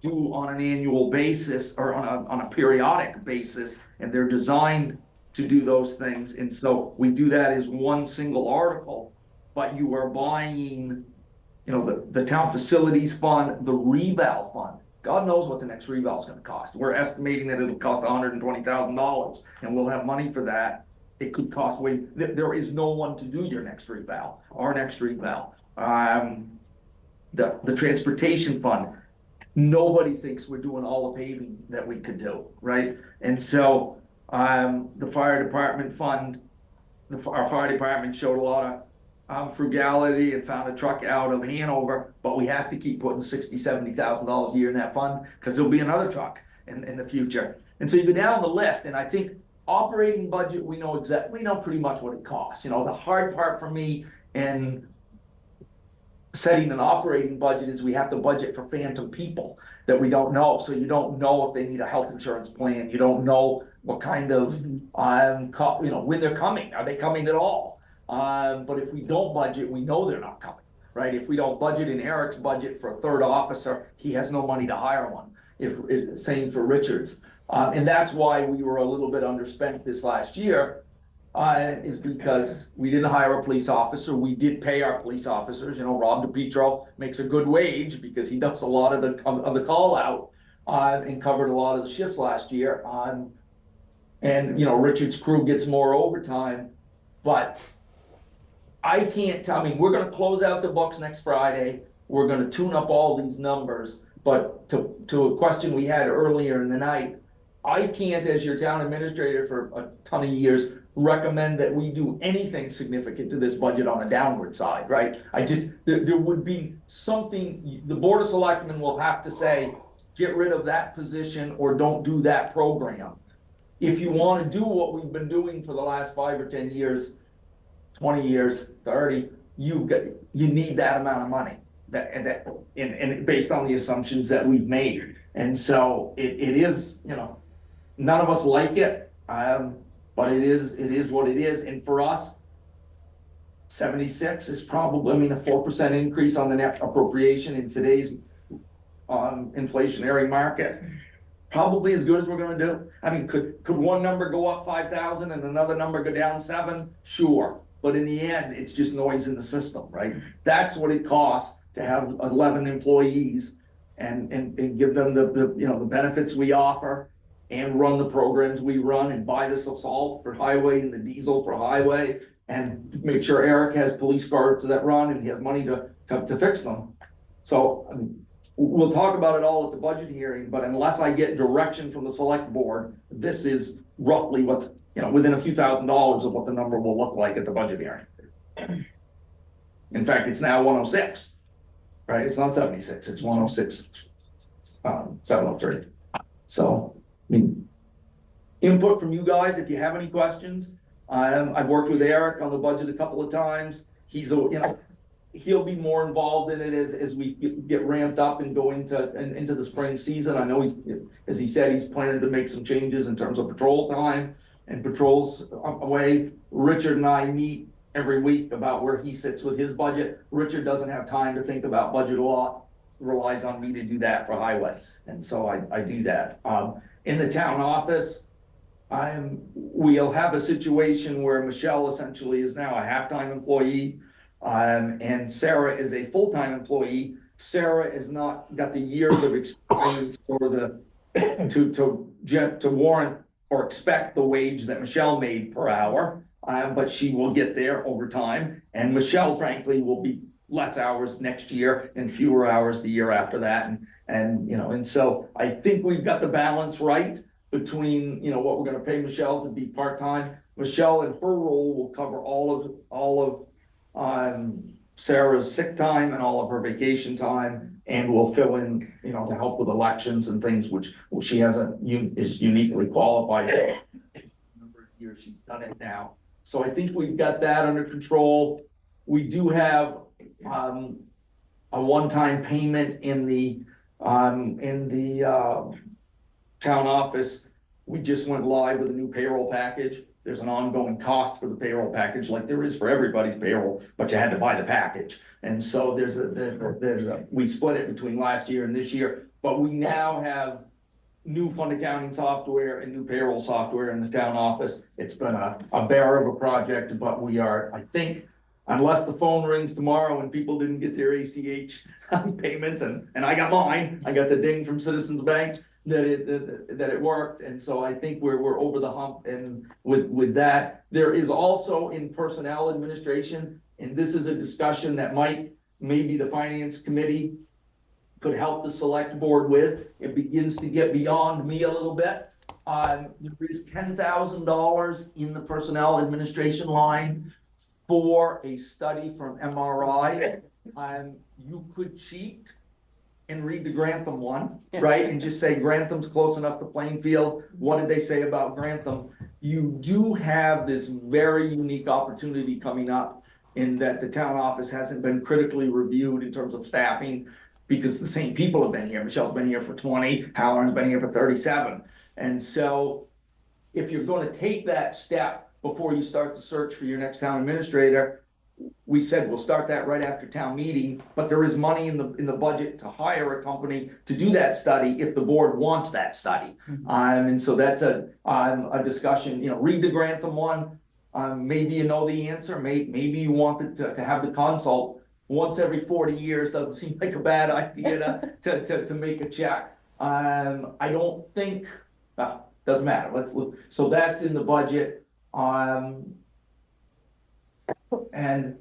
do on an annual basis or on a periodic basis, and they're designed to do those things. And so we do that as one single article, but you are buying, you know, the town facilities fund, the reval fund. God knows what the next reval is going to cost. We're estimating that it'll cost $120,000, and we'll have money for that. It could cost there is no one to do your next reval, our next reval. The transportation fund, nobody thinks we're doing all the paving that we could do, right? And so the fire department fund, our fire department showed a lot of frugality and found a truck out of Hanover, but we have to keep putting $60,000-$70,000 a year in that fund because there'll be another truck in the future. And so you go down the list, and I think operating budget, we know pretty much what it costs. You know, the hard part for me in setting an operating budget is we have to budget for phantom people that we don't know. So you don't know if they need a health insurance plan. You don't know what kind of, you know, when they're coming. Are they coming at all? But if we don't budget, we know they're not coming, right? If we don't budget in Eric's budget for a 3rd officer, he has no money to hire one. Same for Richards. And that's why we were a little bit underspent this last year, is because we didn't hire a police officer. We did pay our police officers. You know, Rob DiPietro makes a good wage because he does a lot of the call out and covered a lot of the shifts last year. And, you know, Richard's crew gets more overtime, but I can't tell, I mean, we're gonna close out the books next Friday. We're gonna tune up all these numbers, but to a question we had earlier in the night, I can't, as your town administrator for a ton of years, recommend that we do anything significant to this budget on the downward side, right? There would be something, the Board of Selectmen will have to say, get rid of that position or don't do that program. If you want to do what we've been doing for the last 5 or 10 years, 20 years, 30, you need that amount of money and based on the assumptions that we've made. And so it is, you know, none of us like it, but it is what it is. And for us, 76 is probably, I mean, a 4% increase on the net appropriation in today's inflationary market. Probably as good as we're gonna do. I mean, could one number go up 5,000 and another number go down 7? Sure, but in the end, it's just noise in the system, right? That's what it costs to have 11 employees and give them the you know, the benefits we offer and run the programs we run and buy the salt for highway and the diesel for highway and make sure Eric has police cars that run and he has money to fix them. So, I mean, we'll talk about it all at the budget hearing, but unless I get direction from the select board, this is roughly what, you know, within a few $1,000s of what the number will look like at the budget hearing. In fact, it's now 106, right? It's not 76, it's 106, 703. So, I mean, input from you guys, if you have any questions. I've worked with Eric on the budget a couple of times. He's, you know, he'll be more involved in it as we get ramped up and go into the spring season. I know he's, as he said, he's planning to make some changes in terms of patrol time and patrols away. Richard and I meet every week about where he sits with his budget. Richard doesn't have time to think about budget a lot, relies on me to do that for highway. And so I do that. In the town office, we'll have a situation where Michelle essentially is now a half-time employee. And Sarah is a full-time employee. Sarah has not got the years of experience or to warrant or expect the wage that Michelle made per hour. But she will get there over time. And Michelle, frankly, will be less hours next year and fewer hours the year after that. And you know, and so I think we've got the balance right between, you know, what we're going to pay Michelle to be part-time. Michelle and her role will cover all of Sarah's sick time and all of her vacation time, and will fill in, you know, to help with elections and things, which she is uniquely qualified for. Number of years she's done it now. So I think we've got that under control. We do have a one-time payment in the town office. We just went live with a new payroll package. There's an ongoing cost for the payroll package, like there is for everybody's payroll, but you had to buy the package. And so we split it between last year and this year, but we now have new fund accounting software and new payroll software in the town office. It's been a bear of a project, but we are, I think, unless the phone rings tomorrow and people didn't get their ACH payments, and I got mine, I got the ding from Citizens Bank, that it worked. And so I think we're over the hump. And with that, there is also in personnel administration, and this is a discussion that maybe the finance committee could help the select board with. It begins to get beyond me a little bit. There is $10,000 in the personnel administration line for a study from MRI. You could cheat and read the Grantham one, right? And just say Grantham's close enough to Plainfield. What did they say about Grantham? You do have this very unique opportunity coming up in that the town office hasn't been critically reviewed in terms of staffing, because the same people have been here. Michelle's been here for 20, Halloran's been here for 37. And so if you're going to take that step before you start the search for your next town administrator, we said we'll start that right after town meeting, but there is money in the budget to hire a company to do that study if the board wants that study. And so that's a discussion, you know, read the Grantham one. Maybe you know the answer, maybe you want to have the consult once every 40 years. Doesn't seem like a bad idea to make a check. I don't think, doesn't matter, let's look. So that's in the budget. And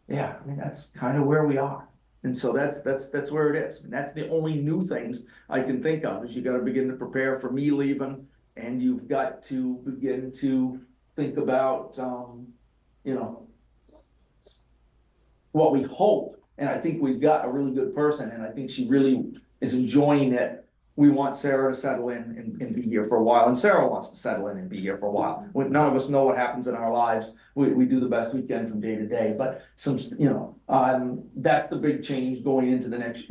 yeah, I mean, that's kind of where we are. And so that's where it is. I mean, that's the only new things I can think of, is you got to begin to prepare for me leaving, and you've got to begin to think about, you know, what we hope. And I think we've got a really good person, and I think she really is enjoying it. We want Sarah to settle in and be here for a while, and Sarah wants to settle in and be here for a while. None of us know what happens in our lives. We do the best we can from day to day, but you know, that's the big change going into the next,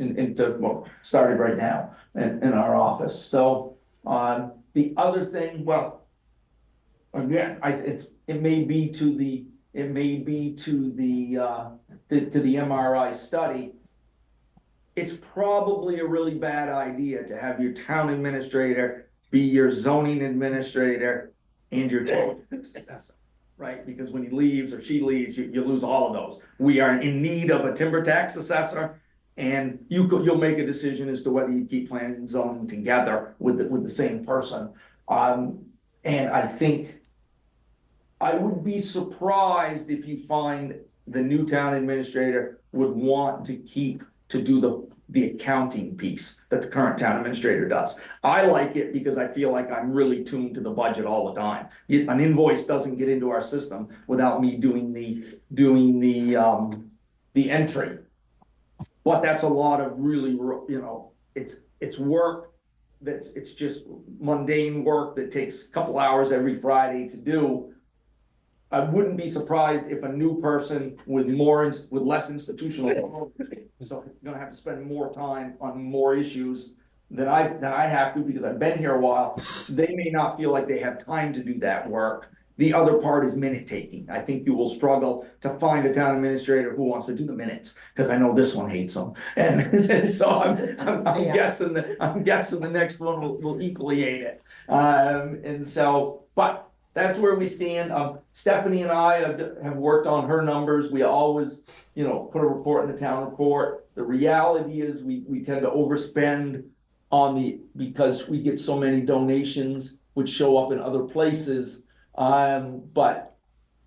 well, started right now in our office. So the other thing, well, again, it may be to the it may be to the MRI study. It's probably a really bad idea to have your town administrator be your zoning administrator and your town assessor, right? Because when he leaves or she leaves, you lose all of those. We are in need of a timber tax assessor, and you'll make a decision as to whether you keep planning and zoning together with the same person. And I think I would be surprised if you find the new town administrator would want to keep to do the accounting piece that the current town administrator does. I like it because I feel like I'm really tuned to the budget all the time. An invoice doesn't get into our system without me doing the entry. But that's a lot of really, it's work it's just mundane work that takes a couple hours every Friday to do. I wouldn't be surprised if a new person with less institutional, so gonna have to spend more time on more issues than I have to, because I've been here a while. They may not feel like they have time to do that work. The other part is minute taking. I think you will struggle to find a town administrator who wants to do the minutes, because I know this one hates them. And so I'm guessing the next one will equally hate it. And so, but that's where we stand. Stephanie and I have worked on her numbers. We always, put a report in the town report. The reality is we tend to overspend because we get so many donations which show up in other places. But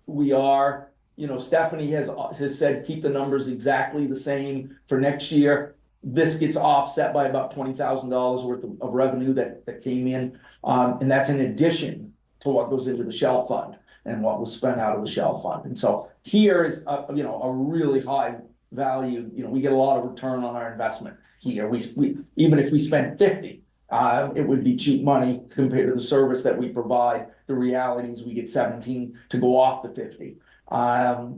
we are, Stephanie has said, keep the numbers exactly the same for next year. This gets offset by about $20,000 worth of revenue that came in. And that's in addition to what goes into the shell fund and what was spent out of the shell fund. And so here is a really high value, we get a lot of return on our investment here. We even if we spent 50, it would be cheap money compared to the service that we provide. The reality is we get 17 to go off the 50,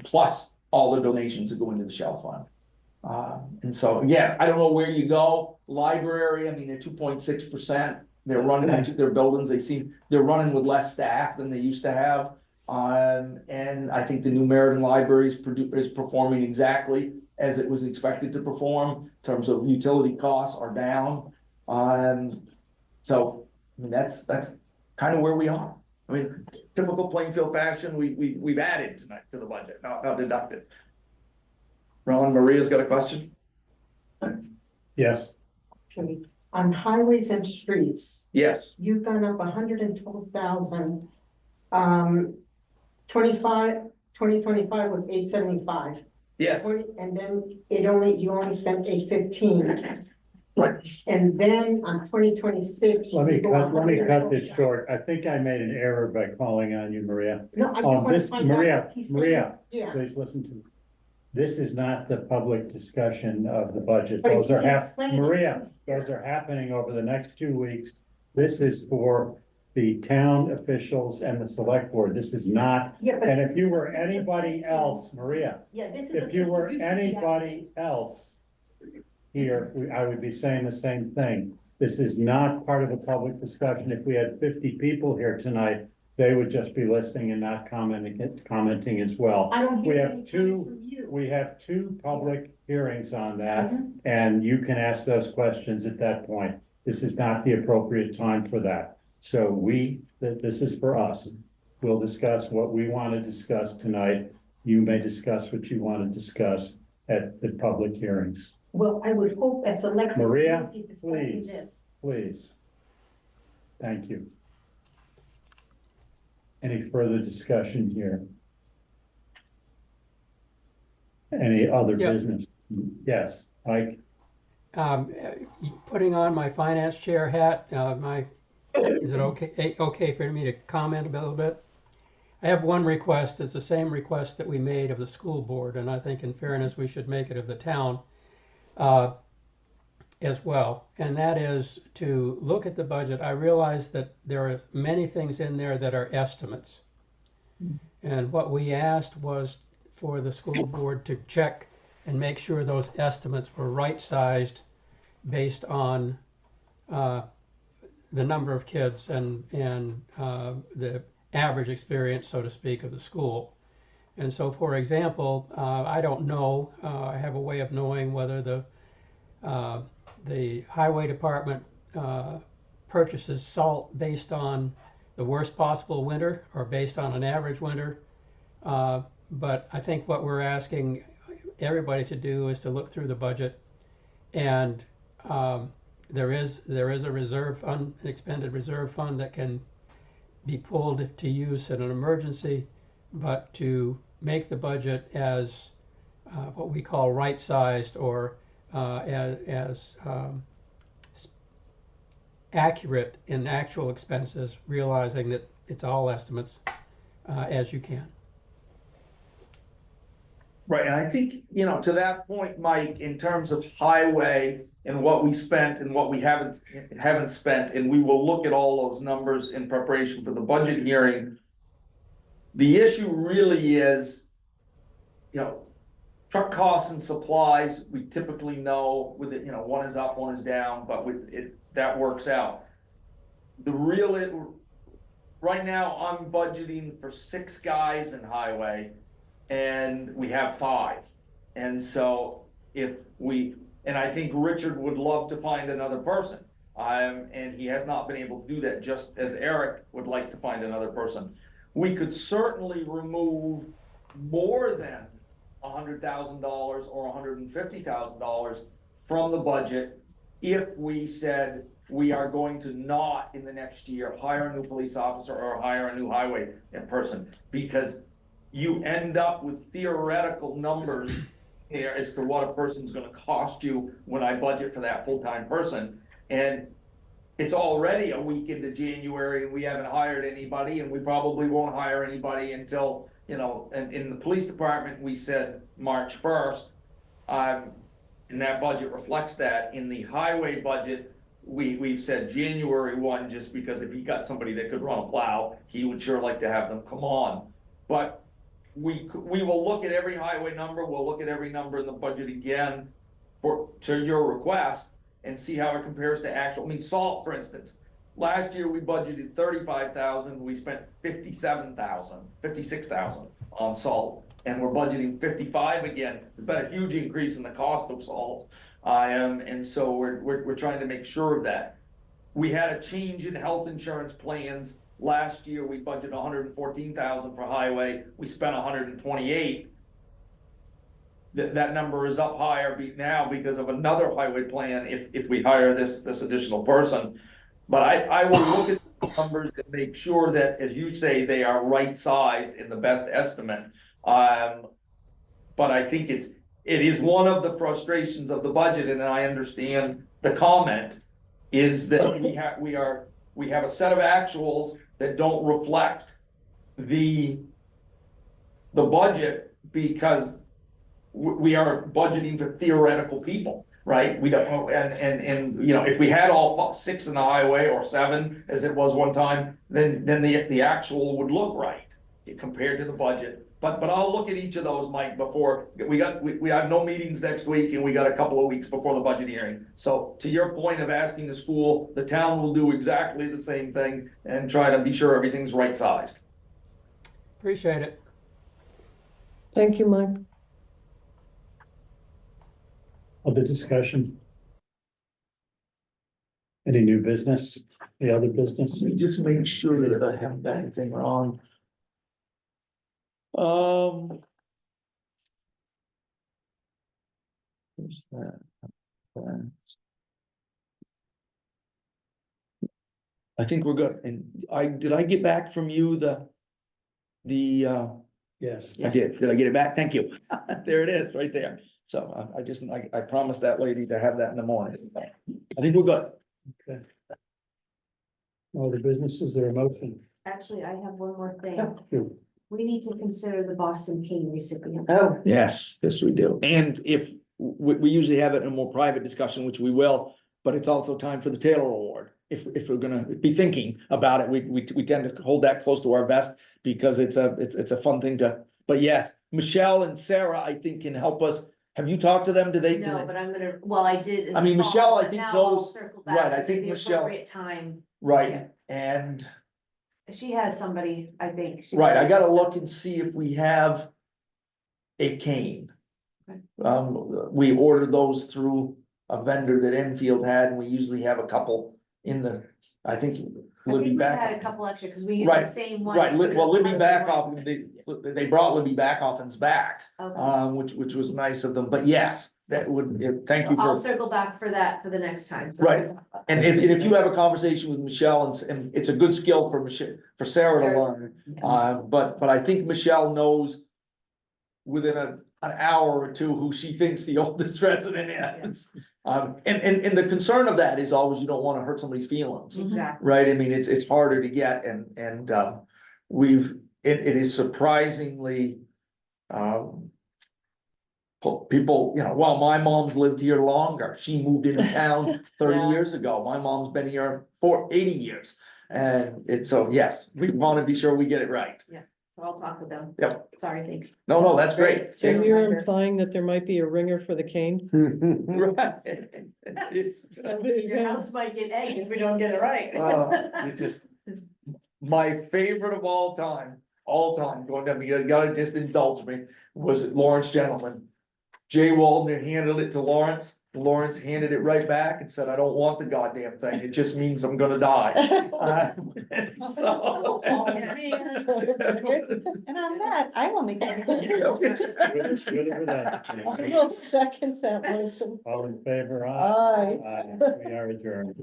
plus all the donations that go into the shell fund. And so, yeah, I don't know where you go. Library, they're 2.6%. They're running into their buildings. They're running with less staff than they used to have. And I think the new Meriden Library is performing exactly as it was expected to perform in terms of utility costs are down. So that's kind of where we are. Typical Plainfield fashion, we've added tonight to the budget, not deducted. Roland, Maria's got a question. Yes. Okay. On highways and streets. Yes. You've gone up 112,000. 2025 was 875. Yes. And then you only spent 815. Right. And then on 2026. Let me cut this short. I think I made an error by calling on you, Maria. No, I don't want to find out Maria, what he said. Maria, Yeah. please listen to me. This is not the public discussion of the budget. But Those if are you can explain it, Maria, please. those are happening over the next 2 weeks. This is for the town officials and the select board. This is not, Yeah, but and if you were anybody else, Maria, yeah, this is if you were anybody else here, I would be saying the same thing. This is not part of a public discussion. If we had 50 people here tonight, they would just be listening and not commenting as well. I don't hear We any have two, from you. we have 2 public hearings on that, Mhm. and you can ask those questions at that point. This is not the appropriate time for that. So this is for us. We'll discuss what we want to discuss tonight. You may discuss what you want to discuss at the public hearings. Well, I would hope as elected. Maria, we'll be discussing please. this. Please. Thank you. Any further discussion here? Any other Yeah. business? Yes, Mike? Putting on my finance chair hat, is it okay for me to comment a little bit? I have one request. It's the same request that we made of the school board, and I think in fairness, we should make it of the town as well. And that is to look at the budget. I realize that there are many things in there that are estimates. And what we asked was for the school board to check and make sure those estimates were right-sized based on the number of kids and the average experience, so to speak, of the school. And so, for example, I don't know, I have a way of knowing whether the highway department purchases salt based on the worst possible winter or based on an average winter. But I think what we're asking everybody to do is to look through the budget, and there is a reserve fund, an expended reserve fund that can be pulled to use in an emergency, but to make the budget as what we call right-sized, or as accurate in actual expenses, realizing that it's all estimates, as you can. Right, and I think, you know, to that point, Mike, in terms of highway and what we spent and what we haven't spent, and we will look at all those numbers in preparation for the budget hearing. The issue really is, you know, truck costs and supplies, we typically know with it, you know, one is up, one is down, but that works out. Right now, I'm budgeting for 6 guys in highway, and we have 5. And so and I think Richard would love to find another person. And he has not been able to do that, just as Eric would like to find another person. We could certainly remove more than $100,000 or $150,000 from the budget if we said we are going to not in the next year hire a new police officer or hire a new highway person, because you end up with theoretical numbers here as to what a person's gonna cost you when I budget for that full-time person. And it's already a week into January and we haven't hired anybody, and we probably won't hire anybody until, you know, and in the police department, we said March 1st. And that budget reflects that. In the highway budget, we've said January 1, just because if he got somebody that could run a plow, he would sure like to have them come on. But we will look at every highway number, we'll look at every number in the budget again to your request and see how it compares to actual. I mean, salt, for instance, last year we budgeted 35,000, we spent 56,000 on salt, and we're budgeting 55 again. There's been a huge increase in the cost of salt. And so we're trying to make sure of that. We had a change in health insurance plans. Last year, we budgeted 114,000 for highway. We spent 128. That number is up higher now because of another highway plan if we hire this additional person. But I will look at the numbers and make sure that, as you say, they are right-sized in the best estimate. But I think it is one of the frustrations of the budget, and I understand the comment, is that we have a set of actuals that don't reflect the budget, because we are budgeting for theoretical people, right? We don't know, and you know, if we had all 6 in the highway, or 7 as it was one time, then the actual would look right compared to the budget. But I'll look at each of those, Mike, before we have no meetings next week, and we got a couple of weeks before the budget hearing. So to your point of asking the school, the town will do exactly the same thing and try to be sure everything's right sized. Appreciate it. Thank you, Mike. Other discussion? Any new business? The other business? Just make sure that I haven't got anything wrong. Where's that? I think we're good. And did I get back from you Yes. I did. Did I get it back? Thank you. There it is, right there. So I promised that lady to have that in the morning. I think we're good. Okay. All the businesses, there a motion? Actually, I have one more thing. Sure. We need to consider the Boston King recipient. Oh, Yes, we do. And if, we usually have it in a more private discussion, which we will, but it's also time for the Taylor Award. If we're gonna be thinking about it, we tend to hold that close to our vest, because it's a fun thing to, but yes, Michelle and Sarah, I think, can help us. Have you talked to them? Do they? No, but I'm gonna, well, I did. in I mean, the fall, Michelle, I but think now I'll those- circle right, back I at think the Michelle- appropriate time. Right, and, She has somebody, I think. right, I gotta look and see if we have, a cane. Okay. We ordered those through a vendor that Enfield had, and we usually have a couple in the, I think. I think Libby we back. had a couple extra, cause we used Right, the same one. Right, well, Libby Another Backoff, one. they brought Libby Backoffins back, Okay. which was nice of them, but yes, that would, thank you So I'll for. circle back for that for the next time. So Right. we'll talk about And that. if you have a conversation with Michelle, and it's a good skill for for Sarah to learn, but I think Michelle knows within an hour or two who she thinks the oldest resident is. And the concern of that is always you don't wanna hurt somebody's feelings. Exactly. Right, I mean, it's harder to get and it is surprisingly. People, you know, well, my mom's lived here longer, she moved into town 30 Yeah. years ago, my mom's been here for 80 years. And it's so, yes, we wanna be sure we get it right. So I'll talk with them. Yep, Sorry, thanks. no, that's great. So Great you're reminder. implying that there might be a ringer for the cane? Right. It's- Your house might get egged if we don't get it right. You just, my favorite of all time, going down, you gotta just indulge me, was Lawrence Gentleman. Jay Waldner handed it to Lawrence, Lawrence handed it right back and said, I don't want the goddamn thing, it just means I'm gonna die. So- And on that, I will make. Good with that. I will second that motion. All in favor? Aye. Aye, we are adjourned.